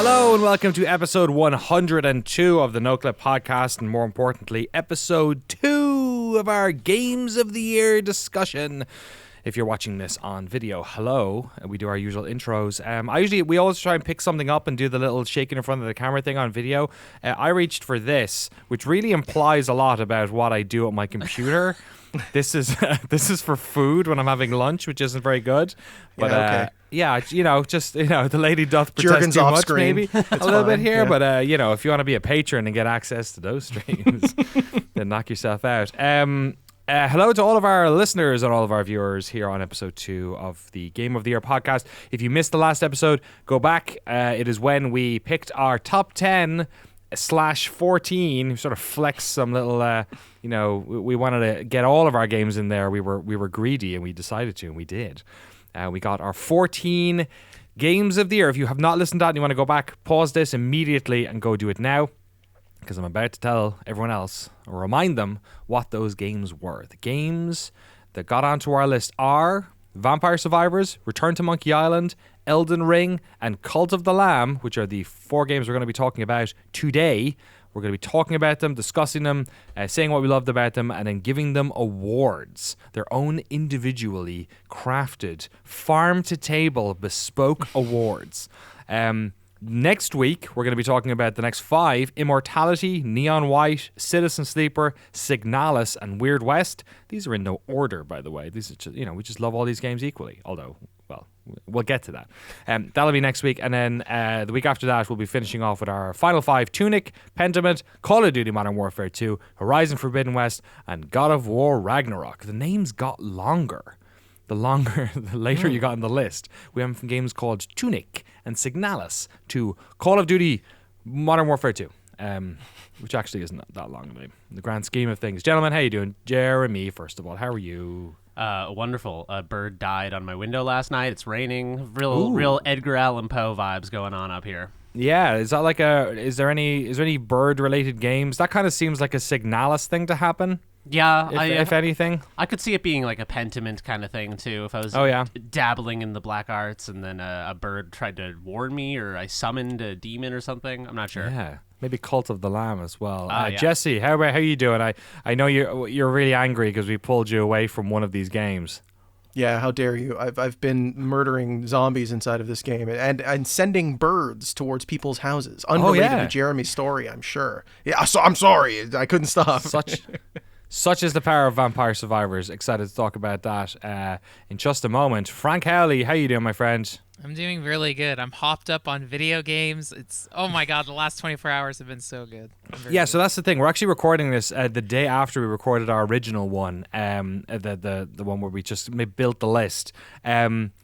Hello and welcome to episode 102 of the Noclip podcast, and more importantly, episode 2 of our Games of the Year discussion. If you're watching this on video, hello. We do our usual intros. We always try and pick something up and do the little shaking in front of the camera thing on video. I reached for this, which really implies a lot about what I do at my computer. This is for food when I'm having lunch, which isn't very good. But okay. The lady doth protest Jergens too off much, screen. maybe a little bit here. Yeah. But if you want to be a patron and get access to those streams, then knock yourself out. Hello to all of our listeners and all of our viewers here on episode 2 of the Game of the Year podcast. If you missed the last episode, go back. It is when we picked our top 10/14. Sort of flex some little, we wanted to get all of our games in there. We were greedy and we decided to, and we did. We got our 14 games of the year. If you have not listened to that and you want to go back, pause this immediately and go do it now, because I'm about to tell everyone else or remind them what those games were. The games that got onto our list are Vampire Survivors, Return to Monkey Island, Elden Ring, and Cult of the Lamb, which are the 4 games we're going to be talking about today. We're going to be talking about them, discussing them, saying what we loved about them, and then giving them awards. Their own individually crafted, farm-to-table, bespoke awards. Next week, we're going to be talking about the next 5: Immortality, Neon White, Citizen Sleeper, Signalis, and Weird West. These are in no order, by the way. These are just, we just love all these games equally. Although, well, we'll get to that. That'll be next week. And then the week after that, we'll be finishing off with our final 5: Tunic, Pentiment, Call of Duty Modern Warfare 2, Horizon Forbidden West, and God of War Ragnarok. The names got longer. The later you got on the list. We went from games called Tunic and Signalis to Call of Duty Modern Warfare 2, which actually isn't that long in the grand scheme of things. Gentlemen, how you doing? Jeremy, first of all, how are you? Wonderful. A bird died on my window last night. It's raining. Real Edgar Allan Poe vibes going on up here. Yeah, is that is there any bird related games? That kind of seems like a Signalis thing to happen. Yeah, if anything, I could see it being like a Pentiment kind of thing too. If I was dabbling in the black arts and then a bird tried to warn me, or I summoned a demon or something. I'm not sure. Yeah, maybe Cult of the Lamb as well. Yeah. Jesse, how are you doing? I know you're really angry because we pulled you away from one of these games. Yeah, how dare you? I've been murdering zombies inside of this game and sending birds towards people's houses. Unrelated to Jeremy's story, I'm sure. Yeah, so I'm sorry. I couldn't stop. Such is the power of Vampire Survivors. Excited to talk about that in just a moment. Frank Howley, how you doing, my friend? I'm doing really good. I'm hopped up on video games. Oh my god, the last 24 hours have been so good. So that's the thing. We're actually recording this the day after we recorded our original one, the one where we just built the list.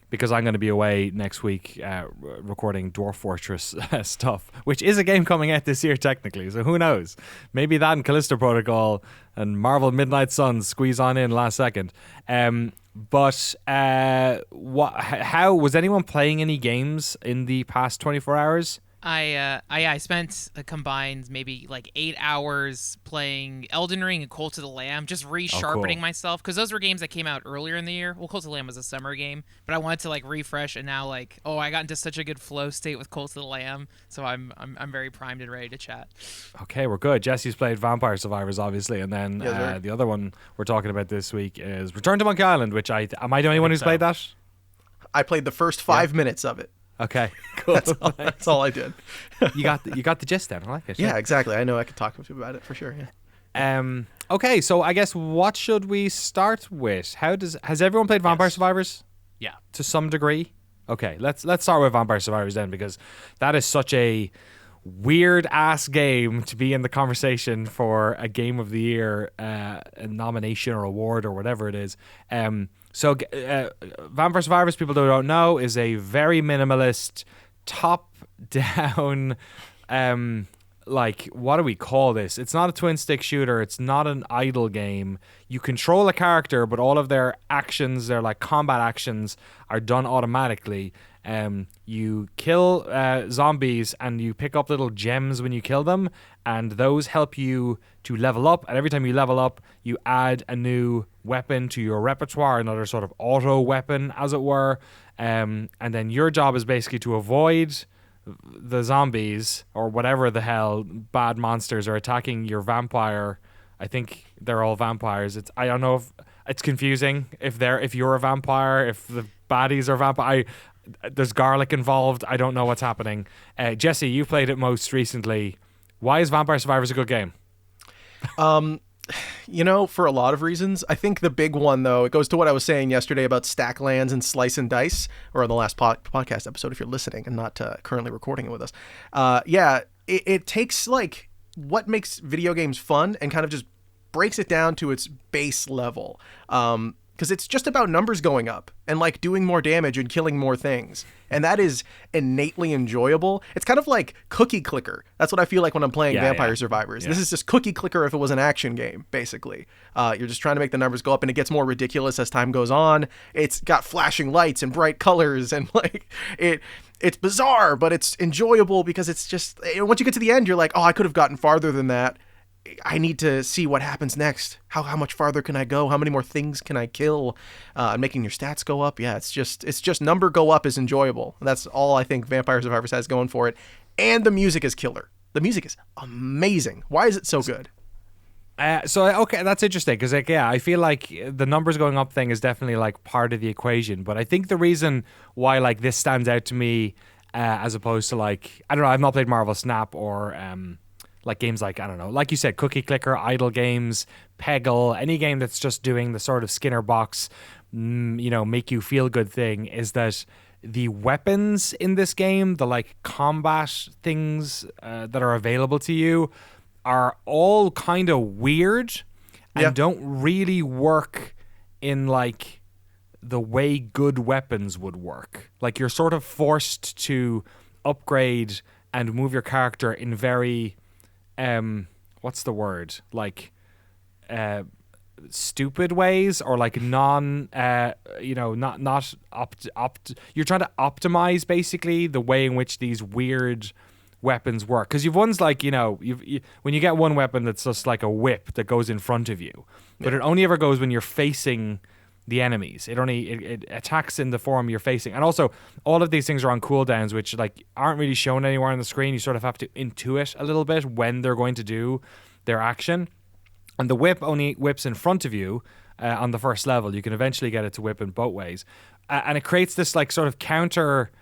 Because I'm going to be away next week recording Dwarf Fortress stuff, which is a game coming out this year technically, so who knows? Maybe that and Callisto Protocol and Marvel Midnight Suns squeeze on in last second. But how was anyone playing any games in the past 24 hours? I spent a combined maybe like 8 hours playing Elden Ring and Cult of the Lamb, just resharpening myself, because those were games that came out earlier in the year. Well, Cult of the Lamb was a summer game, but I wanted to refresh, and now I got into such a good flow state with Cult of the Lamb, so I'm very primed and ready to chat. Okay, we're good. Jesse's played Vampire Survivors, obviously, and then the other one we're talking about this week is Return to Monkey Island, which am I the only one who's played that? I played the first 5 minutes of it. Okay, cool. That's all I did. You got the gist then. I like it. Yeah, exactly. I know I could talk to you about it for sure. Yeah. Okay, so I guess what should we start with? Has everyone played Vampire Survivors? Yeah, to some degree. Okay, let's start with Vampire Survivors then, because that is such a weird ass game to be in the conversation for a Game of the Year a nomination or award or whatever it is. So Vampire Survivors, people who don't know, is a very minimalist, top-down, what do we call this? It's not a twin-stick shooter. It's not an idle game. You control a character, but all of their actions, their combat actions, are done automatically. You kill zombies and you pick up little gems when you kill them, and those help you to level up. And every time you level up, you add a new weapon to your repertoire, another sort of auto weapon, as it were. And then your job is basically to avoid the zombies or whatever the hell bad monsters are attacking your vampire. I think they're all vampires. I don't know if it's confusing if you're a vampire, if the baddies are vampire. There's garlic involved. I don't know what's happening. Jesse, you played it most recently. Why is Vampire Survivors a good game? For a lot of reasons. I think the big one, though, it goes to what I was saying yesterday about stack lands and slice and dice, or in the last podcast episode if you're listening and not currently recording it with us. It takes like what makes video games fun and kind of just breaks it down to its base level. Because it's just about numbers going up and like doing more damage and killing more things. And that is innately enjoyable. It's kind of like Cookie Clicker. That's what I feel like when I'm playing Vampire Survivors. Yeah. This is just Cookie Clicker if it was an action game, basically. You're just trying to make the numbers go up, and it gets more ridiculous as time goes on. It's got flashing lights and bright colors, and like it's bizarre, but it's enjoyable because it's just, once you get to the end, you're like, oh, I could have gotten farther than that. I need to see what happens next. How much farther can I go? How many more things can I kill? And making your stats go up. Yeah, it's just number go up is enjoyable. That's all I think Vampire Survivors has going for it. And the music is killer. The music is amazing. Why is it so good? Okay, that's interesting because I feel like the numbers going up thing is definitely like part of the equation. But I think the reason why like this stands out to me as opposed to like, I don't know, I've not played Marvel Snap or like games like, I don't know, like you said, Cookie Clicker, idle games, Peggle, any game that's just doing the sort of Skinner box, make you feel good thing, is that the weapons in this game, the like combat things that are available to you are all kind of weird and don't really work in like the way good weapons would work. Like you're sort of forced to upgrade and move your character in very... what's the word? Like, stupid ways, or like non, not you're trying to optimize basically the way in which these weird weapons work. Because you've ones like, when you get one weapon that's just like a whip that goes in front of you, but it only ever goes when you're facing the enemies. It attacks in the form you're facing. And also, all of these things are on cooldowns, which like aren't really shown anywhere on the screen. You sort of have to intuit a little bit when they're going to do their action. And the whip only whips in front of you on the first level. You can eventually get it to whip in both ways. And it creates this like sort of counter,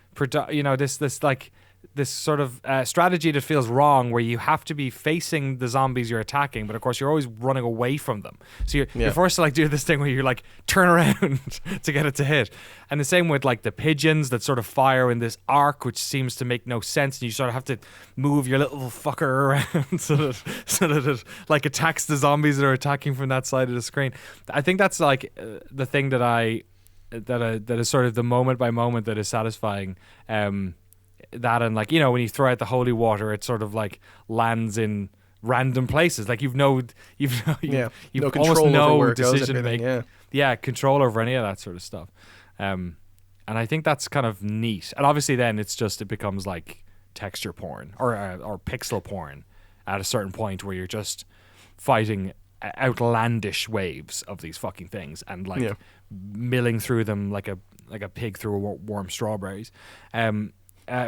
this sort of strategy that feels wrong, where you have to be facing the zombies you're attacking, but of course you're always running away from them. So you're forced to like do this thing where you're like turn around to get it to hit. And the same with like the pigeons that sort of fire in this arc, which seems to make no sense, and you sort of have to move your little fucker around so that it like attacks the zombies that are attacking from that side of the screen. I think that's like the thing that is sort of the moment by moment that is satisfying. That and like, when you throw out the holy water, it sort of like lands in random places. Like you've no control over where it decision goes, to make. Yeah, control over any of that sort of stuff. And I think that's kind of neat. And obviously then it becomes like texture porn or pixel porn at a certain point where you're just fighting outlandish waves of these fucking things and like milling through them like a pig through warm strawberries.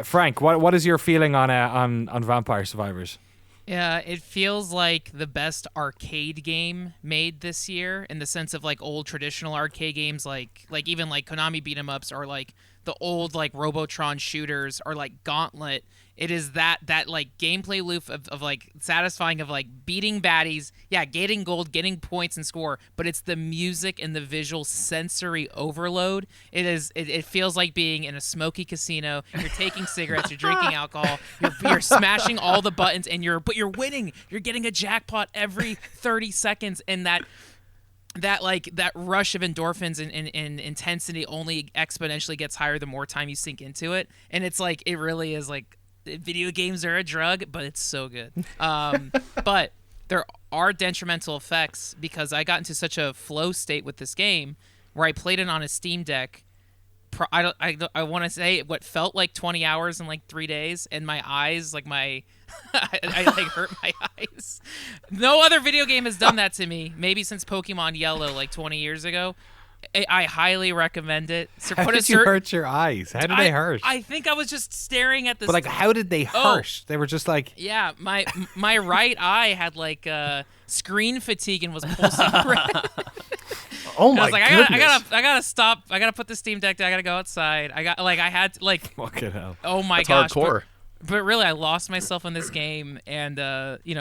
Frank, what is your feeling on Vampire Survivors? Yeah, it feels like the best arcade game made this year, in the sense of like old traditional arcade games, like even like Konami beat 'em ups, or like the old like Robotron shooters, or like Gauntlet. It is that like gameplay loop of like satisfying of like beating baddies, getting gold, getting points and score, but it's the music and the visual sensory overload. It feels like being in a smoky casino. You're taking cigarettes, you're drinking alcohol, you're smashing all the buttons, but you're winning. You're getting a jackpot every 30 seconds, and that rush of endorphins and intensity only exponentially gets higher the more time you sink into it. And it's like, it really is like, video games are a drug, but it's so good. But there are detrimental effects, because I got into such a flow state with this game where I played it on a Steam Deck. I want to say what felt like 20 hours in like 3 days, and my eyes, like I like hurt my eyes. No other video game has done that to me. Maybe since Pokemon Yellow like 20 years ago. I highly recommend it. So How did you hurt your eyes? How did they hurt? I think I was just staring at this. But like, how did they hurt? They were just like. Yeah, my right eye had like screen fatigue and was pulsing red. Oh my I was like, goodness. I gotta stop. I gotta put the Steam Deck down. I gotta go outside. I had to, like. Fucking hell. Oh my That's gosh. hardcore. But really, I lost myself in this game, and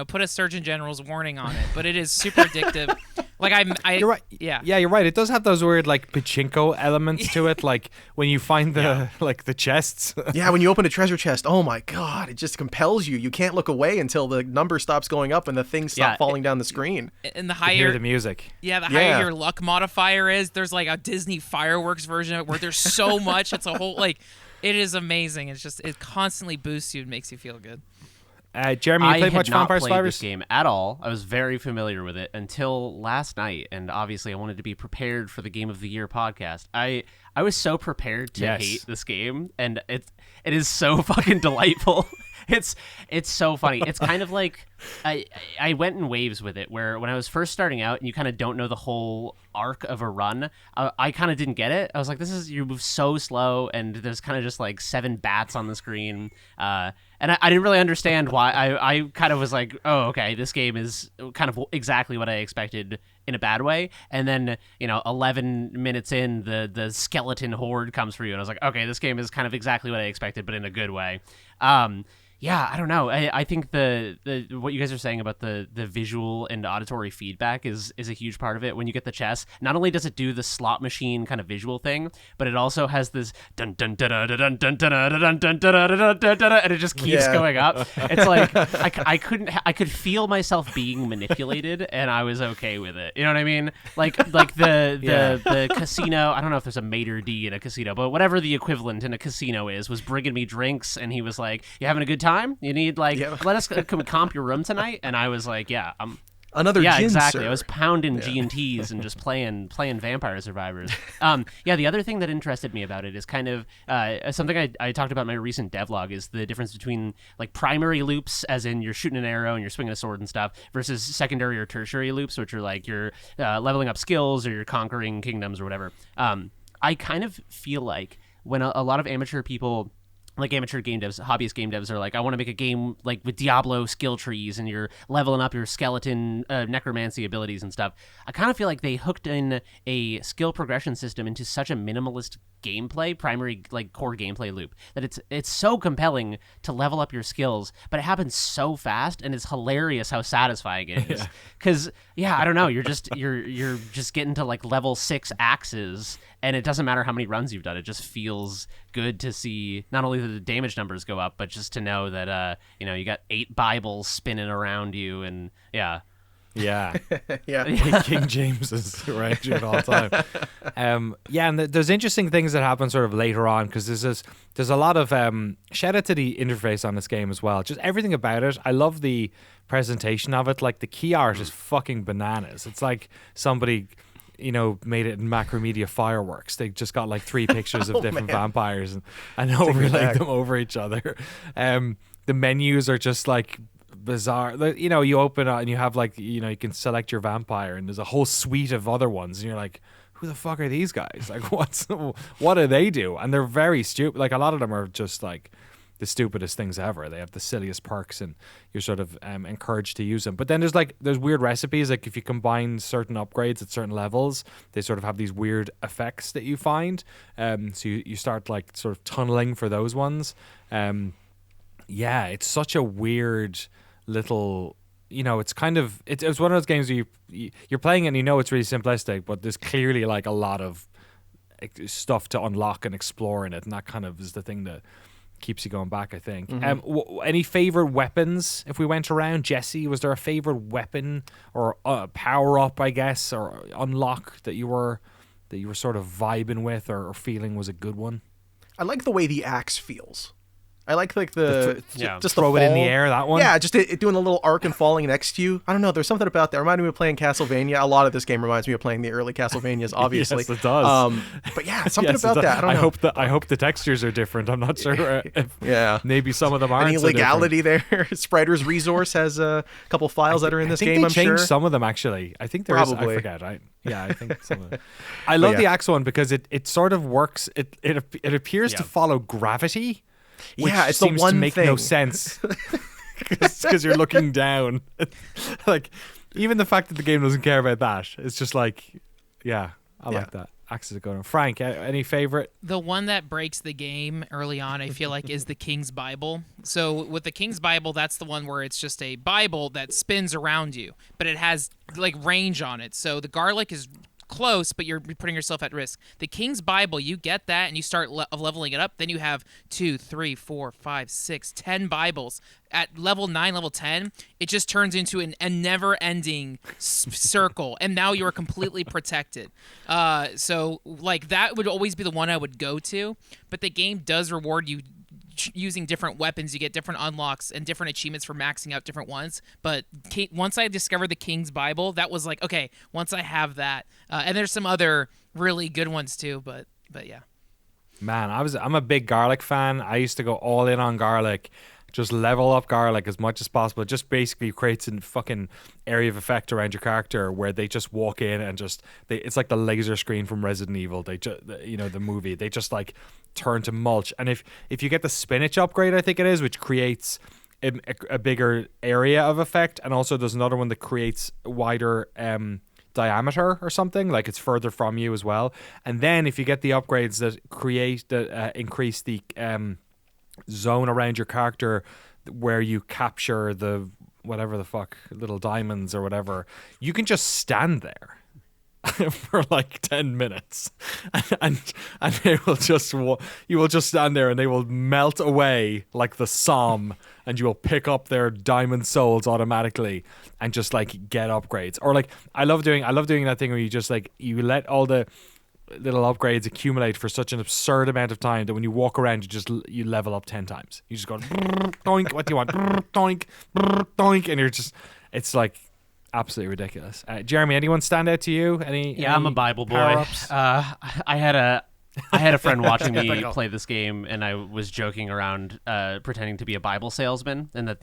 put a Surgeon General's warning on it. But it is super addictive. Like You're right. Yeah. Yeah, you're right. It does have those weird like pachinko elements to it, like when you find the like the chests. Yeah, when you open a treasure chest, oh my god, it just compels you. You can't look away until the number stops going up and the things stop falling down the screen. And the You hear higher the music. Yeah, the higher your luck modifier is, there's like a Disney fireworks version of it where there's so much. It's a whole like. It is amazing. It's just it constantly boosts you and makes you feel good. Jeremy, you played much Vampire I had not played Survivors? this game at all. I was very familiar with it until last night, and obviously I wanted to be prepared for the Game of the Year podcast. I was so prepared to hate this game, and it is so fucking delightful. It's so funny. It's kind of like I went in waves with it, where when I was first starting out and you kind of don't know the whole arc of a run, I kind of didn't get it. I was like, you move so slow, and there's kind of just like 7 bats on the screen, and I didn't really understand why. I kind of was like, oh, okay, this game is kind of exactly what I expected in a bad way. And then, 11 minutes in, the skeleton horde comes for you, and I was like, okay, this game is kind of exactly what I expected, but in a good way. Yeah, I don't know. I think the what you guys are saying about the visual and auditory feedback is a huge part of it. When you get the chess, not only does it do the slot machine kind of visual thing, but it also has this dun dun dun dun dun dun dun dun dun dun dun dun, and it just keeps going up. It's like I could feel myself being manipulated, and I was okay with it. You know what I mean? Like the casino. I don't know if there's a maitre d' in a casino, but whatever the equivalent in a casino was bringing me drinks, and he was like, "You having a good time? You need let us comp your room tonight." And I was like, yeah, another yeah, gin, exactly. sir. I was pounding G&Ts and just playing Vampire Survivors. The other thing that interested me about it is kind of something I talked about in my recent devlog, is the difference between like primary loops, as in you're shooting an arrow and you're swinging a sword and stuff, versus secondary or tertiary loops, which are like you're leveling up skills or you're conquering kingdoms or whatever. I kind of feel like when a lot of amateur people, like amateur game devs, hobbyist game devs, are like, I want to make a game like with Diablo skill trees and you're leveling up your skeleton necromancy abilities and stuff. I kind of feel like they hooked in a skill progression system into such a minimalist gameplay, primary like core gameplay loop, that it's so compelling to level up your skills, but it happens so fast, and it's hilarious how satisfying it is. Because I don't know, you're just getting to like level 6 axes, and it doesn't matter how many runs you've done. It just feels good to see not only that the damage numbers go up, but just to know that you got 8 Bibles spinning around you, and yeah. King James is right at all the time. And there's interesting things that happen sort of later on, because there's a lot of shout out to the interface on this game as well. Just everything about it. I love the presentation of it. Like the key art is fucking bananas. It's like somebody made it in Macromedia Fireworks. They just got like 3 pictures of different vampires and overlaid them over each other. The menus are just like bizarre. You open it and you have like you can select your vampire, and there's a whole suite of other ones, and you're like, who the fuck are these guys? Like, what do they do? And they're very stupid. Like, a lot of them are just like the stupidest things ever. They have the silliest perks, and you're sort of encouraged to use them. But then there's weird recipes. Like, if you combine certain upgrades at certain levels, they sort of have these weird effects that you find. So you start like sort of tunneling for those ones. It's such a weird little, it's kind of, it's one of those games where you're playing and it's really simplistic, but there's clearly like a lot of stuff to unlock and explore in it, and that kind of is the thing that keeps you going back, I think. Any favorite weapons if we went around? Jesse, was there a favorite weapon or power up, I guess, or unlock that you were sort of vibing with or feeling was a good one? I like the way the axe feels. I like just the throw it in the air. That one. Yeah, just it doing a little arc and falling next to you. I don't know. There's something about that. It reminded me of playing Castlevania. A lot of this game reminds me of playing the early Castlevanias. Obviously, yes, it does. But yeah, something about that. I don't know. I hope the textures are different. I'm not sure. Maybe some of them aren't. Any legality there? Sprider's Resource has a couple files that are in this game. They I'm sure. changed some of them actually. I think there is. I forget. I think some of them. I love the axe one because it sort of works. It appears to follow gravity. Which it's seems the one to make thing. no sense because you're looking down. Like even the fact that the game doesn't care about that, it's just like, I like that. Axes are going on. Frank, any favorite? The one that breaks the game early on, I feel like, is the King's Bible. So with the King's Bible, that's the one where it's just a Bible that spins around you, but it has like range on it. So the garlic is close, but you're putting yourself at risk. The King's Bible, you get that and you start leveling it up. Then you have 2, 3, 4, 5, 6, 10 Bibles. At level 9, level 10, it just turns into a never-ending circle, and now you are completely protected. So like that would always be the one I would go to, but the game does reward you using different weapons. You get different unlocks and different achievements for maxing out different ones. But once I discovered the King's Bible, that was like, okay, once I have that, and there's some other really good ones too, but yeah. Man, I'm a big garlic fan. I used to go all in on garlic. Just level up garlic as much as possible. It just basically creates a fucking area of effect around your character where they just walk in and it's like the laser screen from Resident Evil. They just, the movie. They just like turn to mulch. And if you get the spinach upgrade, I think it is, which creates a bigger area of effect, and also there's another one that creates wider diameter or something, like it's further from you as well. And then if you get the upgrades that increase the zone around your character where you capture the whatever the fuck little diamonds or whatever, you can just stand there for like 10 minutes and they will just you will just stand there and they will melt away like the Psalm, and you will pick up their diamond souls automatically and just like get upgrades. Or like I love doing that thing where you just like you let all the little upgrades accumulate for such an absurd amount of time that when you walk around you level up 10 times. You just go doink, what do you want? Doink, doink, and it's like absolutely ridiculous. Jeremy, anyone stand out to you? I'm a Bible boy. I had a friend watching me play this game, and I was joking around, pretending to be a Bible salesman, and that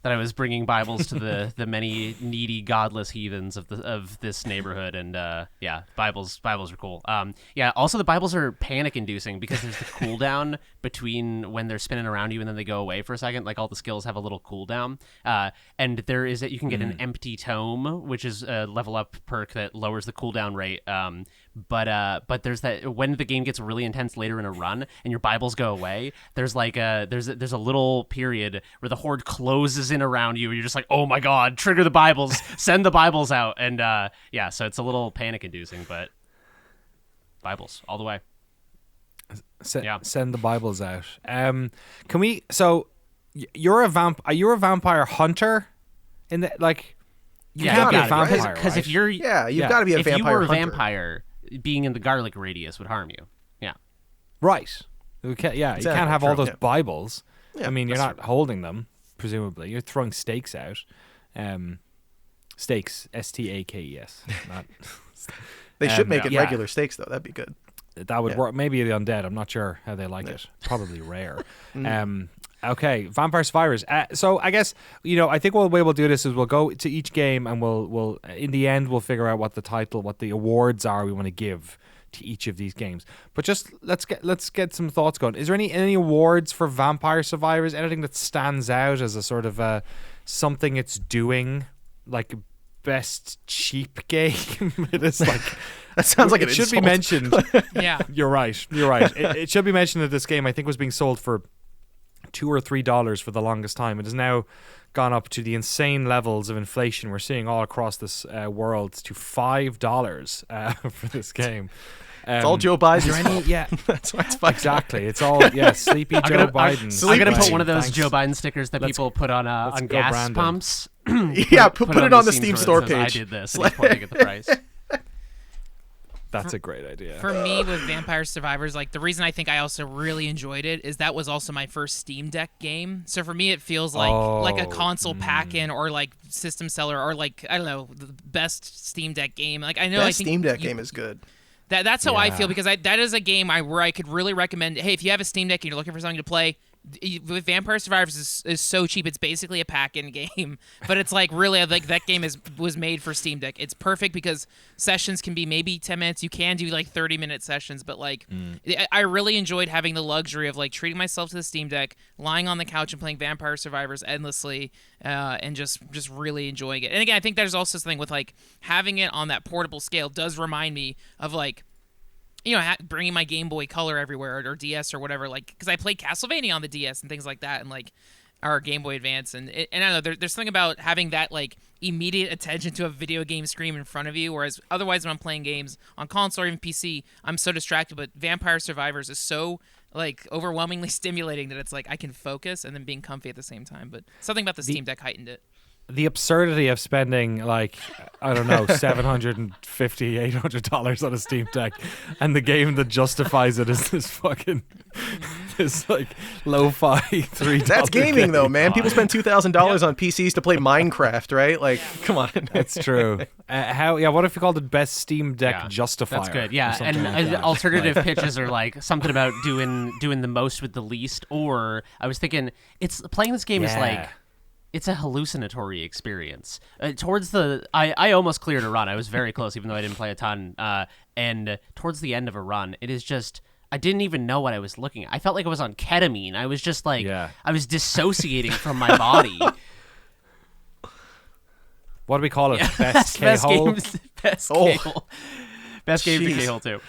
I was bringing Bibles to the many needy, godless heathens of this neighborhood. And Bibles are cool. Also the Bibles are panic-inducing because there's the cooldown between when they're spinning around you and then they go away for a second. Like all the skills have a little cooldown, and you can get an empty tome, which is a level up perk that lowers the cooldown rate. But there's that when the game gets really intense later in a run and your Bibles go away, there's like there's a little period where the horde closes in around you and you're just like, oh my god, trigger the Bibles, send the Bibles out. And so it's a little panic inducing, but Bibles all the way. Send the Bibles out. Can we? So you're a Are you a vampire hunter? In the like, you can't be a vampire because right? if you're you've got to be a vampire. If you were a hunter. vampire, being in the garlic radius would harm you. Yeah. Right. You can't have all those Bibles. Yeah, I mean, you're not holding them. Presumably, you're throwing stakes out. Stakes, STAKES. Not. They should make it regular stakes though. That'd be good. That would work. Maybe the undead. I'm not sure how they like it. Probably rare. Okay, Vampire Survivors. So I guess I think the way we'll do this is we'll go to each game and we'll in the end we'll figure out what the awards are we want to give to each of these games. But just let's get some thoughts going. Is there any awards for Vampire Survivors? Anything that stands out as a sort of something it's doing, like best cheap game? It is like. That sounds like it should be mentioned. Yeah, you're right. It should be mentioned that this game I think was being sold for $2 or $3 for the longest time. It has now gone up to the insane levels of inflation we're seeing all across this world to $5 for this game. It's all Joe Biden. Yeah, that's why it's $5. Exactly. It's all Sleepy Joe Biden. I'm gonna put one of those Joe Biden stickers that people put on gas Brandon. pumps. Put it on the Steam store page. I did this. And he's pointing at the price. That's a great idea. For me, with Vampire Survivors, like the reason I think I also really enjoyed it is that was also my first Steam Deck game. So for me, it feels like a console pack-in or like system seller or like I don't know the best Steam Deck game. Like I know I think Steam Deck game is good. That's how I feel because that is a game where I could really recommend. Hey, if you have a Steam Deck and you're looking for something to play, with Vampire Survivors is so cheap. It's basically a pack-in game, but it's like really like that game was made for Steam Deck. It's perfect because sessions can be maybe 10 minutes. You can do like 30-minute sessions, but like I really enjoyed having the luxury of like treating myself to the Steam Deck, lying on the couch and playing Vampire Survivors endlessly, and just really enjoying it. And again, I think there's also something with like having it on that portable scale does remind me of like, you know, bringing my Game Boy Color everywhere or DS or whatever, like, because I played Castlevania on the DS and things like that, and like our Game Boy Advance, and I don't know, there's something about having that like immediate attention to a video game screen in front of you, whereas otherwise when I'm playing games on console or even PC, I'm so distracted. But Vampire Survivors is so like overwhelmingly stimulating that it's like I can focus and then being comfy at the same time. But something about the Steam Deck heightened it. The absurdity of spending like I don't know $750, $800 on a Steam Deck, and the game that justifies it is this fucking this like lo-fi $3. That's gaming though, man. God. People spend $2,000 on PCs to play Minecraft, right? Like, come on. That's true. What if you called it best Steam Deck justifier? That's good. Yeah, and like that. alternative pitches are like something about doing the most with the least. Or I was thinking, it's playing this game is like. It's a hallucinatory experience. Towards I almost cleared a run. I was very close, even though I didn't play a ton. And towards the end of a run, it is just, I didn't even know what I was looking at. I felt like I was on ketamine. I was just like, I was dissociating from my body. What do we call it? Best K-hole? Best K-hole. Best game to K-hole too.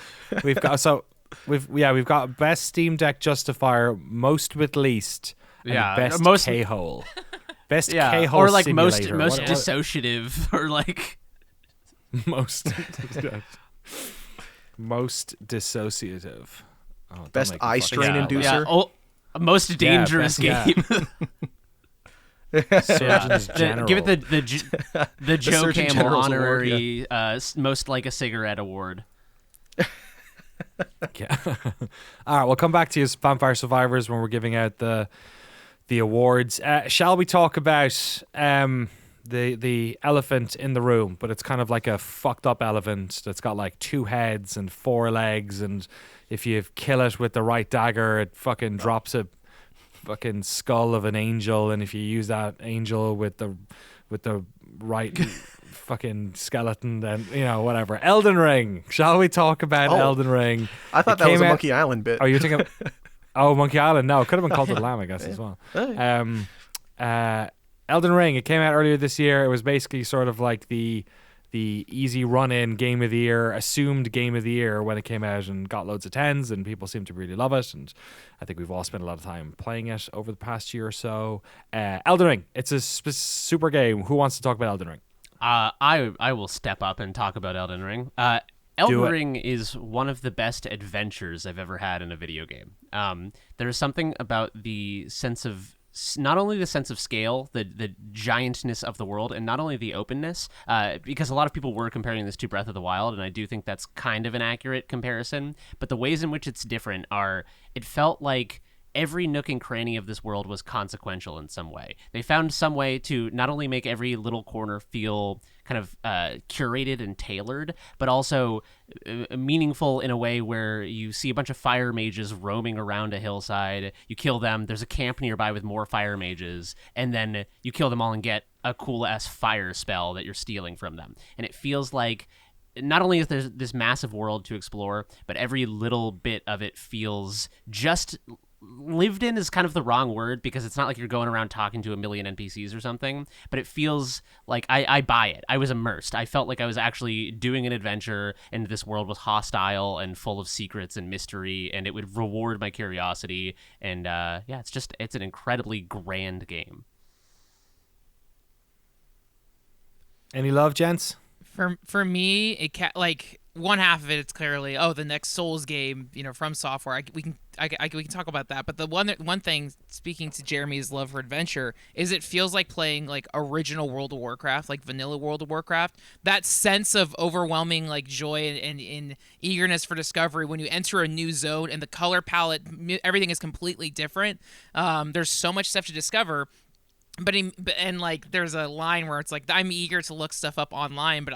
We've got best Steam Deck justifier, most with least, and best most K-hole. Best K-hole or like simulator. most dissociative or like most dissociative. Oh, best eye strain inducer. Most dangerous game. Surgeons General. Give it the Joe Surgeon Camel General's honorary most like a cigarette award. Yeah. All right, we'll come back to you, Vampire Survivors, when we're giving out the awards. Shall we talk about the elephant in the room? But it's kind of like a fucked up elephant that's got like 2 heads and 4 legs, and if you kill it with the right dagger, it fucking drops a fucking skull of an angel, and if you use that angel with the right fucking skeleton, then whatever. Elden Ring. Shall we talk about Elden Ring? I thought that was a Monkey Island bit. Oh, you're thinking Monkey Island. No, it could have been Cult of the Lamb, I guess, as well. Elden Ring. It came out earlier this year. It was basically sort of like the easy run-in game of the year, assumed game of the year when it came out, and got loads of 10s, and people seem to really love it. And I think we've all spent a lot of time playing it over the past year or so. Elden Ring. It's a super game. Who wants to talk about Elden Ring? I will step up and talk about Elden Ring. Elden Ring is one of the best adventures I've ever had in a video game. There is something about the sense of, not only the sense of scale, the giantness of the world, and not only the openness, because a lot of people were comparing this to Breath of the Wild, and I do think that's kind of an accurate comparison, but the ways in which it's different are, it felt like every nook and cranny of this world was consequential in some way. They found some way to not only make every little corner feel kind of curated and tailored, but also meaningful in a way where you see a bunch of fire mages roaming around a hillside, you kill them, there's a camp nearby with more fire mages, and then you kill them all and get a cool-ass fire spell that you're stealing from them. And it feels like not only is there this massive world to explore, but every little bit of it feels just lived in is kind of the wrong word, because it's not like you're going around talking to a million NPCs or something, but it feels like I buy it. I was immersed. I felt like I was actually doing an adventure, and this world was hostile and full of secrets and mystery, and it would reward my curiosity. And it's an incredibly grand game. Any love, gents? For me, one half of it, it's clearly the next Souls game, from software. We can talk about that. But the one thing, speaking to Jeremy's love for adventure, is it feels like playing like original World of Warcraft, like vanilla World of Warcraft. That sense of overwhelming like joy and eagerness for discovery when you enter a new zone and the color palette, everything is completely different. There's so much stuff to discover. But there's a line where it's like, I'm eager to look stuff up online, but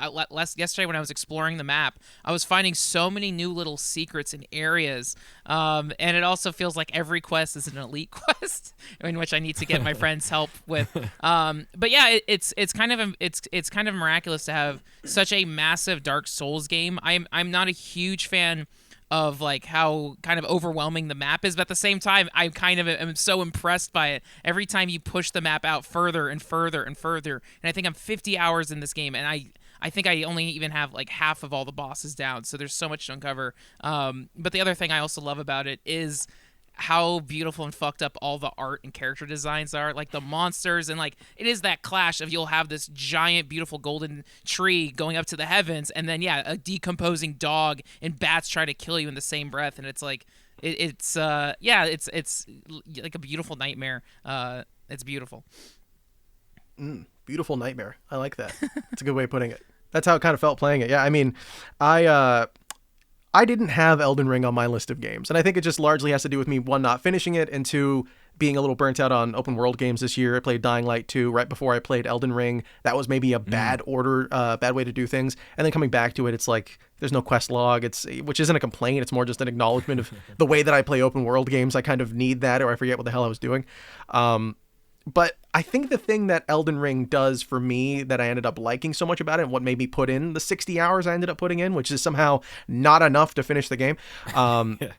yesterday when I was exploring the map, I was finding so many new little secrets and areas, and it also feels like every quest is an elite quest in which I need to get my friends' help with. But yeah, it's kind of miraculous to have such a massive Dark Souls game. I'm not a huge fan of like how kind of overwhelming the map is, but at the same time, I kind of am so impressed by it. Every time you push the map out further and further and further, and I think I'm 50 hours in this game, and I think I only even have like half of all the bosses down, so there's so much to uncover. But the other thing I also love about it is how beautiful and fucked up all the art and character designs are, like the monsters, and like it is that clash of you'll have this giant beautiful golden tree going up to the heavens, and then a decomposing dog and bats try to kill you in the same breath, and it's like it's like a beautiful nightmare. It's beautiful. Beautiful nightmare. I like that. That's a good way of putting it. That's how it kind of felt playing it. Yeah, I mean, I didn't have Elden Ring on my list of games, and I think it just largely has to do with me, one, not finishing it, and two, being a little burnt out on open world games this year. I played Dying Light 2 right before I played Elden Ring. That was maybe a bad way to do things. And then coming back to it, it's like there's no quest log, which isn't a complaint. It's more just an acknowledgement of the way that I play open world games. I kind of need that, or I forget what the hell I was doing. But I think the thing that Elden Ring does for me that I ended up liking so much about it, and what made me put in the 60 hours I ended up putting in, which is somehow not enough to finish the game,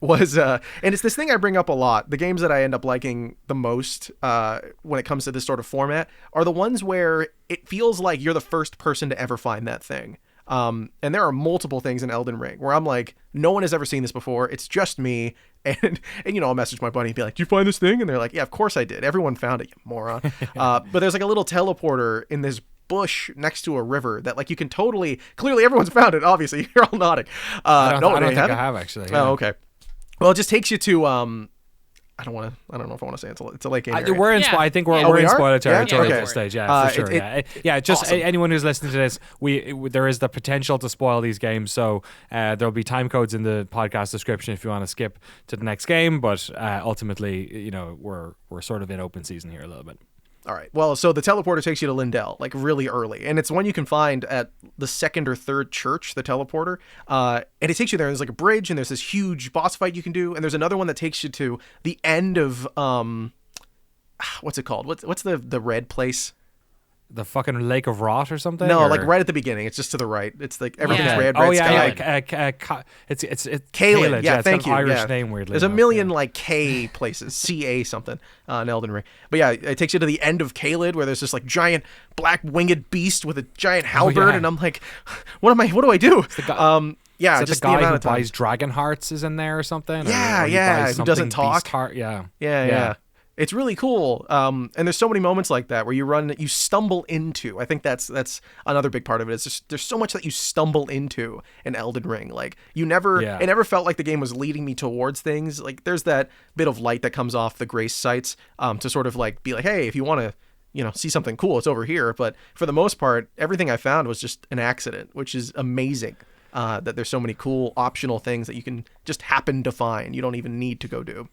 was, and it's this thing I bring up a lot, the games that I end up liking the most when it comes to this sort of format are the ones where it feels like you're the first person to ever find that thing. And there are multiple things in Elden Ring where I'm like, no one has ever seen this before. It's just me. And I'll message my buddy and be like, "Did you find this thing?" And they're like, "Yeah, of course I did. Everyone found it, you moron." But there's like a little teleporter in this bush next to a river that like you can clearly everyone's found it. Obviously, you're all nodding. I don't think I have actually. Yeah. Oh, okay. Well, it just takes you to I don't know if I want to say it's a lake game area. We're in I think we're in spoiler territory at this stage. Yeah, for sure. Just awesome. Anyone who's listening to this, there is the potential to spoil these games, so there'll be time codes in the podcast description if you want to skip to the next game. But ultimately, we're sort of in open season here a little bit. All right. Well, so the teleporter takes you to Lindell, like really early. And it's one you can find at the second or third church, the teleporter. And it takes you there. And there's like a bridge and there's this huge boss fight you can do. And there's another one that takes you to the end of, what's it called? What's the red place? The fucking Lake of Rot or something? No, like right at the beginning. It's just to the right. It's like everything's red. Oh, sky. It's Caelid. Yeah, it's thank got you. An Irish name, weirdly. There's a million like K places, CA something in Elden Ring. But yeah, it takes you to the end of Caelid where there's this like giant black winged beast with a giant halberd, and I'm like, what do I do? Just the guy who buys dragon hearts is in there or something. Yeah, who doesn't talk. Yeah. It's really cool. And there's so many moments like that where you stumble into. I think that's another big part of it. It's just there's so much that you stumble into in Elden Ring. Like it never felt like the game was leading me towards things. Like there's that bit of light that comes off the grace sites to sort of like be like, hey, if you want to see something cool, it's over here. But for the most part, everything I found was just an accident, which is amazing. That there's so many cool optional things that you can just happen to find. You don't even need to go do.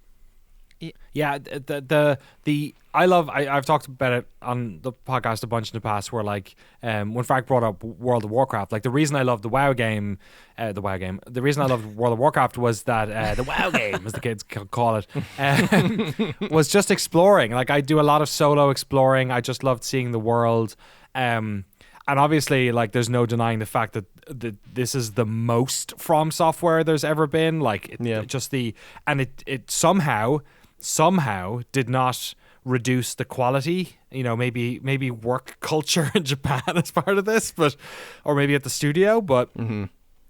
Yeah, I've talked about it on the podcast a bunch in the past where like when Frank brought up World of Warcraft, like the reason I loved the reason I loved World of Warcraft was that the WoW game, as the kids call it, was just exploring. Like I do a lot of solo exploring. I just loved seeing the world. And obviously, like, there's no denying the fact that this is the most From Software there's ever been. Like, it somehow did not reduce the quality. Maybe work culture in Japan as part of this, or maybe at the studio. But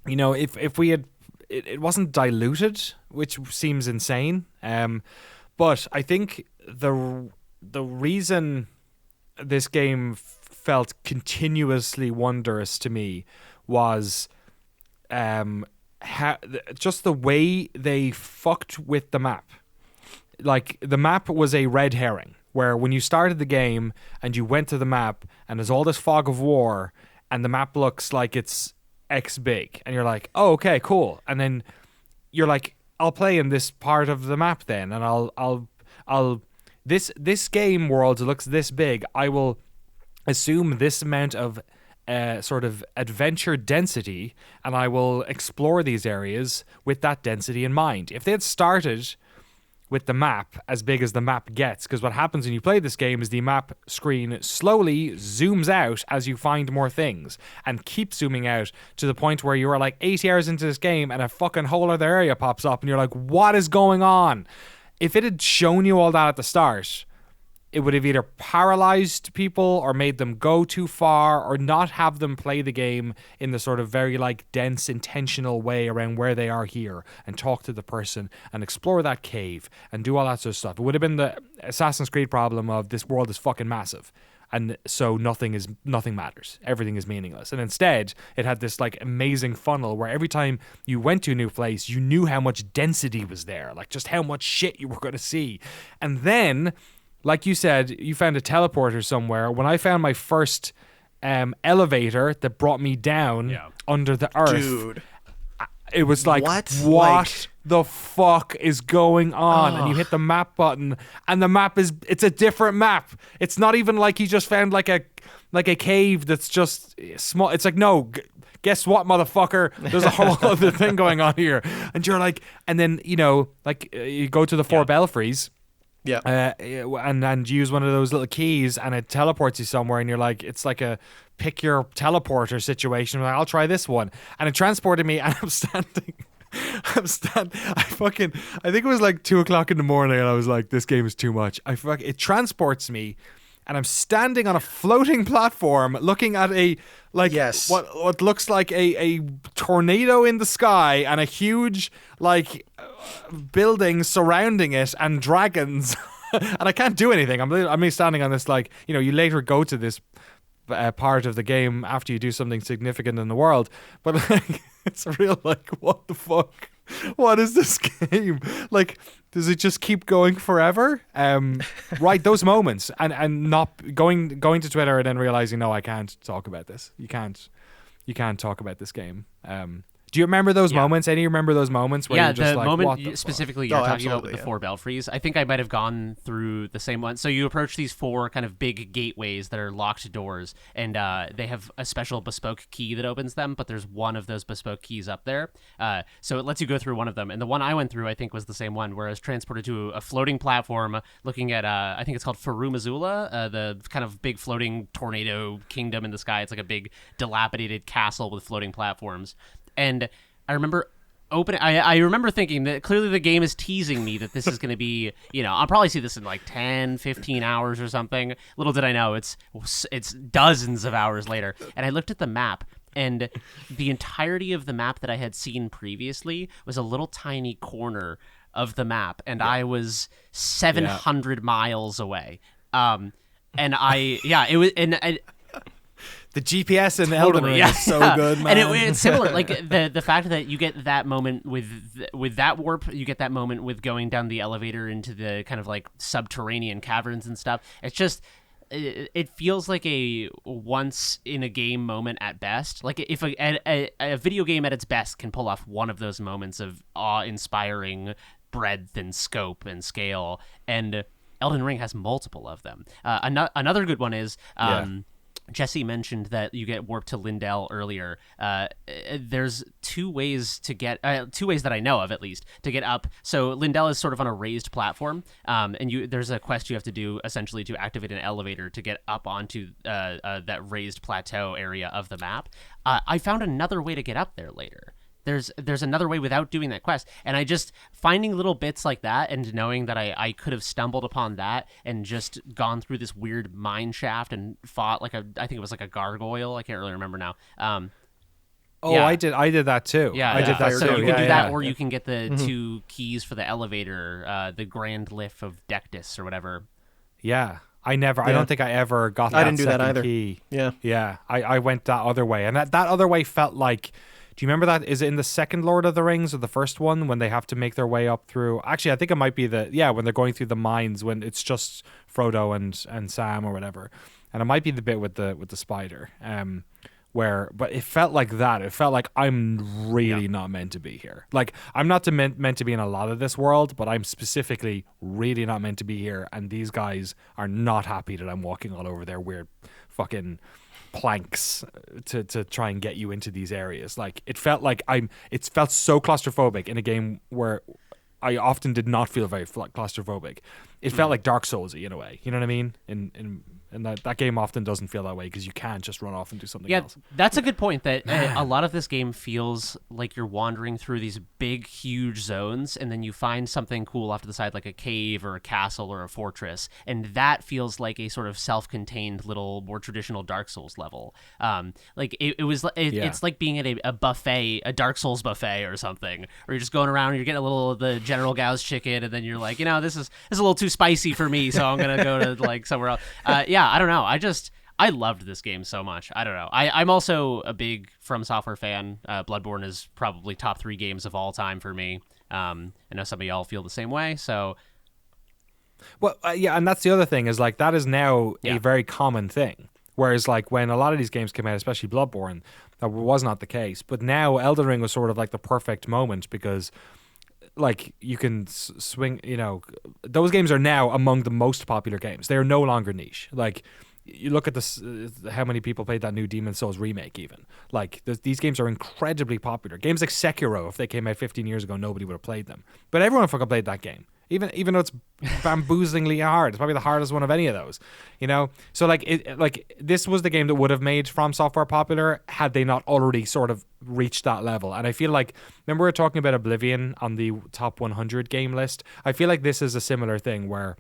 if we had, it wasn't diluted, which seems insane. But I think the reason this game felt continuously wondrous to me was just the way they fucked with the map. Like, the map was a red herring, where when you started the game and you went to the map and there's all this fog of war and the map looks like it's X big, and you're like, oh, okay, cool. And then you're like, I'll play in this part of the map then, and I'll this game world looks this big. I will assume this amount of sort of adventure density, and I will explore these areas with that density in mind. If they had started with the map as big as the map gets, because what happens when you play this game is the map screen slowly zooms out as you find more things, and keeps zooming out to the point where you are like 80 hours into this game and a fucking whole other area pops up and you're like, what is going on? If it had shown you all that at the start, it would have either paralyzed people or made them go too far, or not have them play the game in the sort of very like dense, intentional way around where they are here, and talk to the person and explore that cave and do all that sort of stuff. It would have been the Assassin's Creed problem of this world is fucking massive, and so nothing matters. Everything is meaningless. And instead, it had this like amazing funnel where every time you went to a new place, you knew how much density was there, like just how much shit you were going to see. And then, like you said, you found a teleporter somewhere. When I found my first elevator that brought me down under the earth, Dude, it was like, what Like, the fuck is going on? And you hit the map button, and the map it's a different map. It's not even like you just found like a cave that's just small. It's like, no, guess what, motherfucker? There's a whole other thing going on here. And you're like, and then, you know, like you go to the four belfries. yeah. And use one of those little keys, and it teleports you somewhere, and you're like, it's like a pick your teleporter situation. Like, I'll try this one, and it transported me, and I think it was like 2:00 in the morning, and I was like, this game is too much. It transports me, and I'm standing on a floating platform looking at what looks like a tornado in the sky, and a huge like building surrounding it, and dragons. And I can't do anything. I'm standing on this, like, you know, you later go to this part of the game after you do something significant in the world, but like, it's real like, what the fuck? What is this game? Like, does it just keep going forever? Right, those moments, and not going to Twitter and then realizing, no, I can't talk about this. You can't talk about this game. Do you remember those moments? Any remember those moments where you're just like, what the specifically you're talking about with the four belfries? I think I might have gone through the same one. So you approach these four kind of big gateways that are locked doors, and they have a special bespoke key that opens them, but there's one of those bespoke keys up there. So it lets you go through one of them. And the one I went through, I think, was the same one, where I was transported to a floating platform looking at, I think it's called Farum Azula, the kind of big floating tornado kingdom in the sky. It's like a big dilapidated castle with floating platforms. And I remember I remember thinking that clearly the game is teasing me that this is going to be, you know, I'll probably see this in like 10, 15 hours or something. Little did I know it's dozens of hours later. And I looked at the map, and the entirety of the map that I had seen previously was a little tiny corner of the map, and I was 700 miles away. And it was, and the GPS in Elden Ring is so good, man. And it's similar, like the fact that you get that moment with that warp, you get that moment with going down the elevator into the kind of like subterranean caverns and stuff. It's just, it feels like a once in a game moment at best. Like if a video game at its best can pull off one of those moments of awe-inspiring breadth and scope and scale, and Elden Ring has multiple of them. Another good one is Jesse mentioned that you get warped to Lindell earlier. There's two ways that I know of, at least, to get up. So Lindell is sort of on a raised platform, and there's a quest you have to do essentially to activate an elevator to get up onto that raised plateau area of the map. I found another way to get up there later. There's another way without doing that quest, and I just finding little bits like that, and knowing that I could have stumbled upon that and just gone through this weird mine shaft and fought I think it was like a gargoyle. I can't really remember now. I did that too. Yeah, I did that so too. you can do that, or you can get the two keys for the elevator, the Grand Lift of Dectus or whatever. Yeah. I don't think I ever got that. I didn't do that either. Key. Yeah. I went that other way, and that other way felt like Do you remember that? Is it in the second Lord of the Rings or the first one when they have to make their way up through? Actually, I think it might be when they're going through the mines when it's just Frodo and Sam or whatever, and it might be the bit with the spider. But it felt like that. It felt like I'm really not meant to be here. Like I'm not meant to be in a lot of this world, but I'm specifically really not meant to be here. And these guys are not happy that I'm walking all over their weird fucking planks to try and get you into these areas. Like it felt like it felt so claustrophobic in a game where I often did not feel very claustrophobic. It felt like Dark Souls-y in a way. You know what I mean? And that game often doesn't feel that way because you can't just run off and do something else. Yeah, that's a good point. That a lot of this game feels like you're wandering through these big, huge zones, and then you find something cool off to the side, like a cave or a castle or a fortress, and that feels like a sort of self-contained little, more traditional Dark Souls level. It's like being at a buffet, a Dark Souls buffet or something, or you're just going around and you're getting a little of the General Gao's chicken, and then you're like, this is a little too spicy for me, so I'm gonna go to like somewhere else. I don't know. I loved this game so much. I don't know. I'm also a big From Software fan. Bloodborne is probably top 3 games of all time for me. I know some of y'all feel the same way. So, well, and that's the other thing is like that is now a very common thing. Whereas like when a lot of these games came out, especially Bloodborne, that was not the case. But now Elden Ring was sort of like the perfect moment because like you can swing, those games are now among the most popular games. They are no longer niche. Like you look at this, how many people played that new Demon's Souls remake even. Like these games are incredibly popular. Games like Sekiro, if they came out 15 years ago, nobody would have played them. But everyone fucking played that game. Even though it's bamboozlingly hard. It's probably the hardest one of any of those, So like this was the game that would have made From Software popular had they not already sort of reached that level. And I feel like, remember we were talking about Oblivion on the top 100 game list? I feel like this is a similar thing where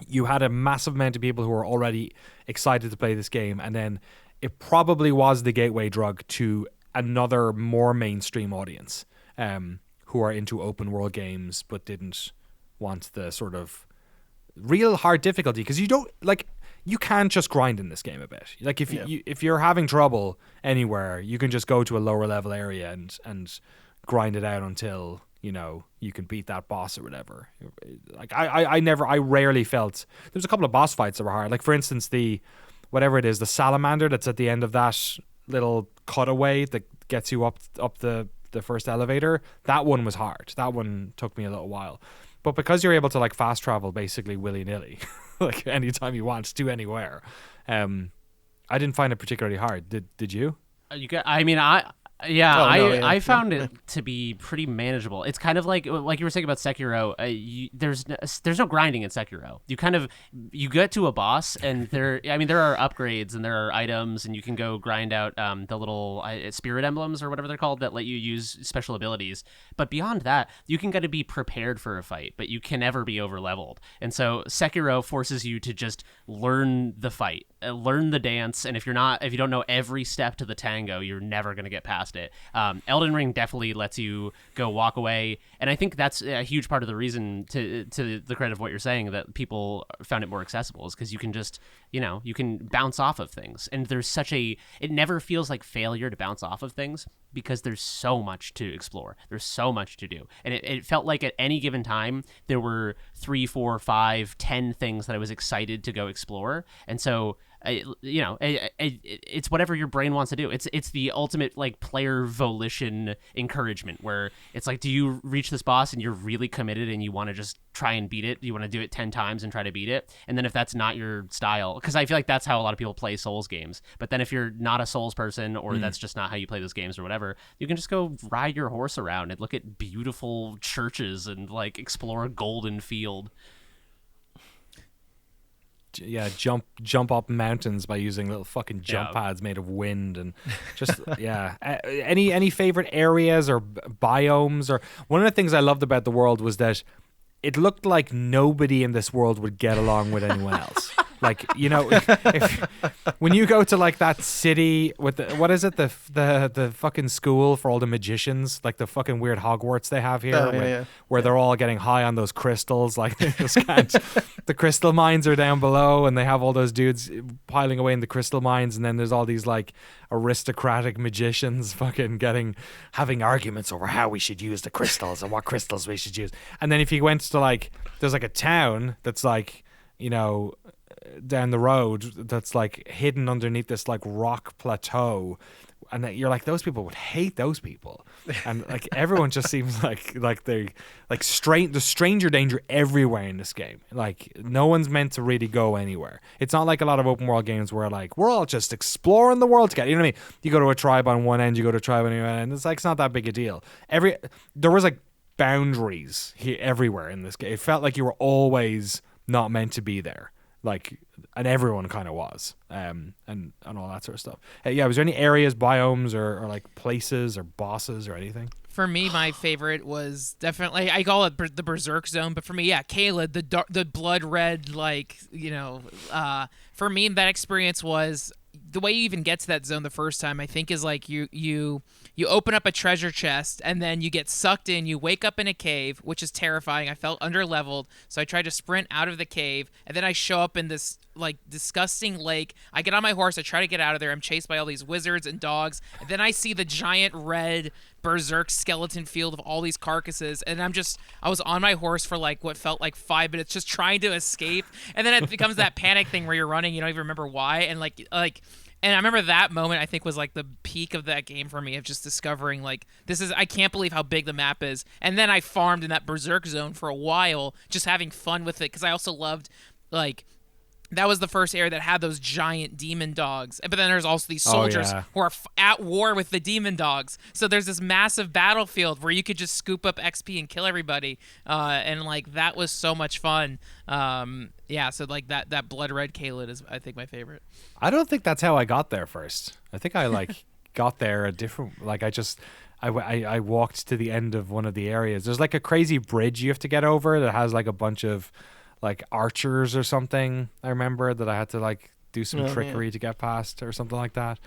you had a massive amount of people who were already excited to play this game, and then it probably was the gateway drug to another more mainstream audience who are into open world games but didn't want the sort of real hard difficulty, because you can't just grind in this game a bit. Like if you're having trouble anywhere, you can just go to a lower level area and grind it out until you can beat that boss or whatever. Like I rarely felt there was a couple of boss fights that were hard. Like for instance, the salamander that's at the end of that little cutaway that gets you up the first elevator. That one was hard. That one took me a little while. But because you're able to like fast travel basically willy-nilly, like anytime you want to anywhere, I didn't find it particularly hard. Did you? I found it to be pretty manageable. It's kind of like you were saying about Sekiro. There's no grinding in Sekiro. You get to a boss, and there are upgrades and there are items, and you can go grind out the little spirit emblems or whatever they're called that let you use special abilities. But beyond that, you can get to be prepared for a fight, but you can never be over leveled. And so Sekiro forces you to just learn the fight, learn the dance, and if you don't know every step to the tango, you're never going to get past it. Elden Ring definitely lets you go walk away, and I think that's a huge part of the reason, to the credit of what you're saying, that people found it more accessible, is because you can just you can bounce off of things, and it never feels like failure to bounce off of things because there's so much to explore, there's so much to do, and it felt like at any given time there were 3, 4, 5, 10 things that I was excited to go explore. And so it's whatever your brain wants to do. It's the ultimate like player volition encouragement, where it's like, do you reach this boss and you're really committed and you want to just try and beat it? You want to do it 10 times and try to beat it? And then if that's not your style, because I feel like that's how a lot of people play Souls games, but then if you're not a Souls person, or that's just not how you play those games or whatever, you can just go ride your horse around and look at beautiful churches and like explore a golden field. Yeah, jump up mountains by using little fucking jump pads made of wind, and just any favorite areas or biomes? Or one of the things I loved about the world was that it looked like nobody in this world would get along with anyone else. Like, you know, when you go to like that city with what is it, the fucking school for all the magicians, like the fucking weird Hogwarts they have here, where they're all getting high on those crystals, like they just can't. The crystal mines are down below, and they have all those dudes piling away in the crystal mines, and then there's all these like aristocratic magicians fucking having arguments over how we should use the crystals and what crystals we should use. And then if you went to like, there's like a town that's like, you know, down the road that's like hidden underneath this like rock plateau, and that you're like, those people would hate those people, and like everyone just seems like they like there's stranger danger everywhere in this game. Like no one's meant to really go anywhere. It's not like a lot of open world games where like we're all just exploring the world together. You know what I mean? You go to a tribe on one end, you go to a tribe on the other end. It's like, it's not that big a deal. There was like boundaries here everywhere in this game. It felt like you were always not meant to be there. Like, and everyone kind of was, and all that sort of stuff. Was there any areas, biomes, or like places or bosses or anything? For me, my favorite was definitely, I call it the Berserk Zone, but for me, Caelid, the blood red, like, you know, for me, that experience was, the way you even get to that zone the first time, I think, is like you open up a treasure chest, and then you get sucked in. You wake up in a cave, which is terrifying. I felt underleveled, so I tried to sprint out of the cave, and then I show up in this like disgusting lake. I get on my horse. I try to get out of there. I'm chased by all these wizards and dogs, and then I see the giant red berserk skeleton field of all these carcasses, and I was on my horse for like what felt like 5 minutes just trying to escape, and then it becomes that panic thing where you're running, you don't even remember why, and and I remember that moment, I think, was like the peak of that game for me, of just discovering like, I can't believe how big the map is. And then I farmed in that Berserk Zone for a while, just having fun with it, because I also loved, like, that was the first area that had those giant demon dogs. But then there's also these soldiers who are at war with the demon dogs. So there's this massive battlefield where you could just scoop up XP and kill everybody. And like, that was so much fun. So like that blood red Caelid is, I think, my favorite. I don't think that's how I got there first. I think I like got there a different, like I walked to the end of one of the areas. There's like a crazy bridge you have to get over that has like a bunch of like archers or something. I remember that I had to like do some trickery to get past or something like that.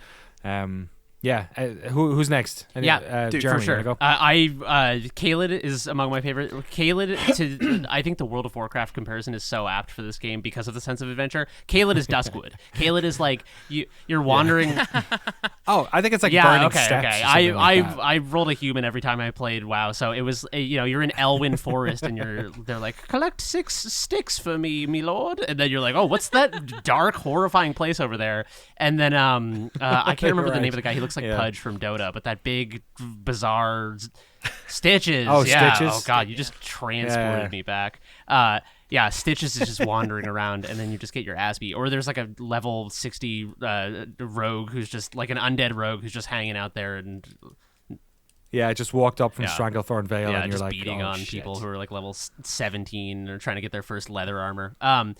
Who's next? Dude, Jeremy, for sure. Go? Caelid is among my favorite. Caelid, I think the World of Warcraft comparison is so apt for this game because of the sense of adventure. Caelid is Duskwood. Caelid is like you're wandering. Oh, I think it's like burning steps. Okay. I rolled a human every time I played WoW, so it was you're in Elwyn Forest and they're like, collect 6 sticks for me, me lord, and then you're like, oh, what's that dark, horrifying place over there? And then I can't remember the name of the guy. He looks like Pudge from Dota, but that big, bizarre Stitches. Oh, Stitches. Oh God, you just transported me back. Stitches is just wandering around, and then you just get your ass beat. Or there's like a level 60 rogue who's just like an undead rogue who's just hanging out there and. Yeah, I just walked up from Stranglethorn Vale, and you're just like beating on shit. people who are like level 17 or trying to get their first leather armor. The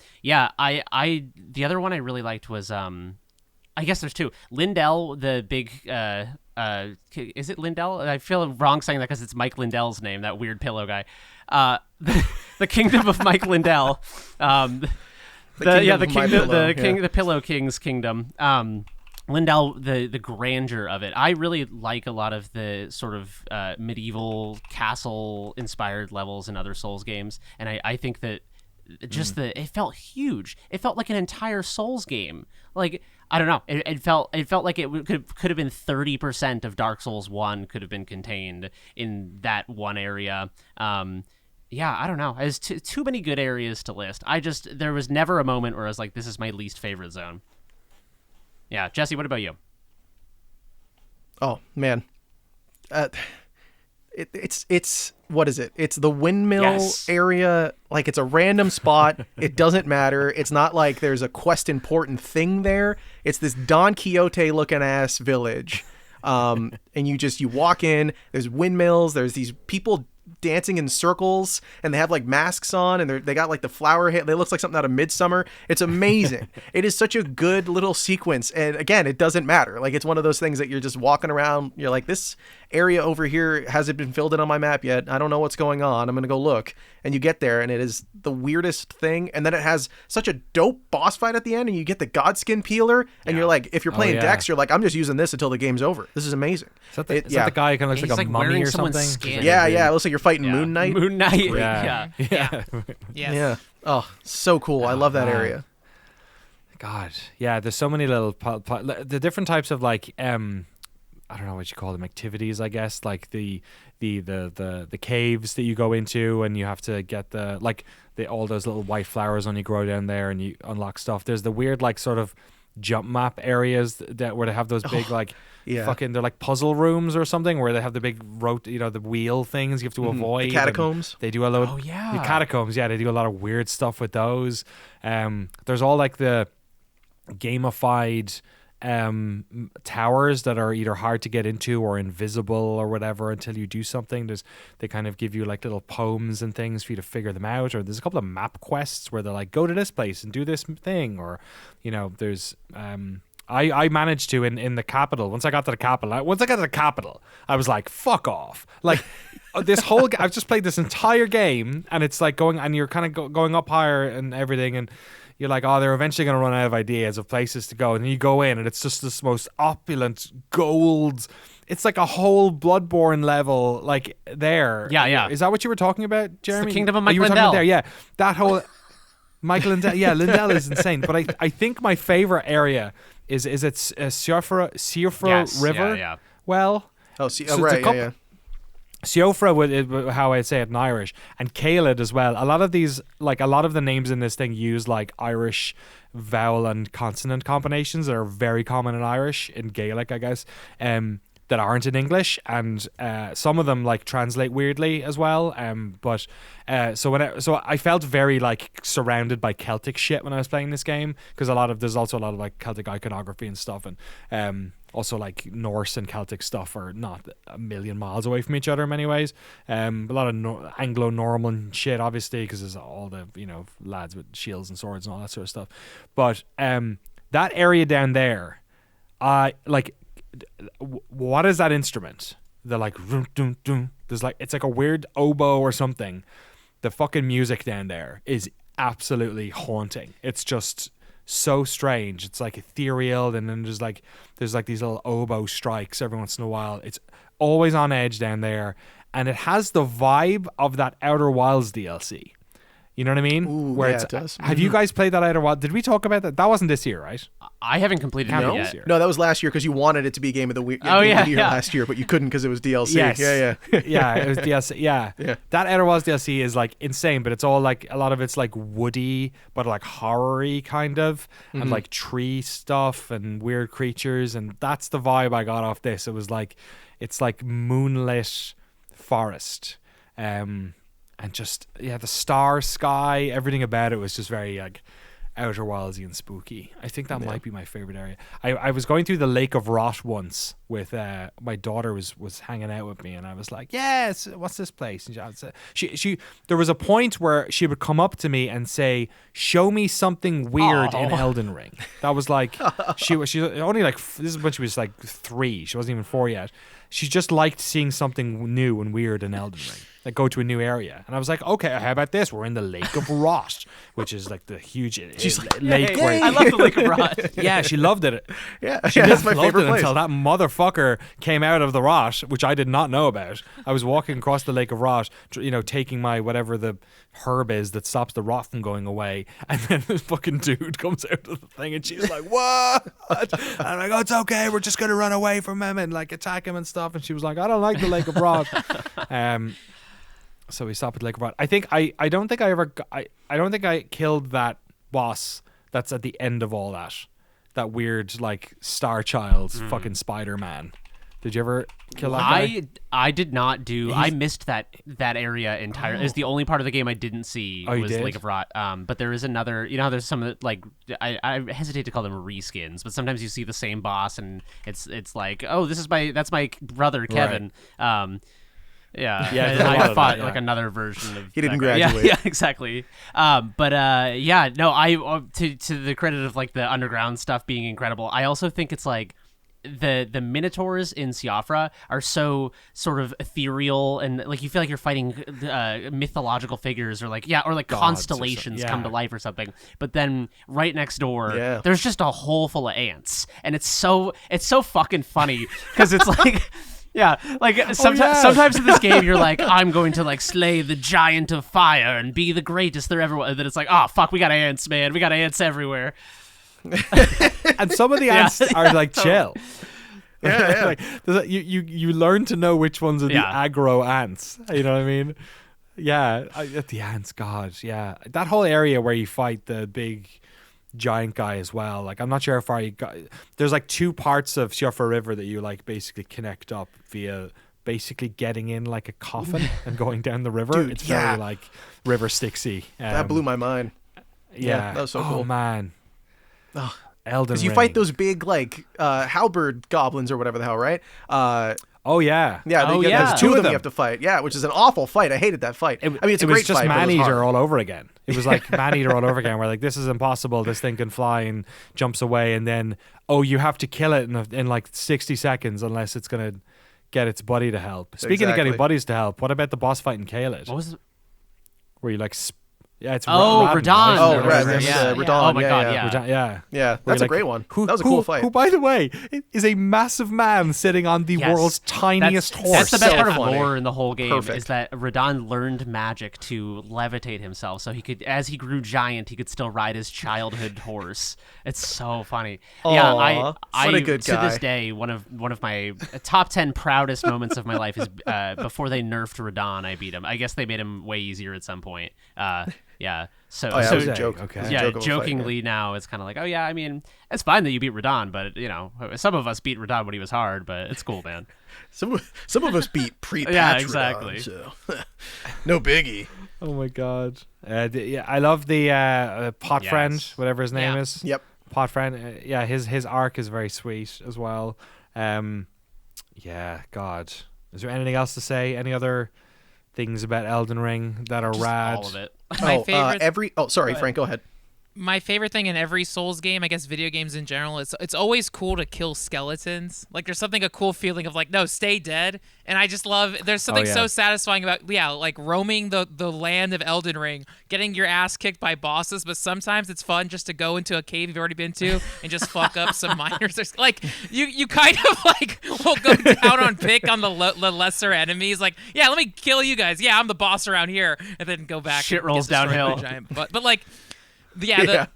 other one I really liked was I guess there's 2. Lindell, the big is it Lindell? I feel wrong saying that because it's Mike Lindell's name, that weird pillow guy. The Kingdom of Mike Lindell. The Pillow King's kingdom. Lindell, the grandeur of it. I really like a lot of the sort of medieval castle-inspired levels in other Souls games, and I think that just it felt huge. It felt like an entire Souls game. Like, I don't know. It felt like it could have been 30% of Dark Souls 1 could have been contained in that one area. I don't know. There's too many good areas to list. There was never a moment where I was like, this is my least favorite zone. Yeah, Jesse, what about you? Oh man, it's what is it? It's the windmill area. Like, it's a random spot. It doesn't matter. It's not like there's a quest important thing there. It's this Don Quixote looking ass village. And you walk in, there's windmills, there's these people dancing in circles, and they have like masks on, and they got like the flower hair. They look like something out of Midsummer. It's amazing. It is such a good little sequence, and again, it doesn't matter. Like, it's one of those things that you're just walking around. You're like, this area over here hasn't been filled in on my map yet. I don't know what's going on. I'm gonna go look, and you get there, and it is the weirdest thing. And then it has such a dope boss fight at the end, and you get the Godskin peeler, and you're like, if you're playing Dex, you're like, I'm just using this until the game's over. This is amazing. Is that the guy who kind of looks like a mummy or something? Skin. Yeah, it looks like you're fighting Moon Knight. Moon Knight. Yeah. Oh, so cool. I love that area. God, yeah. There's so many little the different types of like I don't know what you call them, activities, I guess, like the caves that you go into, and you have to get all those little white flowers when you grow down there, and you unlock stuff. There's the weird like sort of jump map areas that where they have those big fucking, they're like puzzle rooms or something, where they have the big the wheel things you have to avoid. The catacombs. They do a lot. The catacombs. Yeah, they do a lot of weird stuff with those. There's all like the gamified towers that are either hard to get into or invisible or whatever until you do something. They kind of give you like little poems and things for you to figure them out, or there's a couple of map quests where they're like, go to this place and do this thing, or there's I managed to in the capital. Once I got to the capital, I was like, fuck off. Like, this whole I've just played this entire game, and it's like going, and you're kind of going up higher and everything, and you're like, oh, they're eventually going to run out of ideas of places to go. And then you go in, and it's just this most opulent gold. It's like a whole Bloodborne level, like, there. Yeah. Is that what you were talking about, Jeremy? It's the kingdom of You Mike were talking Lindell. about there, yeah. That whole Michael Lindell. Yeah, Lindell is insane. But I think my favorite area is it Siofra River? Yeah. Well, Right, yeah. Siofra, how I'd say it in Irish, and Caelid as well. A lot of these, like a lot of the names in this thing use like Irish vowel and consonant combinations that are very common in Irish, in Gaelic, I guess, that aren't in English, and some of them like translate weirdly as well. So I felt very like surrounded by Celtic shit when I was playing this game, because there's also a lot of like Celtic iconography and stuff, and also like Norse and Celtic stuff are not a million miles away from each other in many ways. A lot of Anglo-Norman shit, obviously, because there's all the lads with shields and swords and all that sort of stuff. But that area down there, what is that instrument? They're like, there's like, it's like a weird oboe or something. The fucking music down there is absolutely haunting. It's just so strange. It's like ethereal, and then there's like these little oboe strikes every once in a while. It's always on edge down there, and it has the vibe of that Outer Wilds DLC. You know what I mean? Ooh, it does. Have you guys played that Outer Wilds? Did we talk about that? That wasn't this year, right? I haven't completed it yet. Year. No, that was last year, because you wanted it to be Game of the Year last year, but you couldn't because it was DLC. Yes. Yeah. Yeah, it was DLC. Yeah. That Outer Wilds DLC is like insane, but it's all like, a lot of it's like woody, but like horror-y kind of, and like tree stuff and weird creatures, and that's the vibe I got off this. It was like, it's like moonlit forest. And just, the star sky, everything about it was just very like Outer Wildsy and spooky. I think that might be my favorite area. I was going through the Lake of Rot once with my daughter was hanging out with me, and I was like, yes, what's this place? And she there was a point where she would come up to me and say, show me something weird in Elden Ring. That was like, she's only like, this is when she was like 3. She wasn't even 4 yet. She just liked seeing something new and weird in Elden Ring. Like, go to a new area. And I was like, okay, how about this? We're in the Lake of Rot, which is like the huge lake. I love the Lake of Rot. Yeah, she loved it. Yeah, that's my favorite place. Until that motherfucker came out of the Rot, which I did not know about. I was walking across the Lake of Rot, taking my whatever the herb is that stops the rot from going away, and then this fucking dude comes out of the thing, and she's like, what? And I'm like, oh, it's okay, we're just gonna run away from him and like attack him and stuff. And she was like, I don't like the Lake of Rot. So we stopped at Lake of Rot. I don't think I killed that boss that's at the end of all that weird like Star Child fucking Spider-Man. Did you ever kill that guy? I did not do. I missed that area entirely. It's the only part of the game I didn't see was Lake of Rot. But there is another. You know how there's some like I hesitate to call them reskins, but sometimes you see the same boss and it's like, oh, that's my brother Kevin. Right. Yeah, there's a lot I of fought that, yeah. like another version of. He didn't that guy. graduate. Yeah, exactly. I to the credit of like the underground stuff being incredible. I also think it's like the minotaurs in Siofra are so sort of ethereal and like you feel like you're fighting mythological figures or like Gods constellations or come to life or something. But then right next door, Yeah. there's just a hole full of ants, and it's so fucking funny because it's like. Yeah, like sometimes in this game you're like, I'm going to like slay the giant of fire and be the greatest there ever was. And then it's like, oh fuck, we got ants, man. We got ants everywhere. And some of the ants are like chill. Yeah. Like you learn to know which ones are the aggro ants. You know what I mean? Yeah, the ants. God, yeah, that whole area where you fight the big giant guy as well. Like I'm not sure how far you got. There's like two parts of Siofra River that you like basically connect up via basically getting in like a coffin and going down the river. Dude, it's very like River Styxy. That blew my mind. Yeah, that was so oh cool. man. Oh. Elden Because you Ring. fight those big like halberd goblins or whatever the hell, right? Oh yeah. There's two of them you have to fight. Yeah, which is an awful fight. I hated that fight. It's a great just fight. man-eater all over again. It was like man-eater all over again. Where like this is impossible. This thing can fly and jumps away, and then you have to kill it in like 60 seconds unless it's gonna get its buddy to help. Speaking of getting buddies to help, what about the boss fight in Caelid? What was it? Where you like it's Radon. right? Oh, Right. right. Yeah. Radon. Oh my god, yeah. Radon, yeah. Yeah, Where that's you're a great one. That was a cool fight. Who, by the way, is a massive man sitting on the world's tiniest horse. That's the best part of funny. lore in the whole game Perfect. is that Radon learned magic to levitate himself, so he could, as he grew giant, he could still ride his childhood horse. It's so funny. Yeah, Aw, I what a good to guy. this day one of my top 10 proudest moments of my life is before they nerfed Radon. I beat him. I guess they made him way easier at some point. Yeah. So, That was a joke. Okay. It was a yeah, joke of a fight, jokingly now it's kind of like, oh yeah, I mean, it's fine that you beat Radon, but you know, some of us beat Radon when he was hard, but it's cool, man. Some of us beat pre-patch Yeah, Radon, exactly. so no biggie. Oh my god. Yeah, I love the pot friend, whatever his name is. Yep. Pot friend. Yeah, his arc is very sweet as well. Yeah, God. Is there anything else to say? Any other things about Elden Ring that are Just rad? all of it. My favorite. Sorry, Frank. Go ahead. My favorite thing in every Souls game, I guess video games in general, it's always cool to kill skeletons. Like there's a cool feeling of like, no, stay dead. And I just love, there's something so satisfying about, like roaming the land of Elden Ring, getting your ass kicked by bosses, but sometimes it's fun just to go into a cave you've already been to and just fuck up some miners. There's like, you kind of like will go down on pick on the lesser enemies. Like, yeah, let me kill you guys. Yeah, I'm the boss around here. And then go back. Shit and rolls get destroyed by downhill. a giant. But like,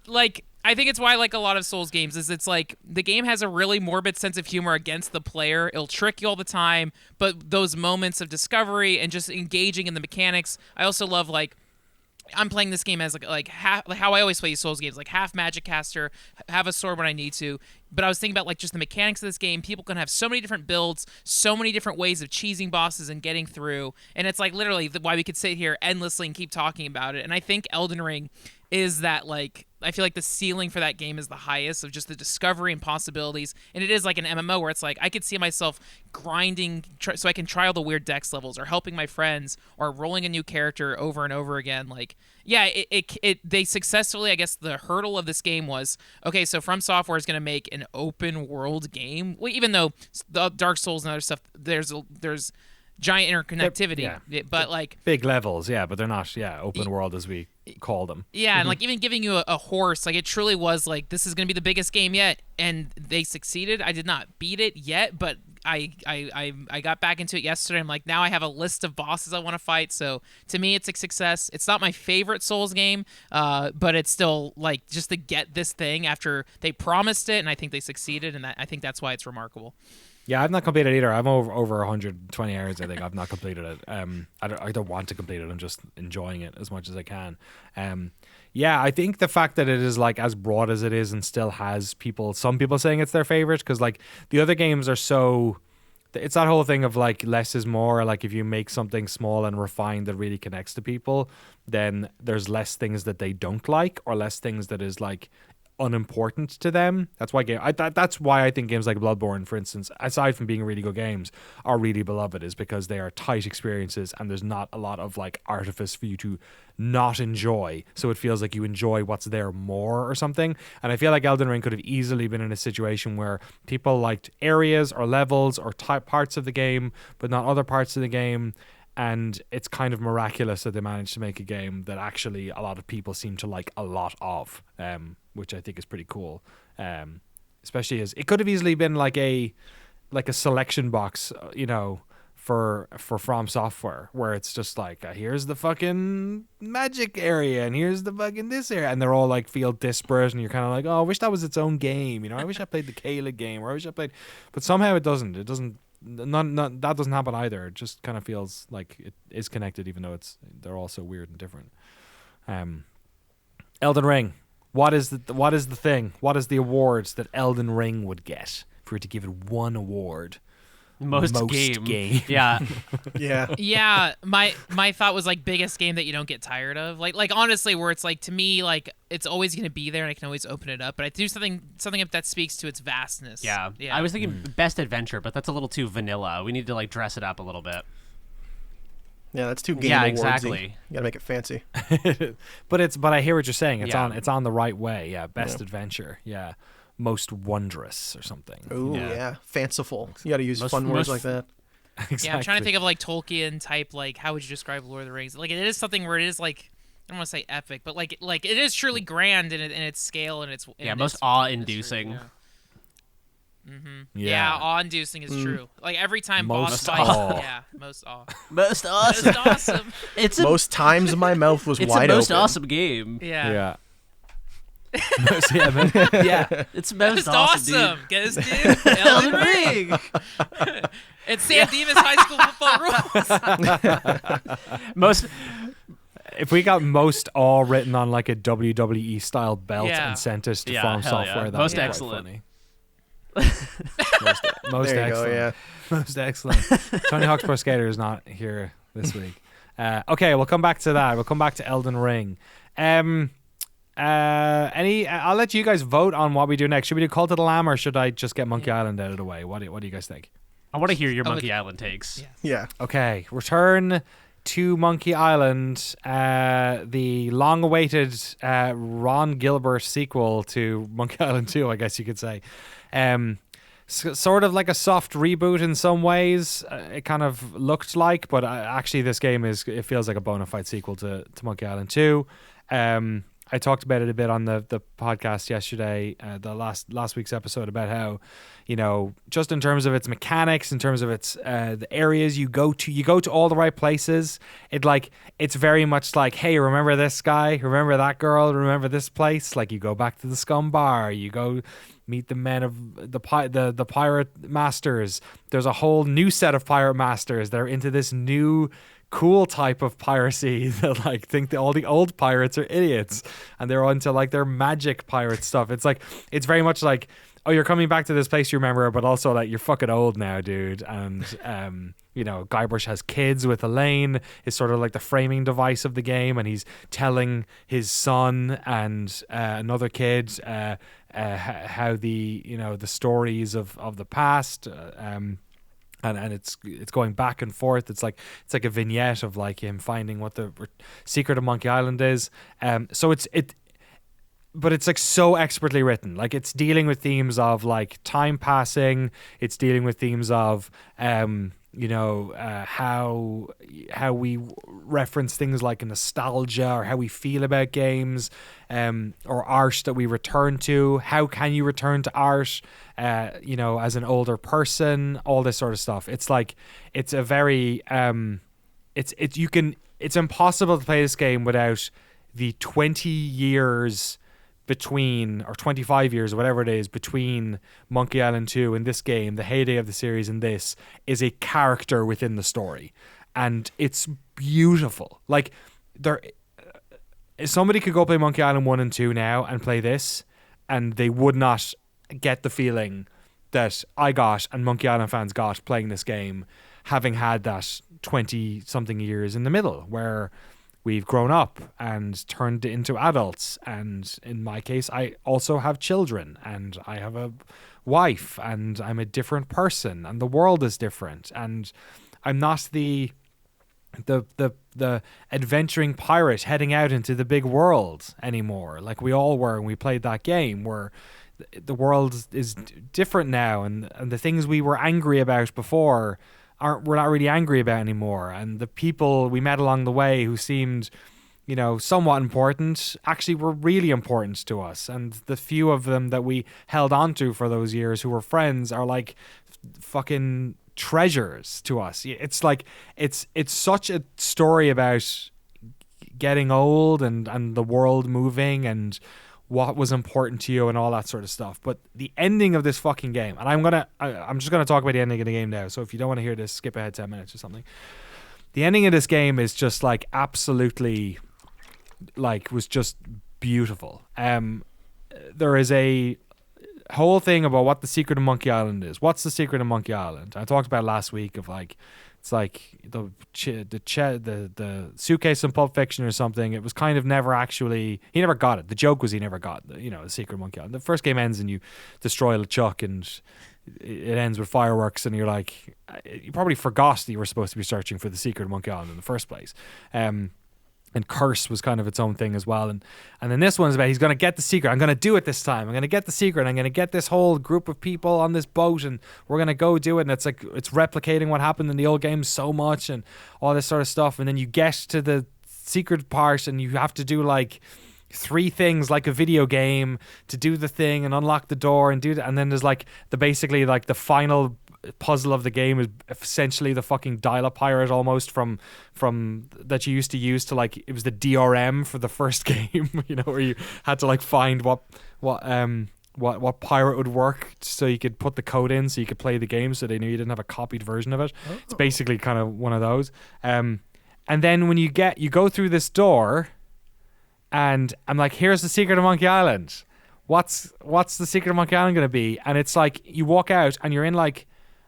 like I think it's why I like a lot of Souls games is it's like the game has a really morbid sense of humor against the player. It'll trick you all the time, but those moments of discovery and just engaging in the mechanics. I also love like I'm playing this game as like half, like how I always play these Souls games, like half magic caster, have a sword when I need to. But I was thinking about like just the mechanics of this game. People can have so many different builds, so many different ways of cheesing bosses and getting through. And it's like literally why we could sit here endlessly and keep talking about it. And I think Elden Ring is that like I feel like the ceiling for that game is the highest of just the discovery and possibilities. And it is like an MMO where it's like I could see myself grinding so I can try all the weird dex levels or helping my friends or rolling a new character over and over again. Like, yeah, they successfully, I guess the hurdle of this game was, okay, so From Software is going to make an open world game. Well, even though the Dark Souls and other stuff, there's giant interconnectivity, but like big levels, but they're not open world as we call them. And like even giving you a horse, like it truly was like this is gonna be the biggest game yet, and they succeeded. I did not beat it yet, but I got back into it yesterday. I'm like, now I have a list of bosses I want to fight. So to me, it's a success. It's not my favorite Souls game, but it's still like just to get this thing after they promised it, and I think they succeeded, and I think that's why it's remarkable. Yeah, I've not completed it either. I'm over 120 hours. I think I've not completed it. I don't want to complete it. I'm just enjoying it as much as I can. Yeah, I think the fact that it is like as broad as it is and still has some people saying it's their favorite, because like the other games are so. It's that whole thing of like less is more. Like if you make something small and refined that really connects to people, then there's less things that they don't like or less things that is like unimportant to them. That's why that's why I think games like Bloodborne, for instance, aside from being really good games, are really beloved, is because they are tight experiences and there's not a lot of like artifice for you to not enjoy. So it feels like you enjoy what's there more or something. And I feel like Elden Ring could have easily been in a situation where people liked areas or levels or parts of the game, but not other parts of the game. And it's kind of miraculous that they managed to make a game that actually a lot of people seem to like a lot of, which I think is pretty cool. Especially as it could have easily been like a selection box, for From Software, where it's just like, here's the fucking magic area and here's the fucking this area, and they're all like feel disparate, and you're kind of like, oh, I wish that was its own game. I wish I played the Kayla game, or I wish I played, but somehow it doesn't. Not that doesn't happen either. It just kind of feels like it is connected, even though they're all so weird and different. Elden Ring. What is the thing? What is the awards that Elden Ring would get if we were to give it one award? Most game. Yeah. Yeah. Yeah, my thought was like biggest game that you don't get tired of. Like honestly, where it's like, to me, like it's always going to be there and I can always open it up, but I do something that speaks to its vastness. Yeah. I was thinking best adventure, but that's a little too vanilla. We need to like dress it up a little bit. Yeah, that's too game Yeah, awardsy. exactly. You got to make it fancy. But I hear what you're saying. It's Yeah. on the right way. Yeah, best adventure. Yeah. Most wondrous or something. Ooh, yeah. Fanciful. You got to use fun words like that. Exactly. Yeah, I'm trying to think of like Tolkien type, like how would you describe Lord of the Rings? Like it is something where it is like, I don't want to say epic, but like it is truly grand in its scale and its most awe-inducing. Yeah. Mm-hmm. Yeah. Awe-inducing is true. Like every time Most boss fight, awe. most awe. Most awesome. Most awesome. It's Most times my mouth was it's wide a most open. awesome game. Yeah. Yeah. Yeah. It's most Most awesome, awesome. Guess dude. Elden Ring. It's Sam Demon's high school football rules. Most If we got most all written on like a WWE style belt Yeah. and sent us to Yeah, Farm hell yeah. Software, that Most would be quite excellent. funny. Most There you excellent. go, yeah. Most excellent. Tony Hawk's Pro Skater is not here this week. Okay, we'll come back to that. We'll come back to Elden Ring. I'll let you guys vote on what we do next. Should we do Cult of the Lamb, or should I just get Monkey Island out of the way? What do you guys think? I want to hear your Monkey Island takes. Yeah. Yeah. Okay, return to Monkey Island, the long-awaited Ron Gilbert sequel to Monkey Island 2, I guess you could say. Sort of like a soft reboot in some ways, it kind of looked like, but actually this game it feels like a bona fide sequel to Monkey Island 2. I talked about it a bit on the podcast yesterday, the last week's episode, about how, just in terms of its mechanics, in terms of its the areas you go to all the right places. It's very much like, hey, remember this guy, remember that girl, remember this place. Like you go back to the Scum Bar, you go meet the men of the pirate masters. There's a whole new set of pirate masters that are into this new cool type of piracy that think that all the old pirates are idiots and they're into their magic pirate stuff. It's very much like, oh, you're coming back to this place you remember, but also you're fucking old now, dude. And Guybrush has kids with Elaine, is sort of like the framing device of the game, and he's telling his son and another kid how the stories of the past, and it's going back and forth. It's like a vignette of him finding what the secret of Monkey Island is. But it's so expertly written. It's dealing with themes of time passing. It's dealing with themes of how we reference things like nostalgia, or how we feel about games, or art that we return to. How can you return to art, as an older person? All this sort of stuff. It's a very it's impossible to play this game without the 20 years between, or 25 years, or whatever it is, between Monkey Island 2 and this game. The heyday of the series and this is a character within the story, and it's beautiful. Somebody could go play Monkey Island 1 and 2 now and play this, and they would not get the feeling that I got and Monkey Island fans got playing this game, having had that 20 something years in the middle where we've grown up and turned into adults. And in my case, I also have children, and I have a wife, and I'm a different person, and the world is different, and I'm not the adventuring pirate heading out into the big world anymore, like we all were when we played that game, where the world is different now, and the things we were angry about before we're not really angry about anymore, and the people we met along the way who seemed, you know, somewhat important actually were really important to us, and the few of them that we held on to for those years who were friends are like fucking treasures to us. It's like it's such a story about getting old and the world moving and what was important to you and all that sort of stuff. But the ending of this fucking game, and I'm just gonna talk about the ending of the game now, so if you don't want to hear this, skip ahead 10 minutes or something. The ending of this game is just like absolutely, like, was just beautiful. There is a whole thing about what the secret of Monkey Island is. What's the secret of Monkey Island? I talked about it last week of like, it's like the suitcase in Pulp Fiction or something. It was kind of never actually, he never got it. The joke was he never got the, you know, the secret of Monkey Island. The first game ends and you destroy LeChuck and it ends with fireworks, and you're like, you probably forgot that you were supposed to be searching for the secret of Monkey Island in the first place. And Curse was kind of its own thing as well. And then this one's about he's going to get the secret. I'm going to do it this time. I'm going to get the secret. I'm going to get this whole group of people on this boat, and we're going to go do it. And it's like, it's replicating what happened in the old games so much and all this sort of stuff. And then you get to the secret part and you have to do like 3 things like a video game to do the thing and unlock the door and do that. And then there's like basically like the final puzzle of the game is essentially the fucking dial-up pirate almost from that you used to use to, like, it was the DRM for the first game, you know, where you had to like find what pirate would work so you could put the code in so you could play the game, so they knew you didn't have a copied version of it. It's basically kind of one of those. And then when you go through this door, and I'm like, here's the secret of Monkey Island. What's the secret of Monkey Island gonna be? And it's like you walk out and you're in like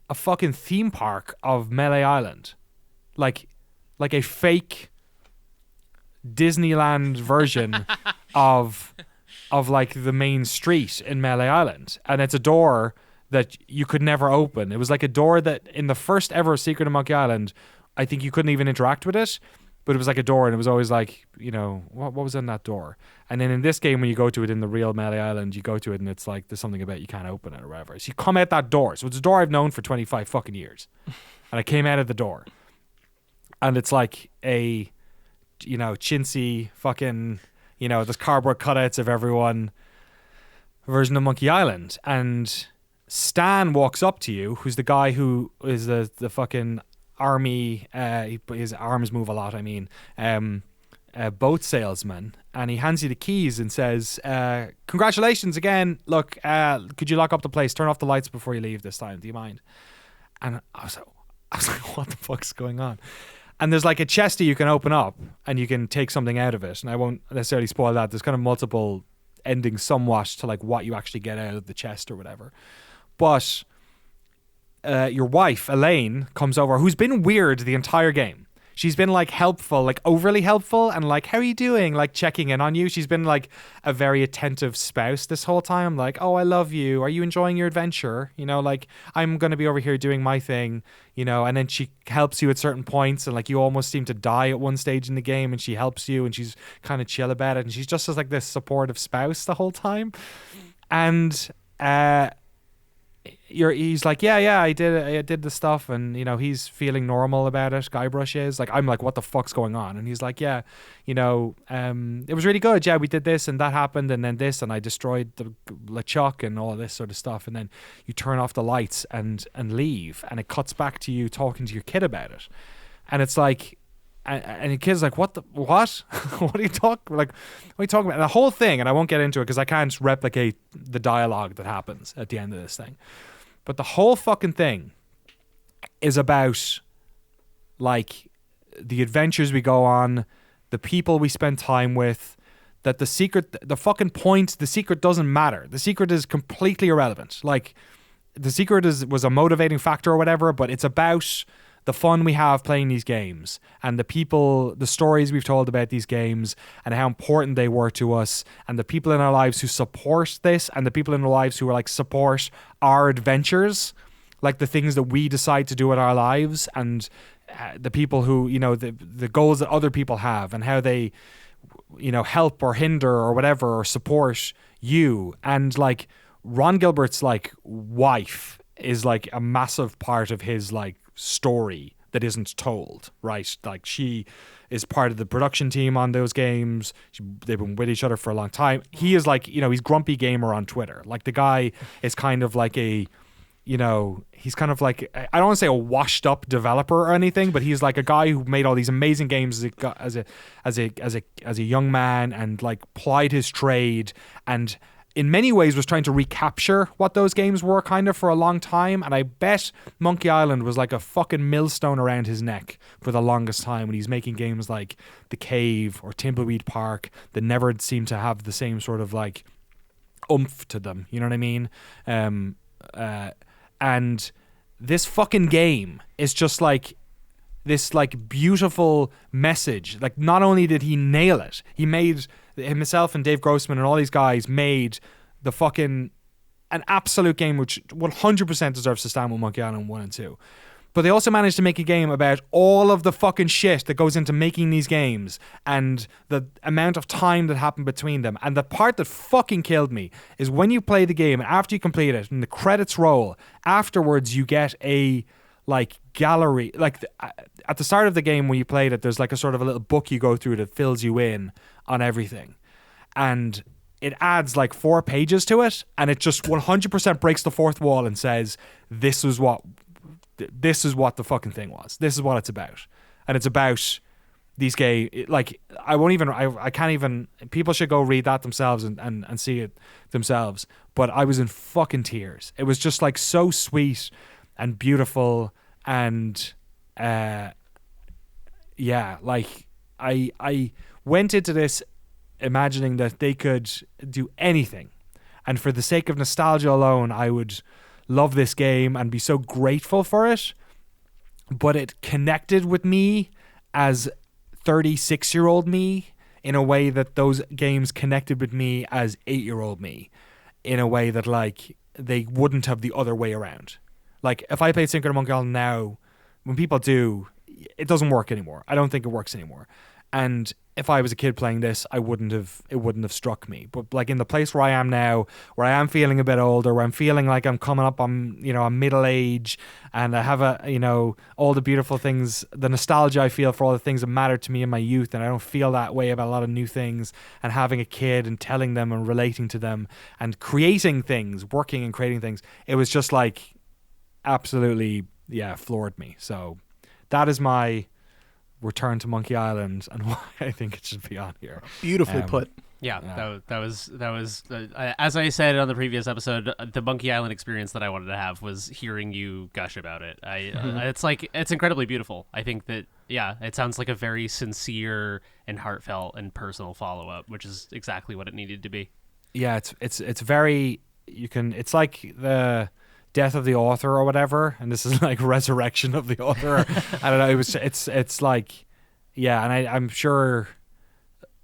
a fucking theme park of Melee Island, like a fake Disneyland version of like the main street in Melee Island, and it's a door that you could never open. It was like a door that in the first ever Secret of Monkey Island, I think you couldn't even interact with it, but it was like a door, and it was always like, you know, what was in that door? And then in this game, when you go to it in the real Melee Island, you go to it and it's like there's something about you can't open it or whatever. So you come out that door. So it's a door I've known for 25 fucking years. And I came out of the door. And it's like a, you know, chintzy fucking, you know, there's cardboard cutouts of everyone version of Monkey Island. And Stan walks up to you, who's the guy who is the fucking army, his arms move a lot, I mean, boat salesman, and he hands you the keys and says, congratulations again, look, could you lock up the place, turn off the lights before you leave this time, do you mind? And I was like, what the fuck's going on? And there's like a chest that you can open up and you can take something out of it, and I won't necessarily spoil that. There's kind of multiple endings somewhat to like what you actually get out of the chest or whatever, but your wife Elaine comes over, who's been weird the entire game. She's been like helpful, like overly helpful, and like, how are you doing, like checking in on you. She's been like a very attentive spouse this whole time, like, oh, I love you, are you enjoying your adventure, you know, like I'm gonna be over here doing my thing, you know. And then she helps you at certain points, and like you almost seem to die at one stage in the game, and she helps you, and she's kind of chill about it, and she's just as like this supportive spouse the whole time. And he's like, yeah, I did the stuff, and you know, he's feeling normal about it. Guybrush is like, I'm like, what the fuck's going on? And he's like, yeah, you know, it was really good. Yeah, we did this and that happened, and then this, and I destroyed the LeChuck and all this sort of stuff. And then you turn off the lights and leave, and it cuts back to you talking to your kid about it, and it's like, and the kid's like, what? What are you talking about? And the whole thing, and I won't get into it because I can't replicate the dialogue that happens at the end of this thing. But the whole fucking thing is about like the adventures we go on, the people we spend time with, that the secret doesn't matter. The secret is completely irrelevant. Like the secret was a motivating factor or whatever, but it's about the fun we have playing these games and the stories we've told about these games and how important they were to us, and the people in our lives who support this, and the people in our lives who are like support our adventures, like the things that we decide to do with our lives, and the people who, you know, the goals that other people have and how they, you know, help or hinder or whatever or support you. And like Ron Gilbert's like wife is like a massive part of his like story that isn't told, right? Like she is part of the production team on those games. They've been with each other for a long time. He is like, you know, he's Grumpy Gamer on Twitter. Like the guy is kind of like a, you know, he's kind of like, I don't want to say a washed up developer or anything, but he's like a guy who made all these amazing games as a young man, and like plied his trade, and in many ways was trying to recapture what those games were kind of for a long time. And I bet Monkey Island was like a fucking millstone around his neck for the longest time when he's making games like The Cave or Timbleweed Park that never seemed to have the same sort of like oomph to them, you know what I mean? And this fucking game is just like this like beautiful message. Like not only did he nail it, he made himself and Dave Grossman and all these guys made the fucking an absolute game which 100% deserves to stand with Monkey Island 1 and 2. But they also managed to make a game about all of the fucking shit that goes into making these games and the amount of time that happened between them. And the part that fucking killed me is when you play the game and after you complete it and the credits roll, afterwards you get a like gallery. Like at the start of the game when you played it, there's like a sort of a little book you go through that fills you in on everything. And it adds like 4 pages to it, and it just 100% breaks the fourth wall and says, this is what the fucking thing was. This is what it's about. And it's about these gay, like, I can't even, people should go read that themselves and see it themselves. But I was in fucking tears. It was just like so sweet and beautiful. And, yeah, like I went into this imagining that they could do anything. And for the sake of nostalgia alone, I would love this game and be so grateful for it. But it connected with me as 36-year-old me in a way that those games connected with me as 8-year-old me in a way that like they wouldn't have the other way around. Like if I played Synchro Monkey Island now, when people do, it doesn't work anymore. I don't think it works anymore. And if I was a kid playing this, it wouldn't have struck me. But like in the place where I am now, where I am feeling a bit older, where I'm feeling like I'm coming up on, you know, a middle age, and I have a, you know, all the beautiful things, the nostalgia I feel for all the things that mattered to me in my youth, and I don't feel that way about a lot of new things, and having a kid and telling them and relating to them and creating things, working and creating things. It was just like absolutely, yeah, floored me. So that is my return to Monkey Island and why I think it should be on here. Beautifully put. Yeah, that was as I said on the previous episode, the Monkey Island experience that I wanted to have was hearing you gush about it. It's incredibly beautiful. I think that, yeah, it sounds like a very sincere and heartfelt and personal follow-up, which is exactly what it needed to be. Yeah, it's very, it's like the death of the author or whatever, and this is like resurrection of the author. I don't know, it's like, yeah, and I'm sure,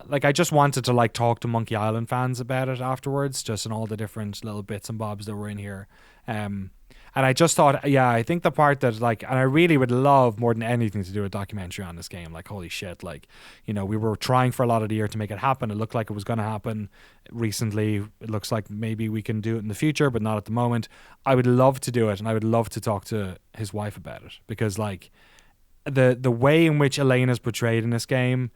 like, I just wanted to like talk to Monkey Island fans about it afterwards, just in all the different little bits and bobs that were in here. And I just thought, yeah, I think the part that like, and I really would love more than anything to do a documentary on this game. Like, holy shit, like, you know, we were trying for a lot of the year to make it happen. It looked like it was going to happen recently. It looks like maybe we can do it in the future, but not at the moment. I would love to do it, and I would love to talk to his wife about it, because like the way in which Elaine is portrayed in this game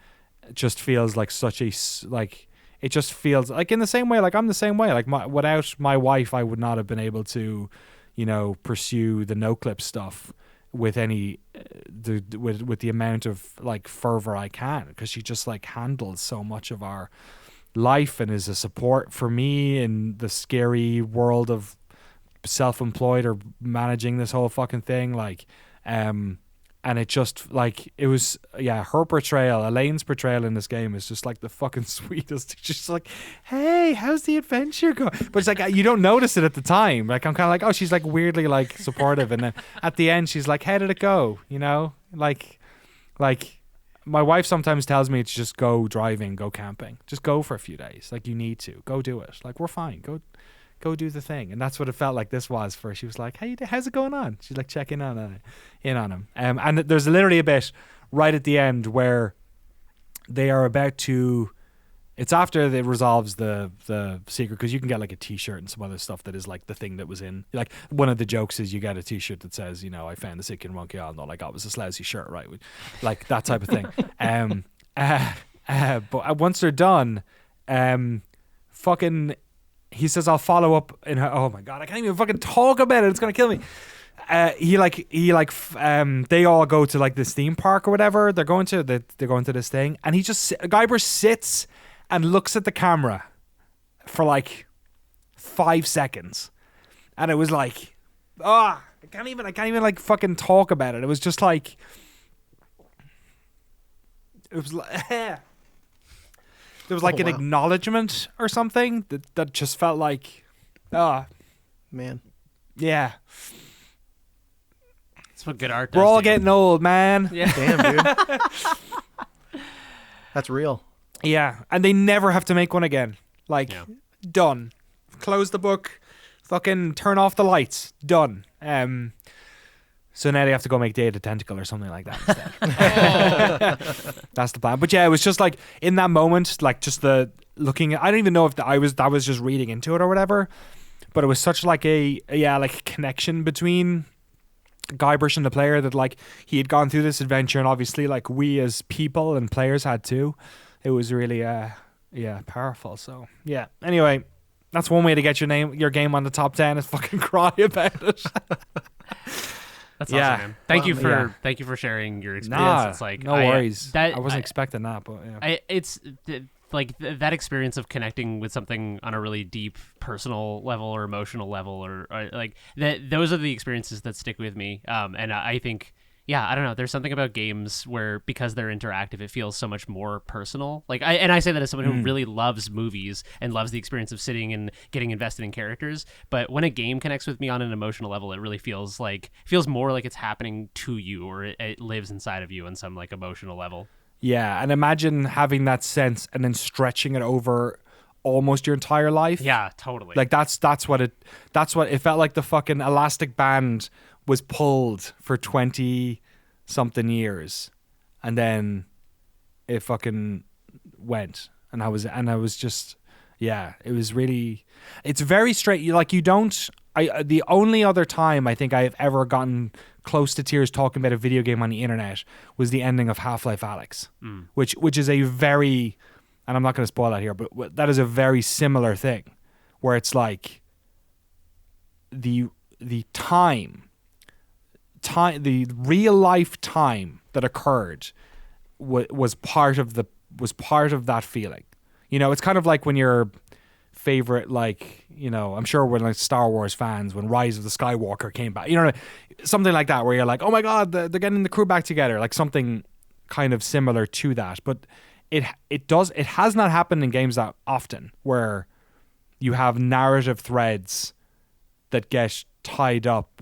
just feels like such a, like, it just feels like in the same way, like I'm the same way. Like without my wife, I would not have been able to, you know, pursue the Noclip stuff with any with the amount of like fervor I can, because she just like handles so much of our life and is a support for me in the scary world of self-employed or managing this whole fucking thing. Like, And it just like it was her portrayal, Elaine's portrayal in this game is just like the fucking sweetest. It's just like, hey, how's the adventure going? But it's like you don't notice it at the time. Like I'm kind of like, oh, she's like weirdly like supportive, and then at the end she's like, how did it go? You know, like my wife sometimes tells me to just go driving, go camping, just go for a few days. Like you need to go do it. Like we're fine. Go do the thing. And that's what it felt like this was for her. She was like, hey, how's it going on? She's like checking in on him. And there's literally a bit right at the end where they are about to, it's after it resolves the secret, because you can get like a t-shirt and some other stuff that is like the thing that was in, like one of the jokes is you get a t-shirt that says, you know, I found the sick in Monkey Island, all I got was a slousy shirt, right? Like that type of thing. But once they're done, he says, I'll follow up in her. Oh my God, I can't even fucking talk about it. It's going to kill me. They all go to like this theme park or whatever. They're going to this thing. And Guybrush sits and looks at the camera for like 5 seconds. And it was like, I can't even like fucking talk about it. It was just like, it was like, there was like an acknowledgement or something that just felt like, man. Yeah. That's what good art does. We're all getting old, man. Yeah. Damn, dude. That's real. Yeah. And they never have to make one again. Like, done. Close the book. Fucking turn off the lights. Done. So now they have to go make Data Tentacle or something like that instead. That's the plan. But yeah, it was just like in that moment, like just the looking. I don't even know if that was just reading into it or whatever. But it was such like a connection between Guybrush and the player that like he had gone through this adventure, and obviously like we as people and players had too. It was really powerful. So yeah. Anyway, that's one way to get your game on the top 10 is fucking cry about it. That's awesome, man. Thank you for sharing your experience. It's like no worries. I wasn't expecting that, but yeah. That experience of connecting with something on a really deep personal level or emotional level, or like that. Those are the experiences that stick with me. And I think, I don't know. There's something about games where because they're interactive, it feels so much more personal. Like I say that as someone who really loves movies and loves the experience of sitting and getting invested in characters. But when a game connects with me on an emotional level, it really feels more like it's happening to you, or it lives inside of you on some like emotional level. Yeah, and imagine having that sense and then stretching it over almost your entire life. Yeah, totally. Like that's what it felt like. The fucking elastic band was pulled for 20 something years, and then it fucking went, and I was just, it was really, it's very straight. The only other time I think I've ever gotten close to tears talking about a video game on the internet was the ending of Half-Life Alyx, which is a very, and I'm not going to spoil that here, but that is a very similar thing, where it's like the real life time that occurred was part of that feeling. You know, it's kind of like when your favorite, like, you know, I'm sure when like Star Wars fans, when Rise of the Skywalker came back, you know, something like that, where you're like, oh my God, they're getting the crew back together, like something kind of similar to that. But it has not happened in games that often, where you have narrative threads that get tied up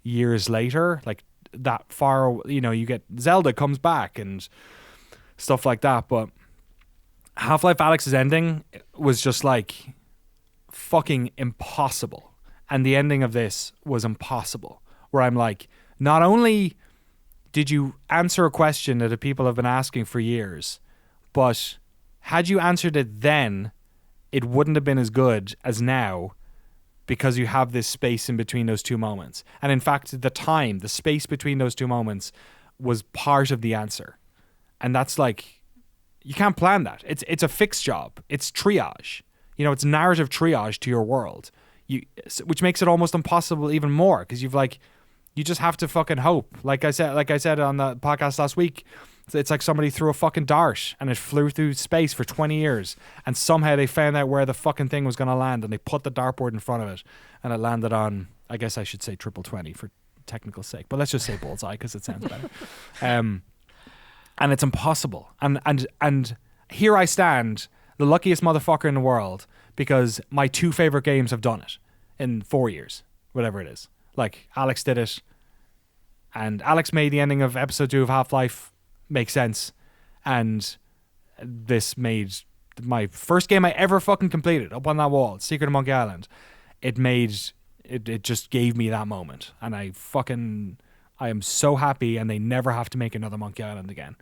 years later, like that far. You know, you get Zelda comes back and stuff like that, but Half-Life Alyx's ending was just like fucking impossible, and the ending of this was impossible, where I'm like, not only did you answer a question that the people have been asking for years, but had you answered it then, it wouldn't have been as good as now, because you have this space in between those two moments. And in fact, the space between those two moments was part of the answer. And that's like, you can't plan that. It's a fixed job. It's triage. You know, it's narrative triage to your world. Which makes it almost impossible even more, because you just have to fucking hope. Like I said on the podcast last week, it's like somebody threw a fucking dart and it flew through space for 20 years, and somehow they found out where the fucking thing was going to land, and they put the dartboard in front of it, and it landed on, I guess I should say, triple 20 to technical sake, but let's just say bullseye because it sounds better. And it's impossible. And here I stand, the luckiest motherfucker in the world, because my 2 favorite games have done it in 4 years, whatever it is. Like, Alex did it, and Alex made the ending of episode 2 of Half-Life make sense, and this made my first game I ever fucking completed up on that wall, Secret of Monkey Island. It just gave me that moment, and I am so happy, and they never have to make another Monkey Island again,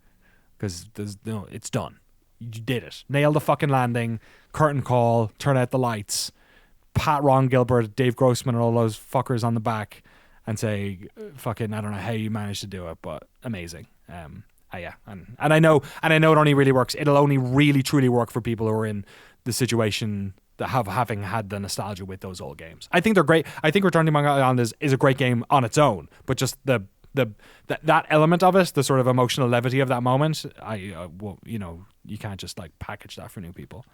because it's done. You did it. Nail the fucking landing, curtain call, turn out the lights, pat Ron Gilbert, Dave Grossman, and all those fuckers on the back, and say, fucking, I don't know how you managed to do it, but amazing. Yeah, and I know it only really works. It'll only really truly work for people who are in the situation that having had the nostalgia with those old games. I think they're great. I think Return to Monkey Island is a great game on its own, but just that element of it, the sort of emotional levity of that moment, well, you can't just like package that for new people.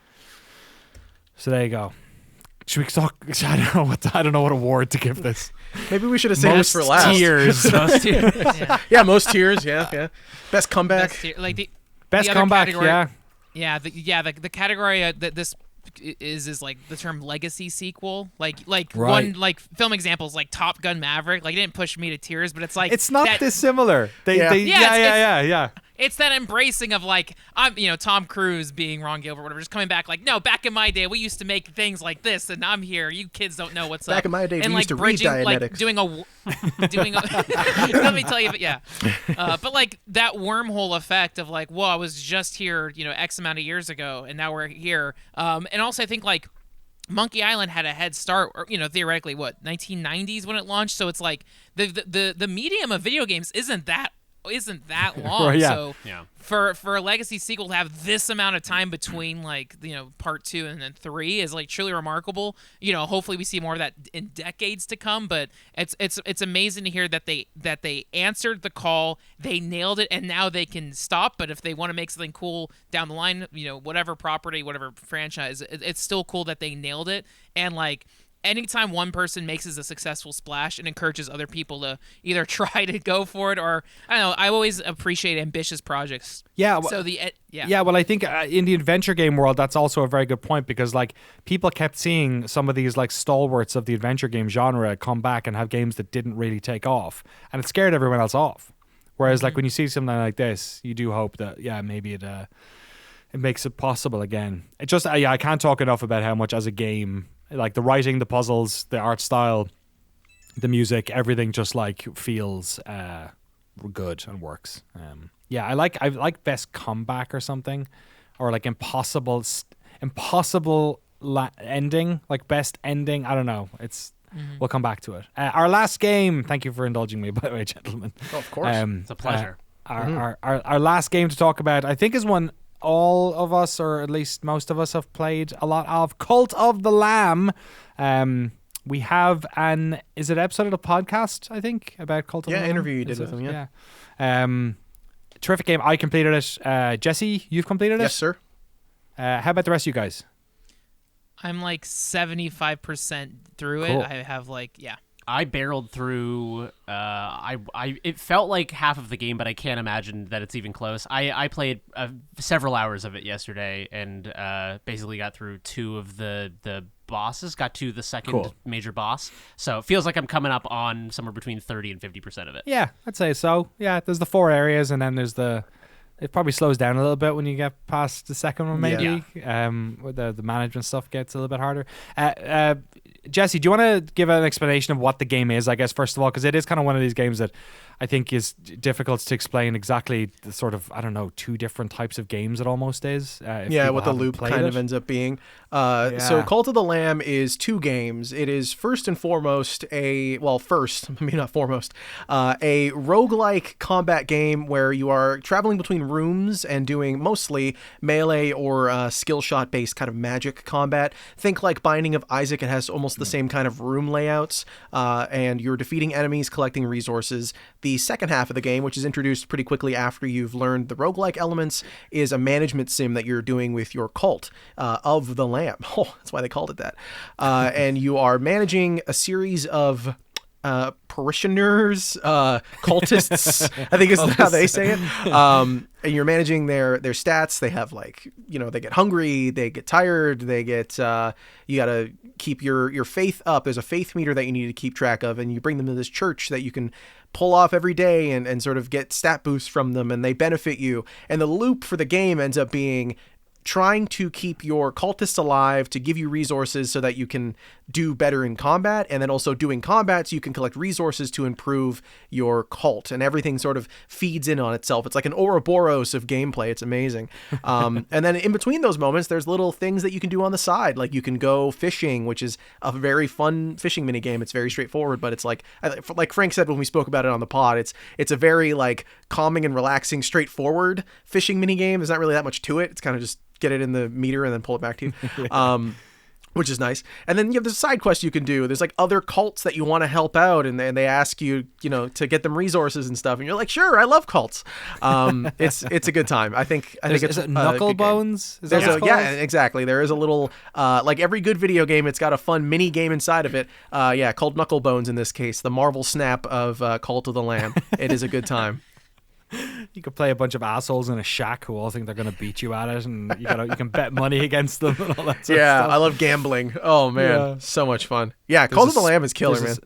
So there you go. Should we talk? I don't know what award to give this. Maybe we should have saved this for last. Tears. Most tears. Yeah, most tears. Yeah. Best comeback. Best comeback. Category, the category that this is like the term legacy sequel. Like right. One like film examples like Top Gun Maverick. Like, it didn't push me to tears, but it's like it's not dissimilar. Yeah. It's that embracing of like, I'm, Tom Cruise being Ron Gilbert, whatever, just coming back like, no, back in my day we used to make things like this, and I'm here. You kids don't know what's up. Back in my day, and we like used to bridging, read like Dianetics. doing a let me tell you, but yeah, but like that wormhole effect of like, whoa, I was just here, X amount of years ago, and now we're here. And also I think like Monkey Island had a head start, or theoretically, 1990s when it launched. So it's like the medium of video games isn't that long. Right, yeah. So for a legacy sequel to have this amount of time between like part 2 and then 3 is like truly remarkable. Hopefully we see more of that in decades to come, but it's amazing to hear that they answered the call, they nailed it, and now they can stop. But if they want to make something cool down the line, whatever property, whatever franchise, it's still cool that they nailed it. And like, anytime one person makes a successful splash and encourages other people to either try to go for it, or I don't know, I always appreciate ambitious projects. Yeah. So well, I think in the adventure game world, that's also a very good point, because like people kept seeing some of these like stalwarts of the adventure game genre come back and have games that didn't really take off, and it scared everyone else off. Whereas like when you see something like this, you do hope that maybe it makes it possible again. It just I can't talk enough about how much as a game, like the writing, the puzzles, the art style, the music, everything just like feels good and works. I like best comeback or something, or like impossible ending, like best ending. I don't know. We'll come back to it. Our last game. Thank you for indulging me, by the way, gentlemen. Oh, of course, it's a pleasure. Our last game to talk about, I think, is one all of us, or at least most of us, have played a lot of. Cult of the Lamb. We have is it episode of the podcast, I think, about Cult of the Lamb? Interview you did with him, yeah. Terrific game. I completed it. Jesse, you've completed it? Yes, sir. How about the rest of you guys? I'm like 75% through Cool. it. I have I barreled through. It felt like half of the game, but I can't imagine that it's even close. I played several hours of it yesterday, and basically got through 2 of the bosses. Got to the second major boss, so it feels like I'm coming up on somewhere between 30 and 50% of it. Yeah, I'd say so. Yeah, there's the 4 areas, and then there's it probably slows down a little bit when you get past the second one, maybe. Yeah. With the management stuff gets a little bit harder. Jesse, do you want to give an explanation of what the game is, I guess, first of all? Because it is kind of one of these games that I think is difficult to explain exactly the sort of, 2 different types of games it almost is. What the loop kind of ends up being. So Cult of the Lamb is 2 games. It is first and foremost a roguelike combat game where you are traveling between rooms and doing mostly melee or skill shot based kind of magic combat. Think like Binding of Isaac. It has almost the same kind of room layouts, and you're defeating enemies, collecting resources. The second half of the game, which is introduced pretty quickly after you've learned the roguelike elements, is a management sim that you're doing with your cult of the Lamb. Oh, that's why they called it that. And you are managing a series of parishioners, cultists, I think is how they say it. And you're managing their stats. They have like, they get hungry, they get tired, they get, you got to keep your faith up. There's a faith meter that you need to keep track of, and you bring them to this church that you can pull off every day and sort of get stat boosts from them, and they benefit you. And the loop for the game ends up being trying to keep your cultists alive to give you resources so that you can do better in combat, and then also doing combat so you can collect resources to improve your cult, and everything sort of feeds in on itself. It's like an Ouroboros of gameplay. It's amazing. And then in between those moments, there's little things that you can do on the side. Like you can go fishing, which is a very fun fishing mini game. It's very straightforward, but it's like Frank said when we spoke about it on the pod, it's a very like calming and relaxing, straightforward fishing mini game. There's not really that much to it. It's kind of just get it in the meter and then pull it back to you. Which is nice. And then there's side quests you can do. There's like other cults that you want to help out, and they ask you, to get them resources and stuff. And you're like, sure, I love cults. It's a good time. I think it's it Knuckle Bones? Is that what it's called? Yeah, exactly. There is a little like every good video game, it's got a fun mini game inside of it. Called Knuckle Bones in this case, the Marvel Snap of Cult of the Lamb. It is a good time. You could play a bunch of assholes in a shack who all think they're going to beat you at it, and you can bet money against them and all that sort of stuff. I love gambling. Oh man, so much fun. Yeah, Cult of the Lamb is killer, man.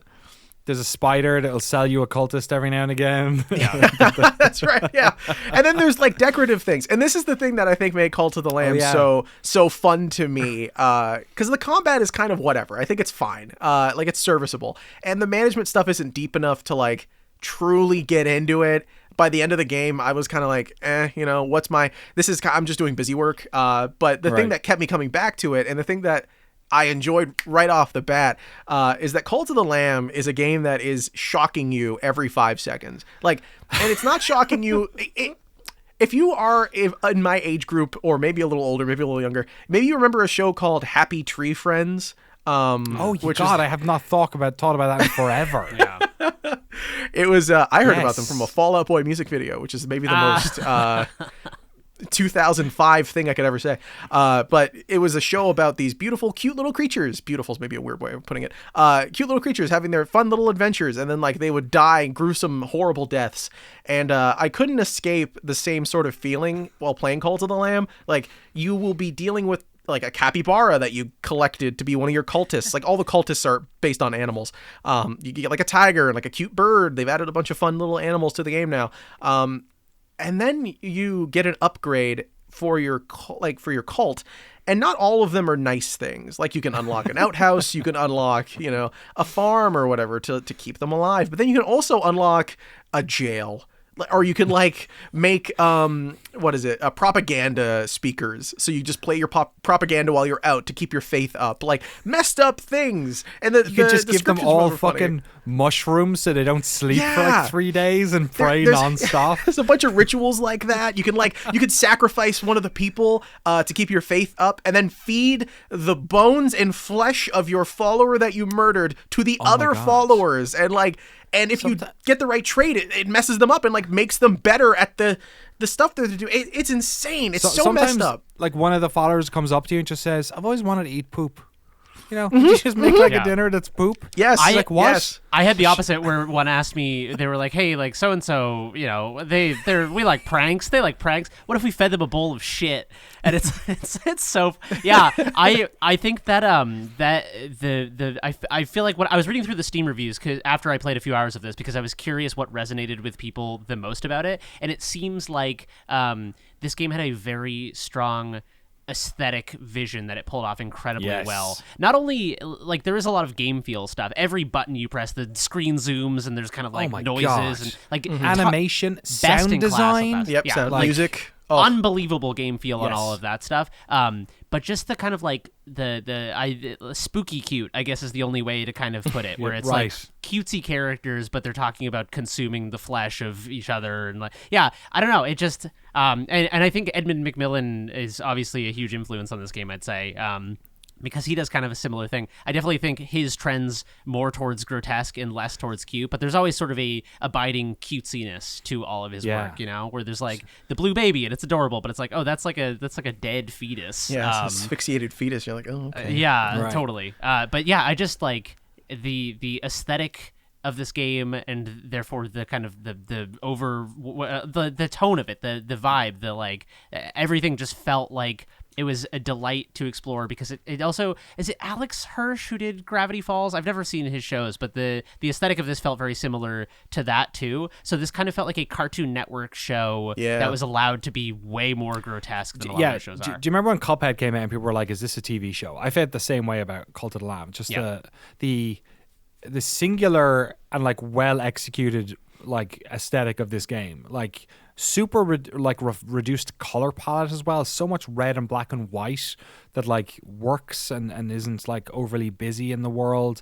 There's a spider that'll sell you a cultist every now and again. Yeah, that's right. Yeah, and then there's like decorative things, and this is the thing that I think made Cult of the Lamb so fun to me, because the combat is kind of whatever. I think it's fine. Like it's serviceable, and the management stuff isn't deep enough to like truly get into it. By the end of the game, I was kind of like, I'm just doing busy work. But the thing that kept me coming back to it, and the thing that I enjoyed right off the bat, is that Cult of the Lamb is a game that is shocking you every 5 seconds. Like, and it's not shocking you. If you are in my age group, or maybe a little older, maybe a little younger, maybe you remember a show called Happy Tree Friends. I have not thought about that in forever. Yeah. It was I heard about them from a Fall Out Boy music video, which is maybe the most 2005 thing I could ever say. But it was a show about these beautiful, cute little creatures. Beautiful is maybe a weird way of putting it. Cute little creatures having their fun little adventures, and then like they would die gruesome, horrible deaths. And I couldn't escape the same sort of feeling while playing Cult of the Lamb. Like you will be dealing with like a capybara that you collected to be one of your cultists. Like all the cultists are based on animals. You get like a tiger and like a cute bird. They've added a bunch of fun little animals to the game now. And then you get an upgrade for your cult, and not all of them are nice things. Like you can unlock an outhouse, you can unlock, a farm or whatever to keep them alive. But then you can also unlock a jail. Or you can like make propaganda speakers, so you just play your propaganda while you're out to keep your faith up, like messed up things. And you could just give them all fucking mushrooms so they don't sleep for like 3 days and pray nonstop. There's a bunch of rituals like that. You could sacrifice one of the people to keep your faith up, and then feed the bones and flesh of your follower that you murdered to the other followers, and if you get the right trait, it messes them up and like makes them better at the stuff that they do. It's insane. It's so messed up. Like one of the followers comes up to you and just says, "I've always wanted to eat poop." Could you just make like a dinner that's poop? Yes. Like what? Yes. I had the opposite, where one asked me, they were like, "Hey, like so and so, we like pranks. They like pranks. What if we fed them a bowl of shit?" And it's so I think that I feel like when I was reading through the Steam reviews, cause after I played a few hours of this, because I was curious what resonated with people the most about it, and it seems like this game had a very strong aesthetic vision that it pulled off incredibly well. Not only like there is a lot of game feel stuff. Every button you press, the screen zooms, and there's kind of like noises and like animation, sound design, sound, music. Unbelievable game feel on all of that stuff. But just the kind of like the spooky cute, I guess, is the only way to kind of put it, where it's like cutesy characters, but they're talking about consuming the flesh of each other, and like, I don't know. It just and I think Edmund McMillan is obviously a huge influence on this game, I'd say. Because he does kind of a similar thing. I definitely think his trends more towards grotesque and less towards cute, but there's always sort of a abiding cutesiness to all of his work, where there's like the blue baby and it's adorable, but it's like, oh, that's like a dead fetus. Yeah, it's asphyxiated fetus. You're like, oh, okay. Totally. But I just like the aesthetic of this game, and therefore the kind of the tone of it, the vibe, the like everything just felt like it was a delight to explore, because it also, is it Alex Hirsch who did Gravity Falls? I've never seen his shows, but the aesthetic of this felt very similar to that too. So this kind of felt like a Cartoon Network show that was allowed to be way more grotesque than a lot of the shows are. Do you remember when Cuphead came out and people were like, is this a TV show? I felt the same way about Cult of the Lamb. Just the singular and like well executed like aesthetic of this game, like super reduced color palette as well, so much red and black and white that like works and isn't like overly busy in the world.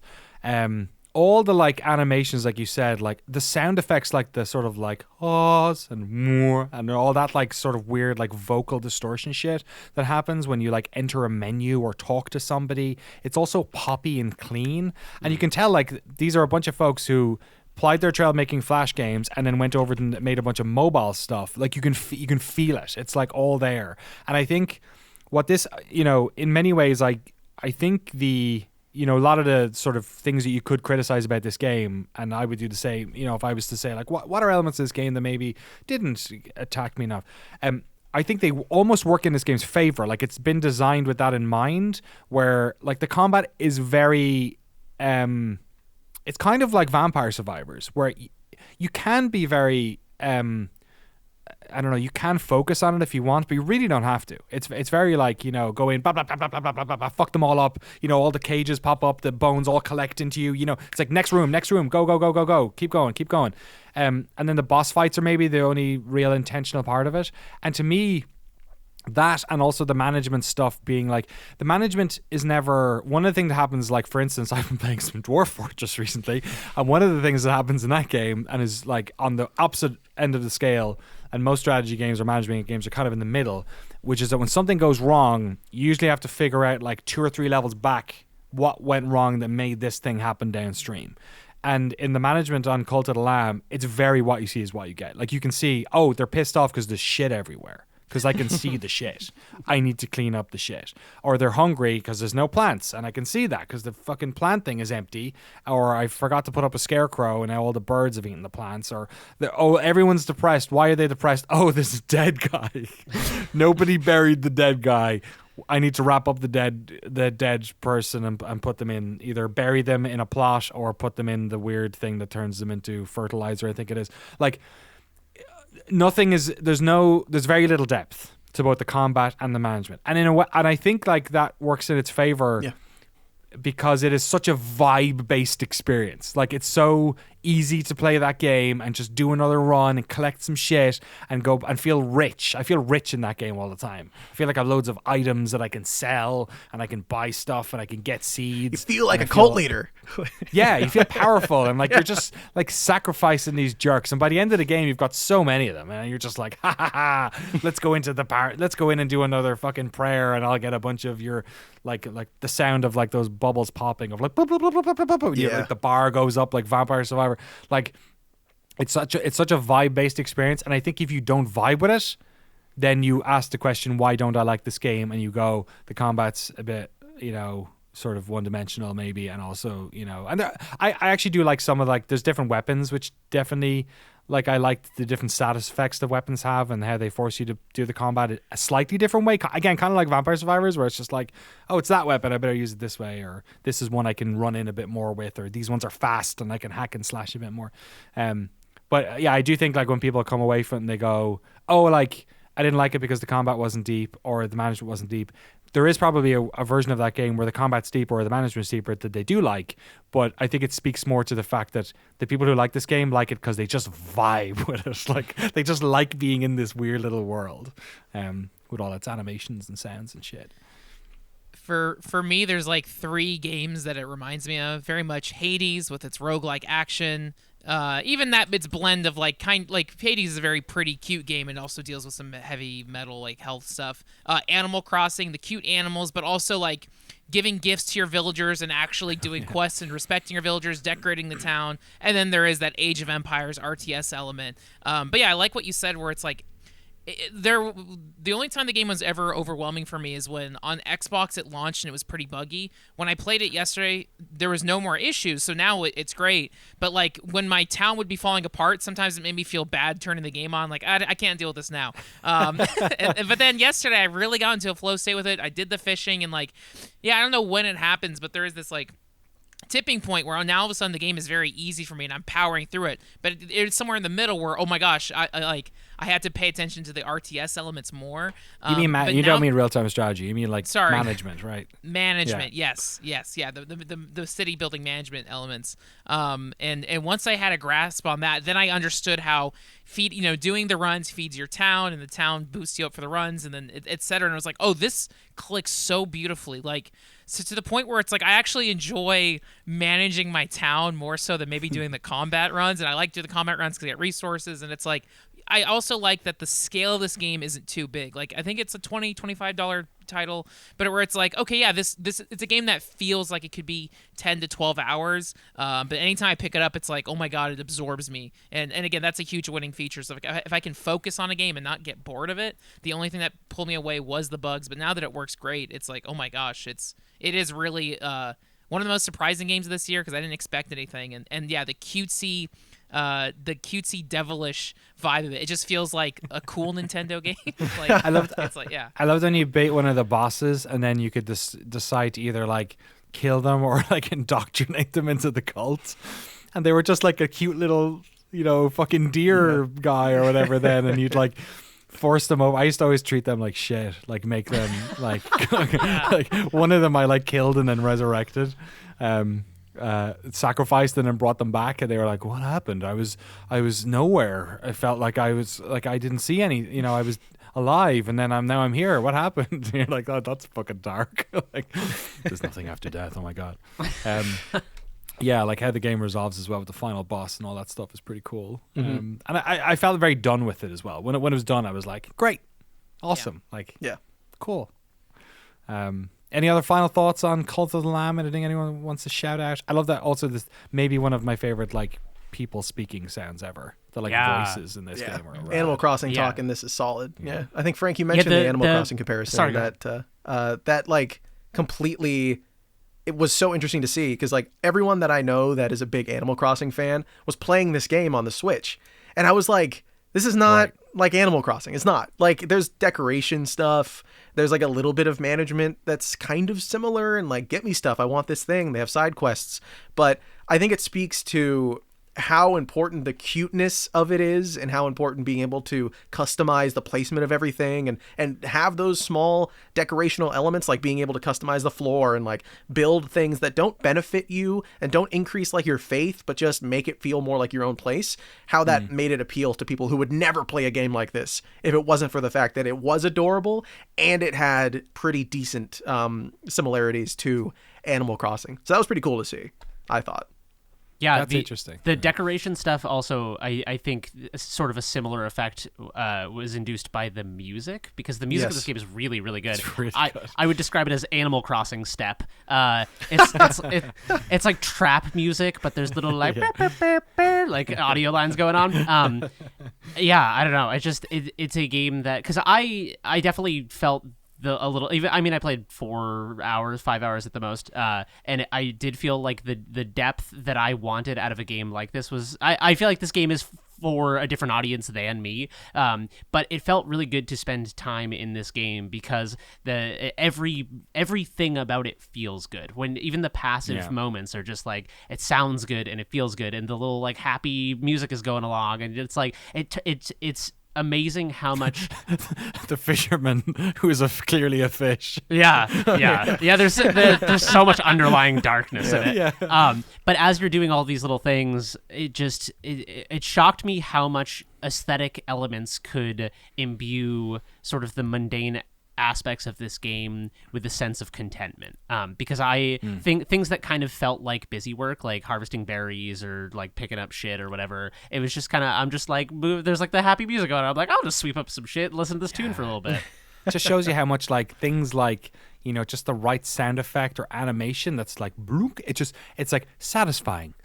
All the like animations, like you said, like the sound effects, like the sort of like ahs and more and all that like sort of weird like vocal distortion shit that happens when you like enter a menu or talk to somebody. It's also poppy and clean, and you can tell like these are a bunch of folks who plied their trail making Flash games and then went over and made a bunch of mobile stuff. Like you can feel it. It's like all there. And I think what this, in many ways, I think a lot of the sort of things that you could criticize about this game, and I would do the same, if I was to say like, what are elements of this game that maybe didn't attack me enough? I think they almost work in this game's favor. Like it's been designed with that in mind, where like the combat is very, it's kind of like Vampire Survivors, where you can be very, you can focus on it if you want, but you really don't have to. It's very like, go in, blah, blah, blah, blah, blah, blah, blah, blah, fuck them all up. All the cages pop up, the bones all collect into you. It's like next room, go, go, go, go, go. Keep going. And then the boss fights are maybe the only real intentional part of it. And to me, that and also the management stuff being like, the management is never one of the things that happens. Like, for instance, I've been playing some Dwarf Fortress recently, and one of the things that happens in that game and is like on the opposite end of the scale, and most strategy games or management games are kind of in the middle, which is that when something goes wrong, you usually have to figure out like 2 or 3 levels back what went wrong that made this thing happen downstream. And in the management on Cult of the Lamb, it's very what you see is what you get. Like you can see, oh, they're pissed off because there's shit everywhere. Because I can see the shit. I need to clean up the shit. Or they're hungry because there's no plants, and I can see that because the fucking plant thing is empty. Or I forgot to put up a scarecrow and now all the birds have eaten the plants. Or everyone's depressed. Why are they depressed? Oh, this dead guy. Nobody buried the dead guy. I need to wrap up the dead person and put them in, either bury them in a plot or put them in the weird thing that turns them into fertilizer, I think it is. Like, there's very little depth to both the combat and the management, and in a way, and I think like that works in its favor because it is such a vibe based experience. Like it's so easy to play that game and just do another run and collect some shit and go and feel rich. I feel rich in that game all the time. I feel like I have loads of items that I can sell and I can buy stuff and I can get seeds. You feel like a cult leader. Yeah, you feel powerful and like you're just like sacrificing these jerks. And by the end of the game, you've got so many of them, and you're just like, ha ha ha. Let's go into the bar. Let's go in and do another fucking prayer, and I'll get a bunch of your like the sound of like those bubbles popping of like, blah, blah, blah, blah, blah, blah, blah. Yeah, like the bar goes up like Vampire Survivor. Like it's such a vibe based experience, and I think if you don't vibe with it, then you ask the question, why don't I like this game? And you go, the combat's a bit, sort of one dimensional maybe, and also, and I actually do like some of like there's different weapons which definitely like I liked the different status effects the weapons have and how they force you to do the combat a slightly different way. Again, kind of like Vampire Survivors, where it's just like, oh, it's that weapon, I better use it this way, or this is one I can run in a bit more with, or these ones are fast and I can hack and slash a bit more. But yeah, I do think like when people come away from it and they go, oh, like I didn't like it because the combat wasn't deep or the management wasn't deep. There is probably a version of that game where the combat's deeper or the management's deeper that they do like, but I think it speaks more to the fact that the people who like this game like it because they just vibe with it. Like they just like being in this weird little world with all its animations and sounds and shit. For me, there's like 3 games that it reminds me of. Very much Hades with its roguelike action. Even that its blend of like Hades is a very pretty cute game and also deals with some heavy metal like health stuff. Animal Crossing, the cute animals, but also like giving gifts to your villagers and actually doing quests and respecting your villagers, decorating the town. And then there is that Age of Empires RTS element. But yeah, I like what you said where it's like the only time the game was ever overwhelming for me is when on Xbox it launched and it was pretty buggy. When I played it yesterday, there was no more issues, so now it's great. But like when my town would be falling apart, sometimes it made me feel bad turning the game on. Like I can't deal with this now. But then yesterday I really got into a flow state with it. I did the fishing and like, yeah, I don't know when it happens, but there is this like tipping point where now all of a sudden the game is very easy for me and I'm powering through it. But it's somewhere in the middle where, oh my gosh, I had to pay attention to the RTS elements more. You mean you don't mean real-time strategy. You mean like management, right? Management, yes. Yeah, the city building management elements. And once I had a grasp on that, then I understood how doing the runs feeds your town and the town boosts you up for the runs and then et cetera. And I was like, oh, this clicks so beautifully. Like, so to the point where it's like I actually enjoy managing my town more so than maybe doing the combat runs. And I like to do the combat runs because I get resources. And it's like, I also like that the scale of this game isn't too big. Like, I think it's a $20, $25 title, but where it's like, okay, yeah, this it's a game that feels like it could be 10 to 12 hours. But anytime I pick it up, it's like, oh my God, it absorbs me. And again, that's a huge winning feature. So if I can focus on a game and not get bored of it, the only thing that pulled me away was the bugs. But now that it works great, it's like, oh my gosh, it is really one of the most surprising games of this year because I didn't expect anything. And yeah, the cutesy devilish vibe of it. It just feels like a cool Nintendo game. Like, I loved. It's like, yeah. I loved when you bait one of the bosses, and then you could decide to either like kill them or like indoctrinate them into the cult, and they were just like a cute little, fucking deer guy or whatever. Then, and you'd like force them over. I used to always treat them like shit, like make them like like one of them I like killed and then resurrected. Sacrificed and then brought them back, and they were like, what happened? I was nowhere. I felt like I didn't see any, I was alive, and then I'm here. What happened? And you're like, oh, that's fucking dark. Like, there's nothing after death. Oh my God. Yeah, like how the game resolves as well with the final boss and all that stuff is pretty cool. And I felt very done with it as well. When it was done, I was like, great, awesome. Yeah. Like, yeah, cool. Any other final thoughts on Cult of the Lamb? Anything anyone wants to shout out? I love that also. This maybe one of my favorite like people speaking sounds ever. The like voices in this game. Animal Crossing talk in this is solid. Yeah, I think Frank, you mentioned the Animal Crossing comparison. Sorry, that like completely. It was so interesting to see because like everyone that I know that is a big Animal Crossing fan was playing this game on the Switch, and I was like, this is not like Animal Crossing. It's not like there's decoration stuff. There's like a little bit of management that's kind of similar and like, get me stuff. I want this thing. They have side quests. But I think it speaks to how important the cuteness of it is and how important being able to customize the placement of everything and have those small decorational elements, like being able to customize the floor and like build things that don't benefit you and don't increase like your faith, but just make it feel more like your own place. How that made it appeal to people who would never play a game like this if it wasn't for the fact that it was adorable and it had pretty decent similarities to Animal Crossing. So that was pretty cool to see, I thought. Yeah, that's interesting. The decoration stuff also, I think, sort of a similar effect was induced by the music, because the music of this game is really, really good. It's really good. I would describe it as Animal Crossing step. It's like trap music, but there's little like like audio lines going on. Yeah, I don't know. It's a game that, because I definitely felt I played 4 hours, 5 hours at the most, and I did feel like the depth that I wanted out of a game like this was, I feel like this game is for a different audience than me, but it felt really good to spend time in this game because everything about it feels good. When even the passive moments are just like, it sounds good and it feels good, and the little like happy music is going along, and it's like it's amazing how much the fisherman who is clearly a fish. Yeah. There's so much underlying darkness in it. Yeah. But as you're doing all these little things, it shocked me how much aesthetic elements could imbue sort of the mundane aspects of this game with a sense of contentment, because I think things that kind of felt like busy work, like harvesting berries or like picking up shit or whatever, it was just kind of, I'm just like, there's like the happy music on, I'm like, I'll just sweep up some shit and listen to this tune for a little bit. It just shows you how much like things like, just the right sound effect or animation that's like bloop, it's like satisfying.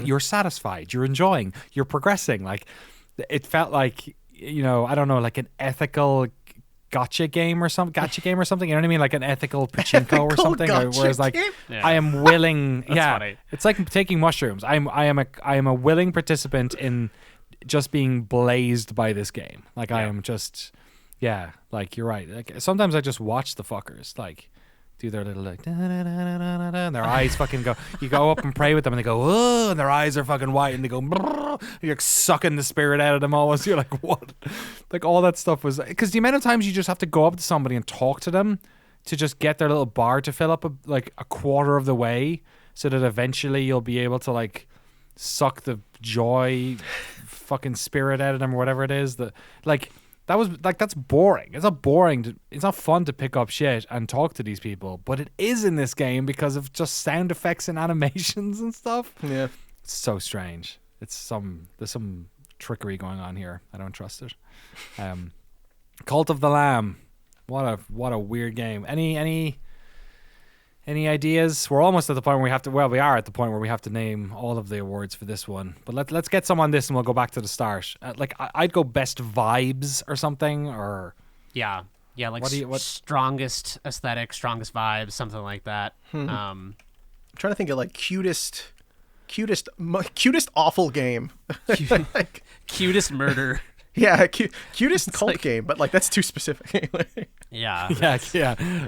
You're satisfied, you're enjoying, you're progressing. Like it felt like I don't know, like an ethical gotcha game or something. You know what I mean? Like an ethical pachinko or something. Whereas like I am willing. funny. It's like taking mushrooms. I am a willing participant in just being blazed by this game. Like I am just, like you're right. Like sometimes I just watch the fuckers like do their little like and their eyes fucking go. You go up and pray with them and they go, oh, and their eyes are fucking white and they go. You're like sucking the spirit out of them almost. You're like, what? Like all that stuff was because the amount of times you just have to go up to somebody and talk to them to just get their little bar to fill up a quarter of the way, so that eventually you'll be able to like suck the joy fucking spirit out of them or whatever it is that like. That was like that's boring. It's not boring. It's not fun to pick up shit and talk to these people, but it is in this game because of just sound effects and animations and stuff. Yeah, it's so strange. There's some trickery going on here. I don't trust it. Cult of the Lamb. What a weird game. Any ideas? We're almost at the point where we have to. Well, we are at the point where we have to name all of the awards for this one. But let's get some on this, and we'll go back to the start. Like I'd go best vibes or something, or like strongest aesthetic, strongest vibes, something like that. I'm trying to think of like cutest awful game. Like, cutest murder. Yeah, cutest cult game, but like that's too specific. Yeah.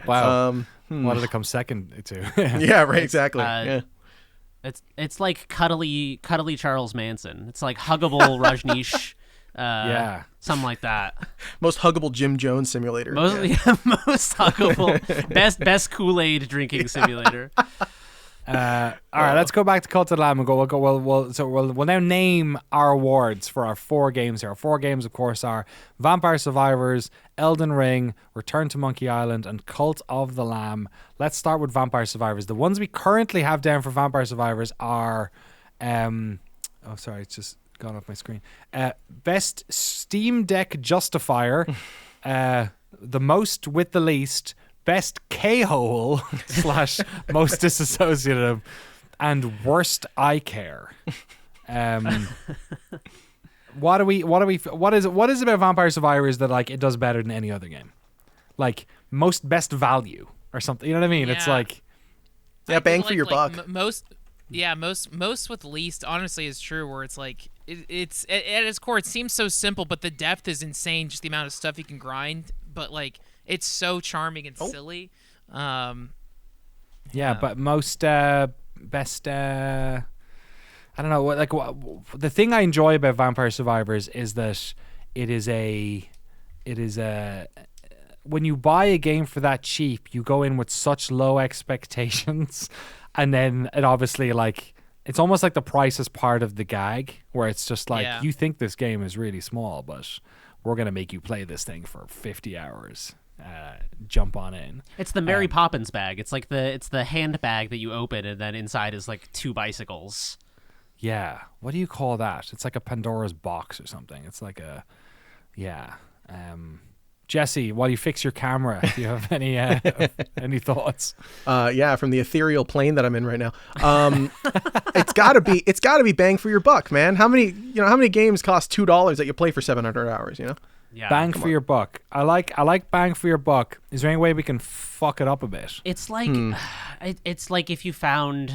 Wow. What did it come second to? Yeah, right. Exactly. Yeah. It's like cuddly Charles Manson. It's like huggable Rajneesh. Something like that. Most huggable Jim Jones simulator. Most huggable. best Kool-Aid drinking simulator. All right, let's go back to Cult of the Lamb and go. We'll now name our awards for our 4 games here. Our 4 games, of course, are Vampire Survivors, Elden Ring, Return to Monkey Island, and Cult of the Lamb. Let's start with Vampire Survivors. The ones we currently have down for Vampire Survivors are, it's just gone off my screen. Best Steam Deck Justifier, the most with the least. Best K-hole / most disassociative, and worst eye care. What is it about Vampire Survivors that like it does better than any other game? Like most best value or something. You know what I mean? Yeah. It's like bang for your buck. Most with least honestly is true. Where it's like it's at its core, it seems so simple, but the depth is insane. Just the amount of stuff you can grind, but like. It's so charming and silly. But most best. I don't know. Like the thing I enjoy about Vampire Survivors is that it is a. When you buy a game for that cheap, you go in with such low expectations, and then it obviously like it's almost like the price is part of the gag, where it's just like you think this game is really small, but we're gonna make you play this thing for 50 hours. Jump on in. It's the Mary Poppins bag. It's like the handbag that you open and then inside is like 2 bicycles. Yeah. What do you call that? It's like a Pandora's box or something. It's like Jesse, while you fix your camera, do you have any thoughts? From the ethereal plane that I'm in right now. It's gotta be bang for your buck, man. How many games cost $2 that you play for 700 hours, you know? Yeah, bang for your buck. I like bang for your buck. Is there any way we can fuck it up a bit? It's like it's like if you found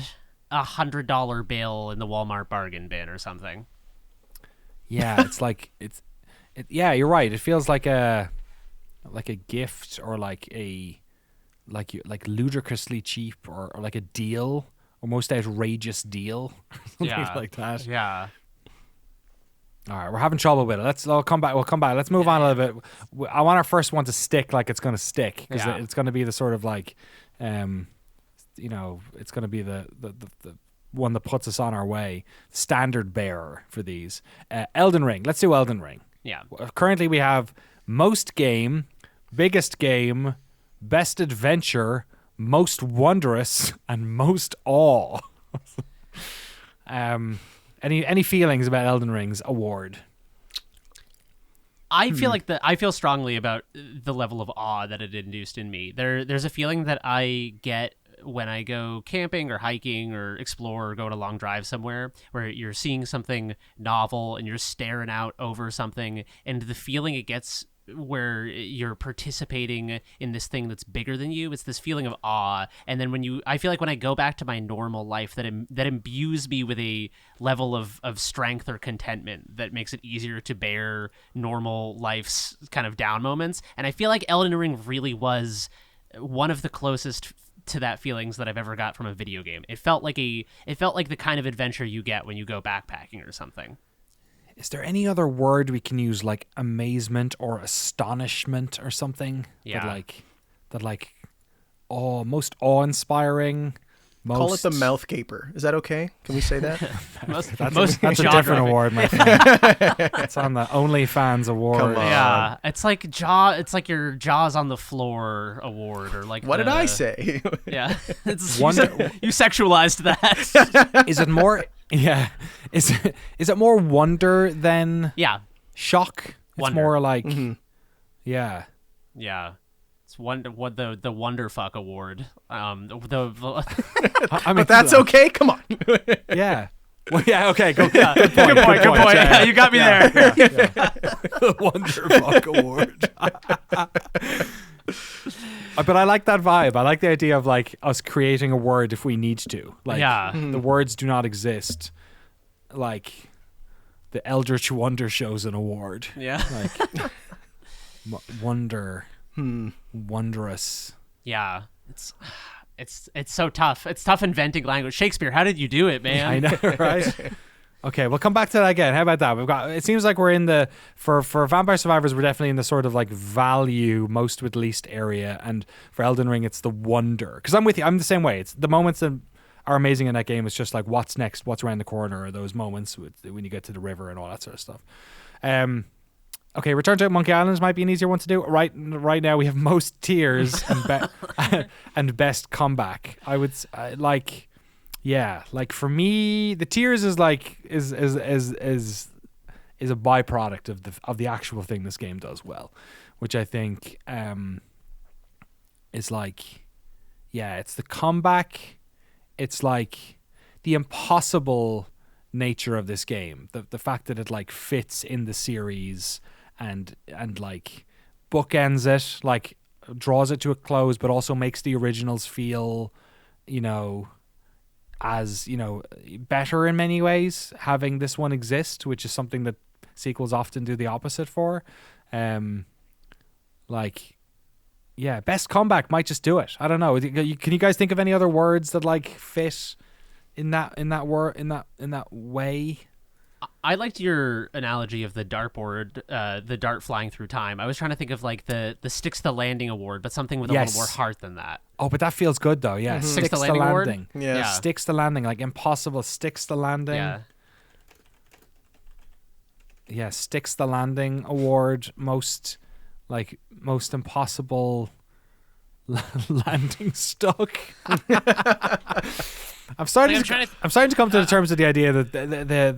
$100 bill in the Walmart bargain bin or something. Yeah, it's like yeah, you're right. It feels like a gift or like ludicrously cheap or like a deal or most outrageous deal. Something like that. Yeah. All right, we're having trouble with it. We'll come back. Let's move on a little bit. I want our first one to stick like it's going to stick because it's going to be the sort of like, it's going to be the one that puts us on our way. Standard bearer for these. Elden Ring. Let's do Elden Ring. Yeah. Currently we have most game, biggest game, best adventure, most wondrous, and most awe. Any feelings about Elden Ring's award? I feel strongly about the level of awe that it induced in me. There's a feeling that I get when I go camping or hiking or explore or go on a long drive somewhere where you're seeing something novel and you're staring out over something, and the feeling it gets where you're participating in this thing that's bigger than you. It's this feeling of awe. And then I feel like when I go back to my normal life, that imbues me with a level of strength or contentment that makes it easier to bear normal life's kind of down moments. And I feel like Elden Ring really was one of the closest to that feelings that I've ever got from a video game. It felt like the kind of adventure you get when you go backpacking or something. Is there any other word we can use, like amazement or astonishment or something? Yeah. Most awe-inspiring. Call it the mouth gaper. Is that okay? Can we say that? That's a different award, my friend. It's on the OnlyFans award. Come on. Yeah, it's like your Jaws on the floor award, or like what did I say? Yeah, it's Wonder- you sexualized that. Is it more? Yeah. Is it more wonder than shock? It's Wonder. more like yeah. Yeah. It's the Wonderfuck award. I mean, But that's okay. Come on. Yeah. Well, yeah. Okay. Good Good point. Yeah, you got me there. Wonderfuck award. But I like that vibe. I like the idea of like us creating a word if we need to. Like the words do not exist. Like the Eldritch Wonder shows an award. Yeah. Like wonder. Wondrous. Yeah. It's so tough. It's tough inventing language. Shakespeare, how did you do it, man? I know, right? Okay, we'll come back to that again. How about that? It seems like we're in the for Vampire Survivors, we're definitely in the sort of like value most with least area, and for Elden Ring it's the wonder. Because I'm with you. I'm the same way. It's the moments that are amazing in that game. It's just like what's next, what's around the corner, or those moments when you get to the river and all that sort of stuff. Okay, Return to Monkey Island might be an easier one to do. Right now we have most tiers and and best comeback. I would like, yeah, like for me, the tiers is like is a byproduct of the actual thing this game does well, which I think is like, yeah, it's the comeback, it's like the impossible nature of this game, the fact that it like fits in the series. And like bookends it, like draws it to a close, but also makes the originals feel, as better in many ways. Having this one exist, which is something that sequels often do the opposite for. Like, yeah, best comeback might just do it. I don't know. Can you guys think of any other words that like fit in that way? I liked your analogy of the dartboard, the dart flying through time. I was trying to think of like the Sticks the Landing award, but something with a little more heart than that. Oh, but that feels good though. Yeah, Sticks the Landing award? Yeah. Sticks the Landing, like impossible. Sticks the Landing. Yeah, Sticks the Landing award. Most impossible landing stuck. I'm starting to come to the terms of the idea that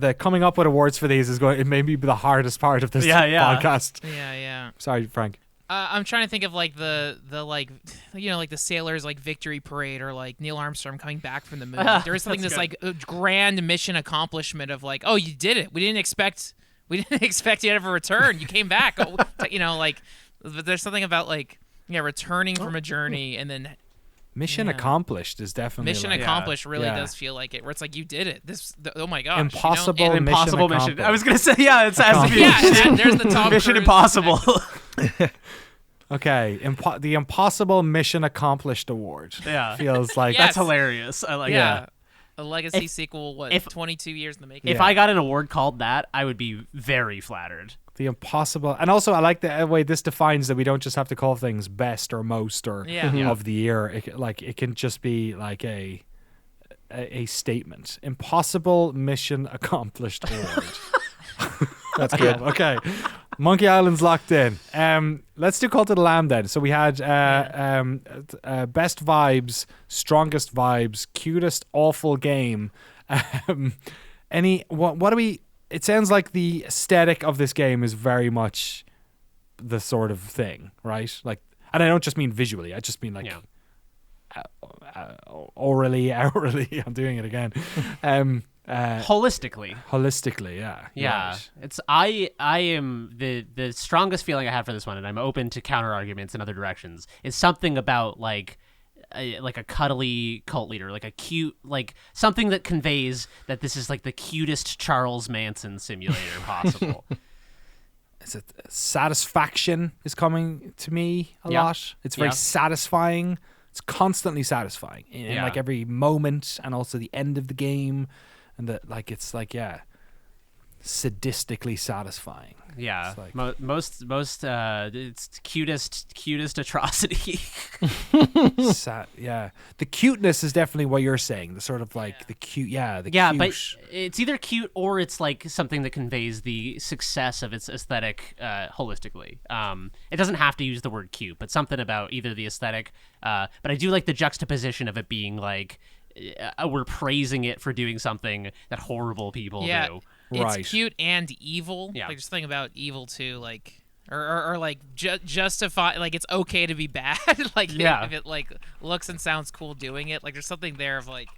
the coming up with awards for these it may be the hardest part of this podcast. Yeah. Sorry, Frank. I'm trying to think of like the like like the sailors like victory parade, or like Neil Armstrong coming back from the moon. There is something this like grand mission accomplishment of like, oh, you did it. We didn't expect you to ever return. You came back. Like there's something about like returning from a journey and then. Mission accomplished is definitely mission accomplished. Really does feel like it. Where it's like you did it. Oh my gosh! Impossible mission. I was gonna say it has to be. Yeah, there's the Tom Mission Cruise. Impossible. Okay, the Impossible Mission Accomplished award. Yeah, feels like that's hilarious. I like that. A legacy sequel. 22 years in the making. If I got an award called that, I would be very flattered. The impossible, and also I like the way this defines that we don't just have to call things best or most or of the year. It can just be like a statement. Impossible Mission Accomplished award. That's good. Okay, Monkey Island's locked in. Let's do Cult of the Lamb then. So we had best vibes, strongest vibes, cutest awful game. What do we? It sounds like the aesthetic of this game is very much the sort of thing, right? Like, and I don't just mean visually. I just mean like orally, outwardly. I'm doing it again. Holistically, yeah. Right. It's I am the strongest feeling I have for this one, and I'm open to counter arguments in other directions. Is something about like a cuddly cult leader, like a cute, like something that conveys that this is like the cutest Charles Manson simulator possible. Is it satisfaction is coming to me a lot. It's very satisfying. It's constantly satisfying in like every moment, and also the end of the game, and it's sadistically satisfying. Yeah, it's like, most it's cutest atrocity. The cuteness is definitely what you're saying. The sort of like the cute, cute. But it's either cute or it's like something that conveys the success of its aesthetic holistically. It doesn't have to use the word cute, but something about either the aesthetic. But I do like the juxtaposition of it being like we're praising it for doing something that horrible people do. It's cute and evil. Yeah. Like, just think about evil too, like, or like justify, like, it's okay to be bad. Like, if it like looks and sounds cool doing it, like, there's something there of like,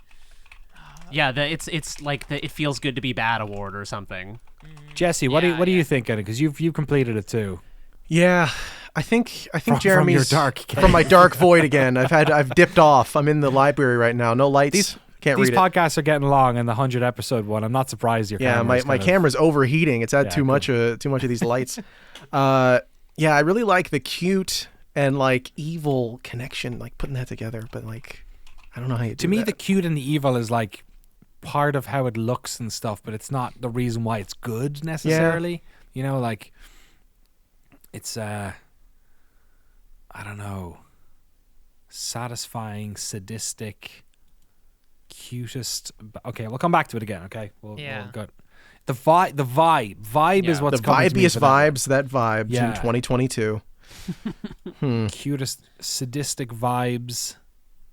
it's like the it feels good to be bad award or something. Jesse, what do you think of it? Because you've completed it too. Yeah, I think from Jeremy's your dark from my dark void again. I've dipped off. I'm in the library right now. No lights. Can't read These podcasts are getting long, and the 100 episode one, I'm not surprised your my camera's overheating. It's had too much of these lights. I really like the cute and like evil connection, like putting that together. But like, I don't know how you do To me, that. the cute and the evil is like part of how it looks and stuff, but it's not the reason why it's good necessarily. You know, like it's I don't know, satisfying, sadistic, cutest. Okay, we'll come back to it again. Okay, we'll go. The vibe is what's the coming to me vibiest for that. vibes that vibes in 2022. Cutest, sadistic vibes,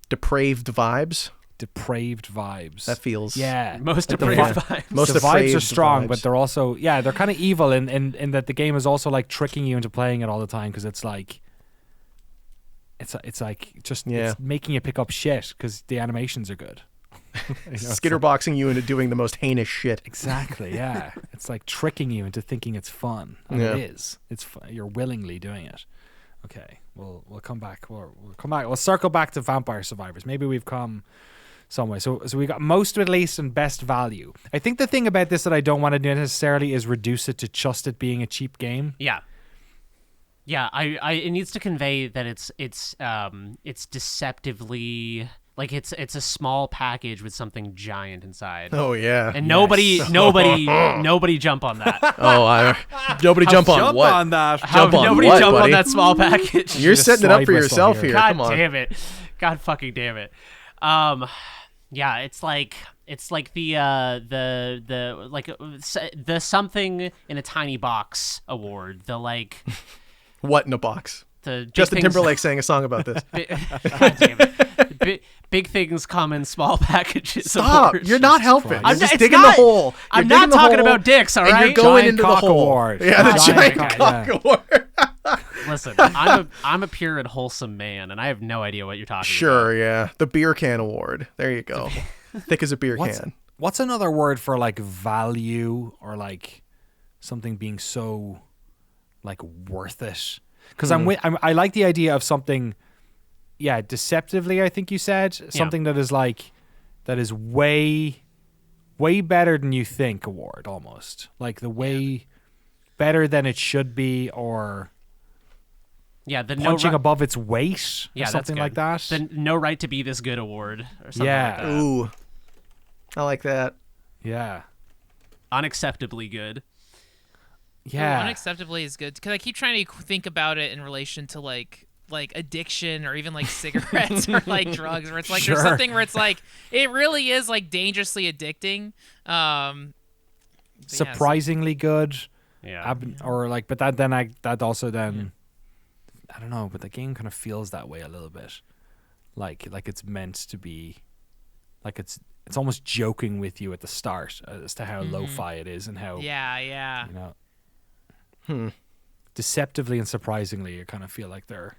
Depraved vibes. That feels most depraved vibes. Most the vibes are depraved strong, vibes. but they're also they're kind of evil in that the game is also like tricking you into playing it all the time, because it's like it's like just it's making you pick up shit because the animations are good. Skitterboxing you into doing the most heinous shit. Exactly, yeah. It's like tricking you into thinking it's fun, and it is. It's fun. You're willingly doing it. Okay, we'll come back. We'll come back. We'll circle back to Vampire Survivors. Maybe we've come some way. So we got most release and best value. I think the thing about this that I don't want to do necessarily is reduce it to just it being a cheap game. Yeah. It needs to convey that it's deceptively. Like it's a small package with something giant inside. Oh yeah. And nobody jump on that. Nobody jump on what? On that. Nobody what, jump buddy? on that small package. You're setting it up for yourself here. God Come on. damn it. God fucking damn it. It's like the something in a tiny box award. The like What in a box? the Justin Timberlake sang a song about this. God damn it. Big things come in small packages. Stop! Awards. You're not helping. Christ. You're I'm just it's digging not- the hole. I'm You're not digging the talking hole, about dicks, all and right? you're going Giant into the cock hole. award. Yeah, the Giant giant cock, cock award. Listen, I'm a pure and wholesome man, and I have no idea what you're talking about. Sure, yeah. The beer can award. There you go. Thick as a beer can. What's another word for like value, or like something being so like worth it? Because I like the idea of something, deceptively. I think you said something that is like that is way better than you think. Award almost like the way better than it should be, or the punching above its weight, or that's something good. like that. The no right to be this good award, or something like that. Ooh. I like that. Yeah. Unacceptably good. Yeah. Unacceptably is good, because I keep trying to think about it in relation to like addiction, or even like cigarettes or like drugs, where it's like there's something where it's like it really is like dangerously addicting. Surprisingly good. Yeah. Or like, but that also then I don't know, but the game kind of feels that way a little bit, like it's meant to be, like it's almost joking with you at the start as to how lo-fi it is, and how you know, deceptively and surprisingly you kind of feel like they're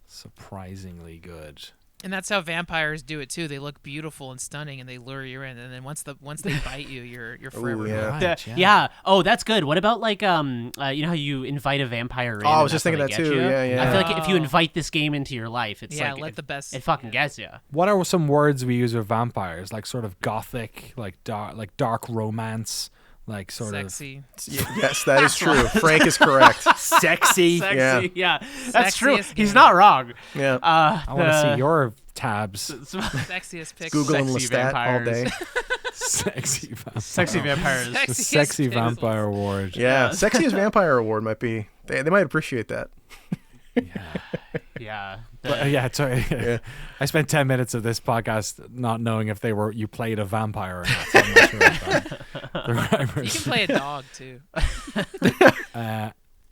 Surprisingly good. And that's how vampires do it too. They look beautiful and stunning, and they lure you in. And then once they bite you, you're forever. yeah. Right, Yeah. Oh, that's good. What about like you know how you invite a vampire in? Oh, I and was just that's thinking how that they too. get you? Yeah, yeah. I feel like if you invite this game into your life, it's Yeah, like let the best. it fucking gets you. What are some words we use with vampires? Like sort of gothic, like dark romance, like sort Sexy. Yes, that is true. Frank is correct. of sexy. Sexy. Yeah. That's true. Sexiest He's game. not wrong. Yeah. I want to see your tabs. Sexiest pics. Googling Sexy Lestat all vampires. day. Sexy vampire. Sexy vampires. The Sexiest sexy pixels. vampire award. Yeah, sexiest vampire award might be. They might appreciate that. Yeah. Yeah, sorry. Yeah. I spent 10 minutes of this podcast not knowing if you played a vampire or not. So I'm not sure about the rhymers. You can play a dog too.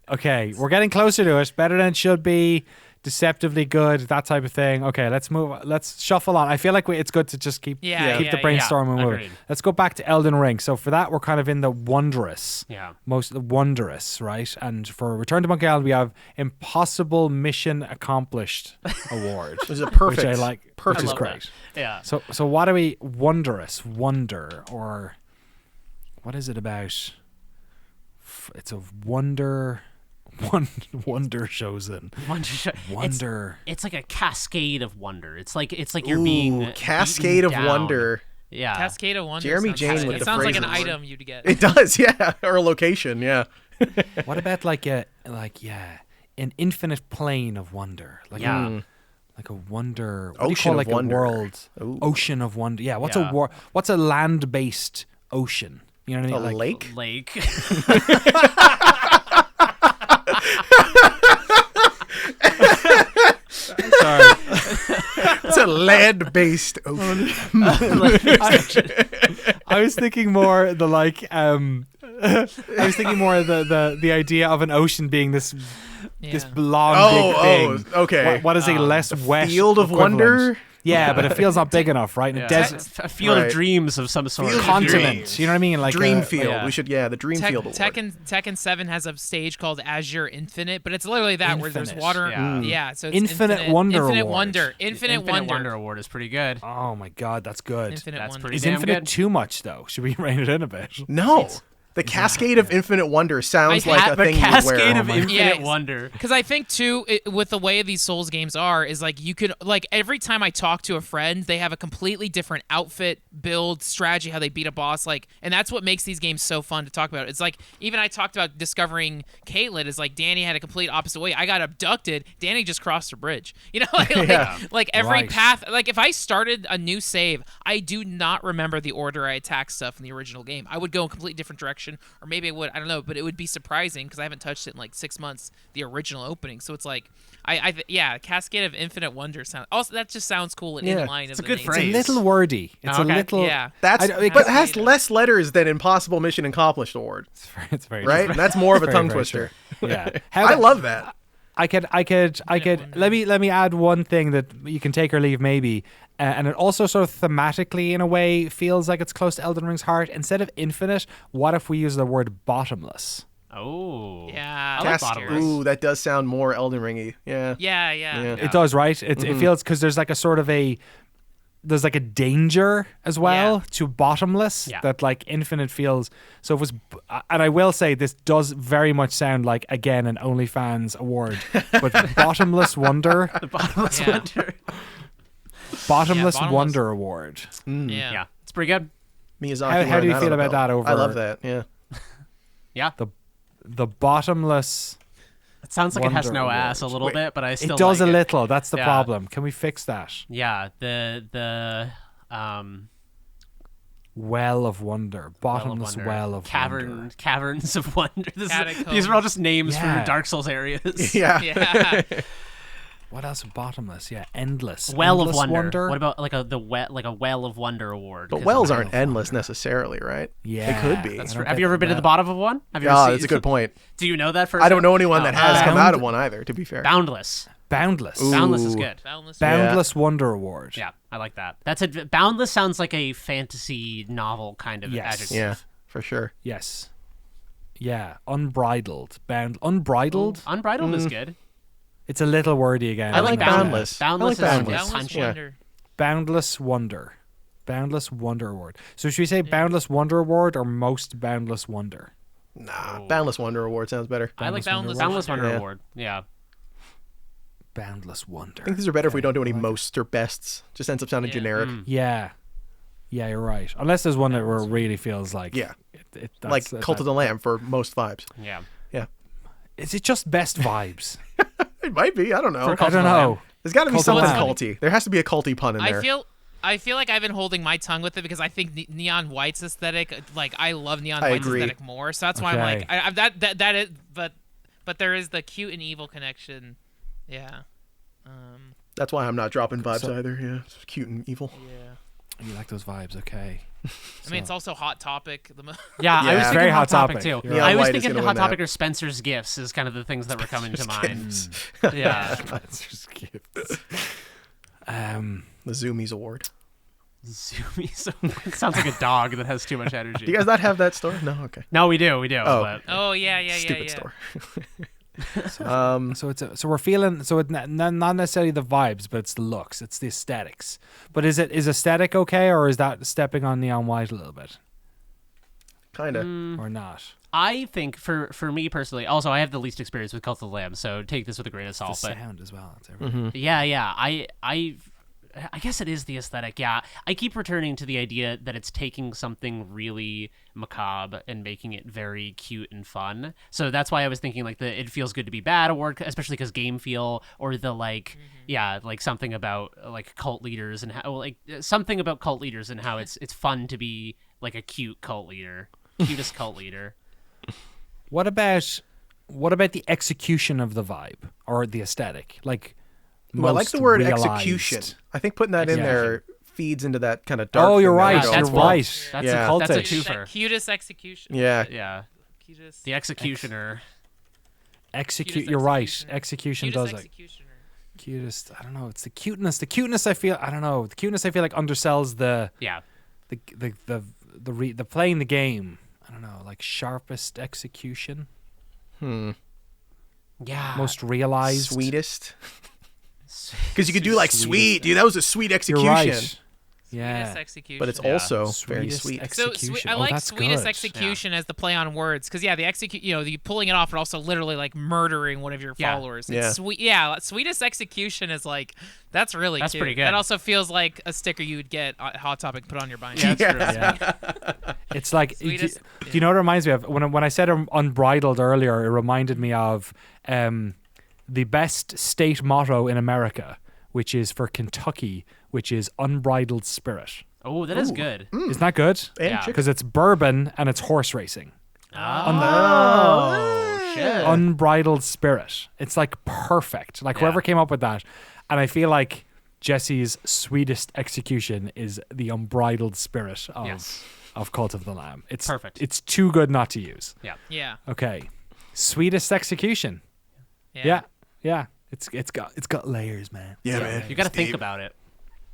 Okay, we're getting closer to it. Better than it should be. Deceptively good, that type of thing. Okay, let's move. Let's shuffle on. I feel like it's good to just keep Yeah, keep the yeah, brainstorming moving. agreed. Let's go back to Elden Ring. So for that, we're kind of in the wondrous, Yeah. most wondrous, right? And for Return to Monkey Island, we have Impossible Mission Accomplished award, Which is a perfect. which I like, which Perfect. is love great. Yeah. So what do we wonder, or what is it about? It's a wonder chosen. Wonder. It's like a cascade of wonder. It's like you're Ooh, being cascade beaten of down. wonder. Yeah. Cascade of Wonder. Jeremy sounds Jane good. with It the sounds like an phrases. item you'd get. It does, yeah, or a location, yeah. What about an infinite plane of wonder? Like Yeah. like a wonder. What Ocean do you call of like wonder. a world? Ooh. Ocean of wonder. Yeah. What's Yeah. what's a land-based ocean? You know what I A mean? Like, lake? Lake. Sorry. It's a land-based ocean. I was thinking more the I was thinking more the idea of an ocean being this long big thing. Okay. What is a less wet Field of equivalent? wonder? Yeah, but it feels not big enough, right? And Yeah. a desert A field Right. of dreams of some sort. Field of continent. dreams. You know what I mean? Like Dream a- Field. yeah. We should, the Dream Field award. Tekken 7 has a stage called Azure Infinite, but it's literally that where there's Infinite. water. Yeah. Yeah, so it's Infinite Wonder Infinite Award. Wonder. Infinite Wonder. Award is pretty good. Oh my god, that's good. Infinite That's Wonder. pretty Is damn infinite good. too much though? Should we rein it in a bit? No. The Cascade of Infinite Wonder sounds like a The thing you would cascade wear. of my- infinite Yeah, wonder. Because I think too, with the way these Souls games are, is like you could like every time I talk to a friend, they have a completely different outfit, build, strategy, how they beat a boss, like, and that's what makes these games so fun to talk about. It's like even I talked about discovering Caitlyn is like Danny had a complete opposite way. I got abducted. Danny just crossed a bridge. You know, like every Right. path. Like if I started a new save, I do not remember the order I attacked stuff in the original game. I would go in a completely different direction, or maybe I would. I don't know, but it would be surprising because I haven't touched it in like 6 months. The original opening, so it's like, Cascade of Infinite Wonder sound. Also, that just sounds cool and Yeah, in line it's of a the good name. phrase. It's a little wordy. It's Okay. a little. Yeah. That's, I don't- but it I has see that. less letters than Impossible Mission Accomplished award, It's very right? And that's more of a very, tongue very twister. true. Yeah. I love that. I could. Let me add one thing that you can take or leave, maybe, and it also sort of thematically, in a way, feels like it's close to Elden Ring's heart. Instead of infinite, what if we use the word bottomless? Oh. Yeah. I like Cas- bottomless. Ooh, that does sound more Elden Ringy. Yeah. Yeah. It does, right? It feels because there's like a sort of there's like a danger as well Yeah. to bottomless Yeah. that like infinite feels. So it was, and I will say this does very much sound like again an OnlyFans award, but bottomless wonder, The bottomless Yeah. wonder. bottomless Bottomless. wonder award. Yeah. Yeah. It's pretty good. Miyazaki. How do you running out feel of the about belt. that over- I love that. Yeah. Yeah. The bottomless. It sounds like it has Wonder no ass a Award. little bit, but I still It does like a it. little. That's the Yeah. problem. Can we fix that? Yeah. The Well of wonder, bottomless well of wonder. caverns of wonder. Catacombs. These are all just names Yeah. for Dark Souls areas. Yeah. Yeah. What else? Bottomless. Yeah, endless. Well Endless of wonder. What about like a well of wonder award? But 'Cause wells of- aren't endless necessarily, right? Yeah, They could be. I don't Have get you ever been to the bottom of one? Have you ever Ah, seen- that's a good point. Do you know that first? I don't know anyone that has come Bound- out of one either, to be fair. Boundless. Boundless. Ooh. Boundless is good. Boundless. Boundless Wonder Award. Yeah, I like that. That's a Boundless sounds like a fantasy novel kind of Yes. adjective. Yeah, for sure. Yes. Yeah. Unbridled. Unbridled. Unbridled is good. It's a little wordy again. I like isn't it? Boundless. Boundless I like is Boundless. Boundless punch. Wonder. Boundless Wonder. Boundless Wonder Award. So should we say Boundless Wonder Award or Most Boundless Wonder? Nah, Boundless Wonder Award sounds better. I like Boundless Boundless Wonder. Wonder Yeah. Award. Yeah. Boundless Wonder. I think these are better if we don't do any most or bests. Just ends up sounding generic. Yeah. Yeah, you're right. Unless there's one that where it really feels like Yeah. that's- Like Cult of the Lamb for most vibes. Yeah. Yeah. Is it just best vibes? It might be. I don't know. I don't know. There's got to be Cult of the something Lamb. culty. There has to be a culty pun in there. I feel like I've been holding my tongue with it because I think Neon White's aesthetic, like I love Neon I White's agree. aesthetic more. So that's why I'm Okay. like, that is, but there is the cute and evil connection. Yeah. That's why I'm not dropping vibes either. Yeah, it's cute and evil. Yeah. You like those vibes, okay. I mean, it's also Hot Topic. Yeah, I Yeah. was thinking Very Hot Hot Topic, Topic. too. You're right. I was White is thinking gonna Hot win Topic that. or Spencer's Gifts is kind of the things that were coming to mind. Gifts. Yeah. That's just cute. The Zoomies Award. Zoomy. So it sounds like a dog that has too much energy. Do you guys not have that store? No, okay. No, we do. Oh. But Oh yeah. Stupid Yeah. store. So we're feeling it's not necessarily the vibes, but it's the looks, it's the aesthetics. But is aesthetic okay, or is that stepping on Neon White a little bit, Kind of. or not? I think for me personally, also I have the least experience with Cult of the Lamb, so take this with a grain of The salt. But sound as well. It's everything. yeah, I guess it is the aesthetic. Yeah, I keep returning to the idea that it's taking something really macabre and making it very cute and fun. So that's why I was thinking like the "It Feels Good to Be Bad" award, especially because Game Feel, or the like something about like cult leaders and how like something about cult leaders and how it's fun to be like a cute cult leader, cutest cult leader. What about the execution of the vibe or the aesthetic? Like, Well, I like most the word realized. execution. I think putting that in Yeah. there feeds into that kind of dark. Oh, you're thing that right. we Yeah, go that's You're for. right. That's Yeah. a, that's a Cultish. twofer. Cutest execution. Yeah. Yeah, Cutest. the executioner. Execute. Cutest You're right. executioner. Execution Cutest does it. executioner. Cutest. I don't know. It's the cuteness. The cuteness. I feel. I don't know. The cuteness. I feel like undersells the Yeah. the playing the game. I don't know. Like sharpest execution. Yeah. Most realized. Sweetest. Because you could do like sweet, dude. That was a sweet You're execution. right. Yeah. Sweetest execution. But it's Yeah. also very Sweetest sweet. execution. I Oh, like that's sweetest good. execution as the play on words, because the execute, the pulling it off, and also literally like murdering one of your Yeah. followers. Yeah. It's sweet. Sweetest execution is like that's really That's cute. pretty good. That also feels like a sticker you would get at Hot Topic put on your binder. Yeah, that's true. Yeah. It's like, do Sweetest- you know what it reminds me of? When I said unbridled earlier, it reminded me of the best state motto in America, which is for Kentucky, which is unbridled spirit. Oh, that is good. Isn't that good? And Yeah. chicken. Because it's bourbon and it's horse racing. Oh, shit. Unbridled spirit. It's like perfect. Like whoever came up with that. And I feel like Jesse's sweetest execution is the unbridled spirit of Yes. Cult of the Lamb. It's Perfect. It's too good not to use. Yeah. Okay. Sweetest execution. Yeah. It's got layers, man. Yeah, man. You got to think about it.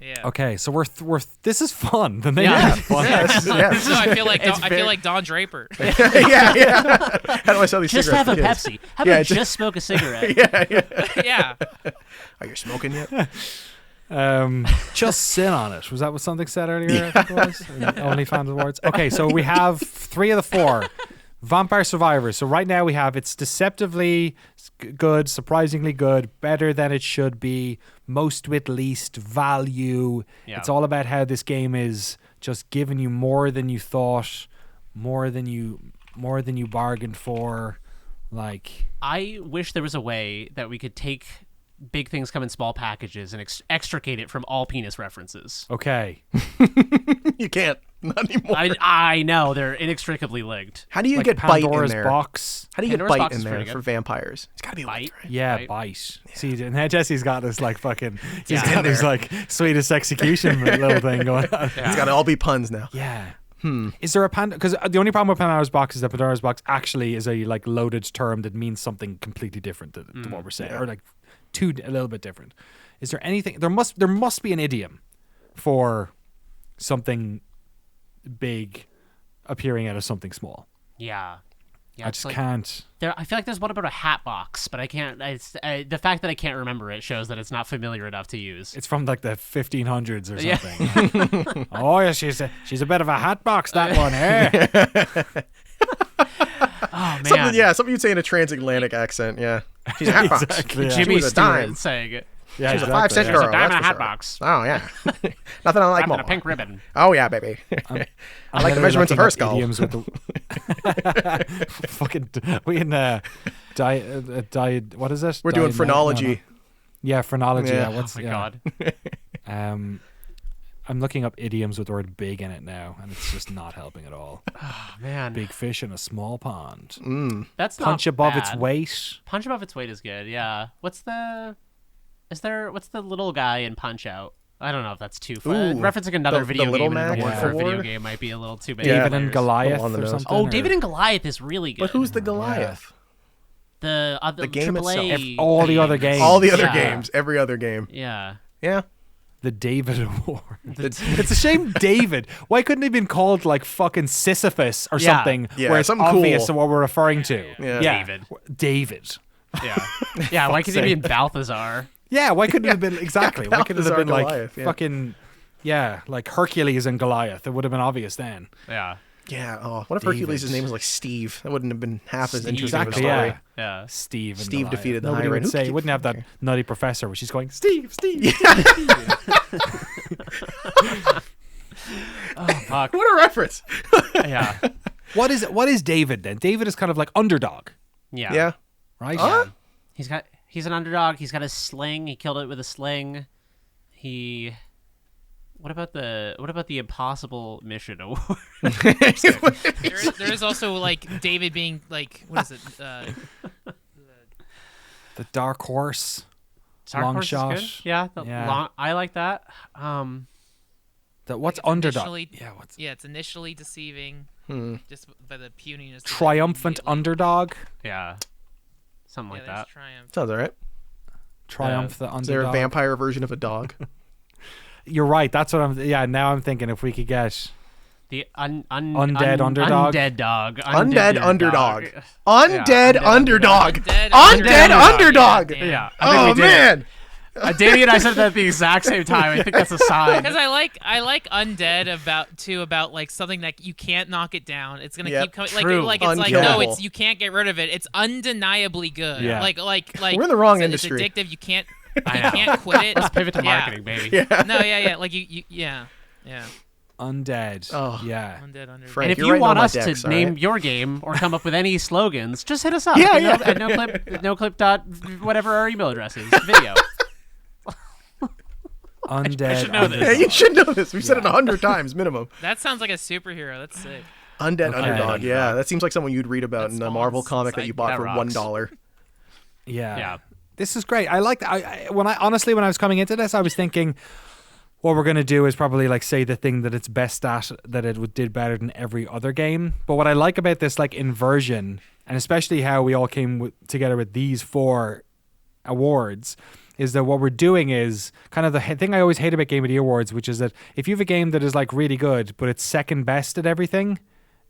Yeah. Okay, so we're this is fun. The name Yeah. is fun. Yeah. So I feel like It's I very- feel like Don Draper. yeah. How do I sell these Just cigarettes have a to kids? Pepsi. How Yeah, about it's- just smoke a cigarette? Yeah. Are you smoking yet? Just sit on it. Was that what something said earlier? I think it was? OnlyFans awards. Okay, so we have 3 of the 4 Vampire Survivors. So right now we have it's deceptively good, surprisingly good, better than it should be, most with least value. Yeah. It's all about how this game is just giving you more than you thought, more than you bargained for. Like, I wish there was a way that we could take big things come in small packages and extricate it from all penis references. okay, You can't. Not anymore. I know they're inextricably linked. How do you like get bite in Pandora's there? box. How do you get Pandora's bite box in is there pretty for good. vampires? It's gotta be Bite. linked, right? Yeah, Right. bite. See, and now Jesse's got this like fucking. He's Yeah. got this like sweetest execution little thing going on. It's gotta all be puns now. Yeah. Is there a Panda? Because the only problem with Pandora's box is that Pandora's box actually is a like loaded term that means something completely different to what we're saying, or like a little bit different. Is there anything? There must be an idiom for something big appearing out of something small. Yeah. Yeah, I it's just like, can't. I feel like there's one about a hat box, but I can't. The fact that I can't remember it shows that it's not familiar enough to use. It's from like the 1500s or Yeah. something. Oh yeah, she's a bit of a hat box, that one, eh? Oh man, Something you'd say in a transatlantic accent. Yeah, she's a hat box. Exactly, yeah. She Jimmy was a dime. Stewart saying it. Yeah, She's a exactly, 5-cent yeah. girl. She's a dime that's and a for hat sure. box. Oh yeah, nothing I like Wrapped more. in a pink ribbon. Oh yeah, baby. I like the measurements of her skull. Idioms with the fucking we in what is it? We're doing No. phrenology. Yeah, phrenology. Yeah. Yeah. What's Oh my yeah. god. I'm looking up idioms with the word big in it now, and it's just not helping at all. Oh man. Big fish in a small pond. That's Punch not above bad. its weight. Punch above its weight is good. Yeah. What's the little guy in Punch Out? I don't know if that's too far. Ooh, Referencing another the video Little game and Mac the word for a video award? game might be a little too many. David players. and Goliath on the or nose. something. Oh, or- David and Goliath is really good. But who's the Goliath? the game AAA all the other games. All the other Yeah. games, every other game. Yeah. Yeah. The David Award. It's a shame David. Why couldn't he have been called like fucking Sisyphus or Yeah. something Yeah, where it's something obvious cool. to what we're referring to? Yeah. David. David. Yeah. Yeah. Why could he be sake. in Balthazar? Yeah, why couldn't it have been exactly? Why couldn't it have Balthazar been like Goliath, yeah. fucking like Hercules and Goliath? It would have been obvious then. Yeah. Yeah. Oh, what if Hercules' name was like Steve? That wouldn't have been half as Steve. interesting of a Exactly, story. yeah. Yeah. Steve and Steve Goliath. defeated the Nobody High would Red. say. Who Wouldn't have that okay. nutty professor where she's going, Steve. Oh fuck. What a reference. Yeah. What is David then? David is kind of like underdog, Yeah. Yeah. right? Huh? He's an underdog. He's got a sling. He killed it with a sling. What about the impossible mission award? There is also like David being like, what is it? The dark horse. Dark Long Horse is shot. good. Yeah. Yeah. I like that. What's It's underdog? initially- Yeah, what's Yeah, it's initially deceiving, just by the puniness. of it triumphant immediately. underdog? Yeah. Something Yeah, like there's that. triumph. Sounds all right. Triumph the Is there a underdog. vampire version of a dog? You're right. That's what I'm. Yeah, now I'm thinking if we could get The Undead underdog? Undead dog. Undead underdog. Yeah, Undead underdog. Undead Undead underdog. underdog. Yeah, Yeah. I think Oh we did it. man. Davey and I said that at the exact same time. I think that's a sign. Because I like undead about like something that you can't knock it down. It's gonna Yep. keep coming. True. Like it's like Unkillable. no, it's you can't get rid of it. It's undeniably good. Yeah. Like We're in the wrong it's industry. addictive. You can't I you know. can't quit it. Let's pivot to Yeah. marketing, baby. Yeah. No, yeah. Like you yeah. undead. Oh. yeah. Undead underdog. Frank, And if you're you writing want on my us decks, to all name right? your game or come up with any slogans, just hit us up. Yeah, at yeah. At noclip dot whatever our email address is. Video. Undead. should know this. Yeah, you should know this. We've said it 100 times minimum. That sounds like a superhero. That's sick. Undead Okay. underdog. Yeah, that seems like someone you'd read about That's in a small Marvel and comic that you bought that for rocks. $1. Yeah. Yeah. This is great. I like that. When I was coming into this, I was thinking what we're going to do is probably like say the thing that it's best at, that it did better than every other game. But what I like about this like inversion, and especially how we all came together with these 4 awards, is that what we're doing is kind of the thing I always hate about Game of the Awards, which is that if you have a game that is like really good, but it's second best at everything,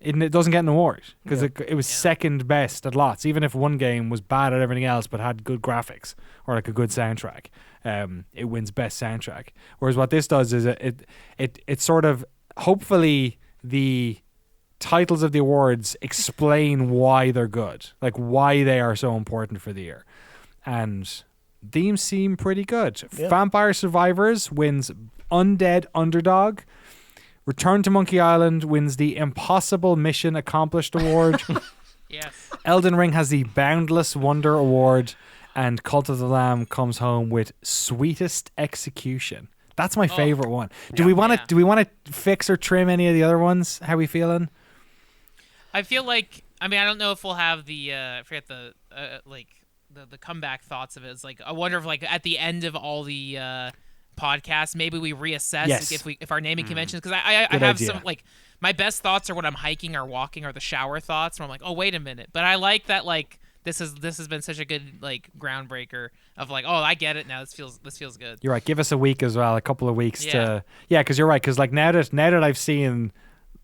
it doesn't get an award because it was second best at lots. Even if one game was bad at everything else but had good graphics or like a good soundtrack, it wins best soundtrack. Whereas what this does is it sort of, hopefully the titles of the awards explain why they're good, like why they are so important for the year, and these seem pretty good. Yeah. Vampire Survivors wins Undead Underdog. Return to Monkey Island wins the Impossible Mission Accomplished Award. Yes. Elden Ring has the Boundless Wonder Award, and Cult of the Lamb comes home with Sweetest Execution. That's my favorite one. Do we want to? Yeah. Do we want to fix or trim any of the other ones? How we feeling? I feel like I don't know if we'll have the I forget the like the comeback thoughts of it. It's like I wonder if like at the end of all the podcasts maybe we reassess Yes. if our naming conventions, because I Good have idea. some like my best thoughts are when I'm hiking or walking or the shower thoughts where I'm like, oh wait a minute, but I like that like this has been such a good like groundbreaker of like, oh I get it now, this feels good. You're right. Give us a week as well, a couple of weeks Yeah. to because you're right. Because like now that I've seen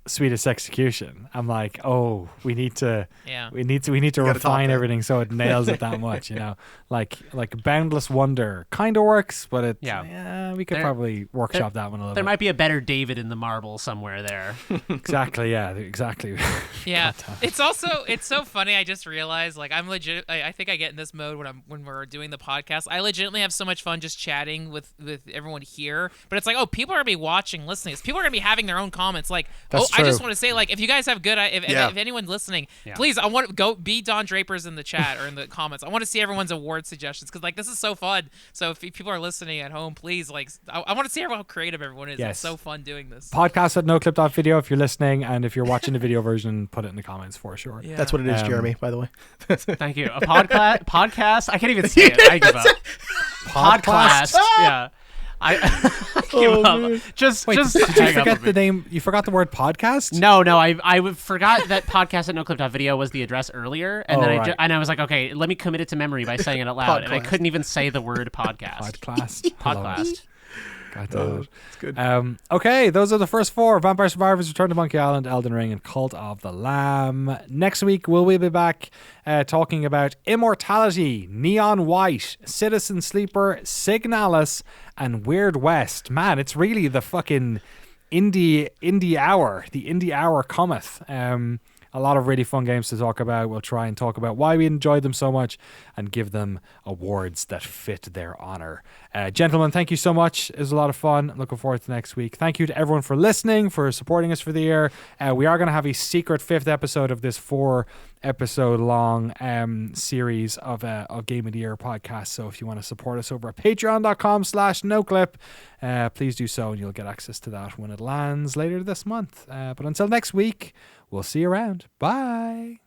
Sweetest Execution. I'm like, oh, we need to gotta refine top everything so it nails it that much, you know. Like Boundless Wonder kind of works, but we could probably workshop that one a little bit. There might be a better David in the marble somewhere there. Exactly, yeah, exactly. Yeah. It's so funny. I just realized, like, I'm legit. I think I get in this mode when we're doing the podcast. I legitimately have so much fun just chatting with everyone here. But it's like, oh, people are gonna be watching, listening. People are gonna be having their own comments. Like, That's true. I just want to say, like, if you guys have good, if anyone listening, please, I want to go be Don Draper's in the chat or in the comments. I want to see everyone's award suggestions because, like, this is so fun. So if people are listening at home, please, like, I want to see how creative everyone is. Yes. It's so fun doing this. Podcast at noclip.video if you're listening, and if you're watching the video version, put it in the comments for sure. Yeah. That's what it is, Jeremy, by the way. Thank you. A podcast? I can't even say it. I give up. Podcast? Yeah. I give up. Man. Just Did you forget the name? You forgot the word podcast? No, I forgot that podcast at noclip.video was the address earlier, and then I was like, okay, let me commit it to memory by saying it out loud, and I couldn't even say the word podcast. Podcast. God damn it. It's good. Okay, those are the first 4: Vampire Survivors, Return to Monkey Island, Elden Ring, and Cult of the Lamb. Next week, we'll be back talking about Immortality, Neon White, Citizen Sleeper, Signalis, and Weird West. Man, it's really the fucking indie hour. The indie hour cometh. A lot of really fun games to talk about. We'll try and talk about why we enjoyed them so much and give them awards that fit their honor. Gentlemen, thank you so much. It was a lot of fun. Looking forward to next week. Thank you to everyone for listening, for supporting us for the year. We are going to have a secret 5th episode of this 4-episode long series of Game of the Year podcast. So if you want to support us over at patreon.com/noclip, please do so, and you'll get access to that when it lands later this month. But until next week, we'll see you around. Bye.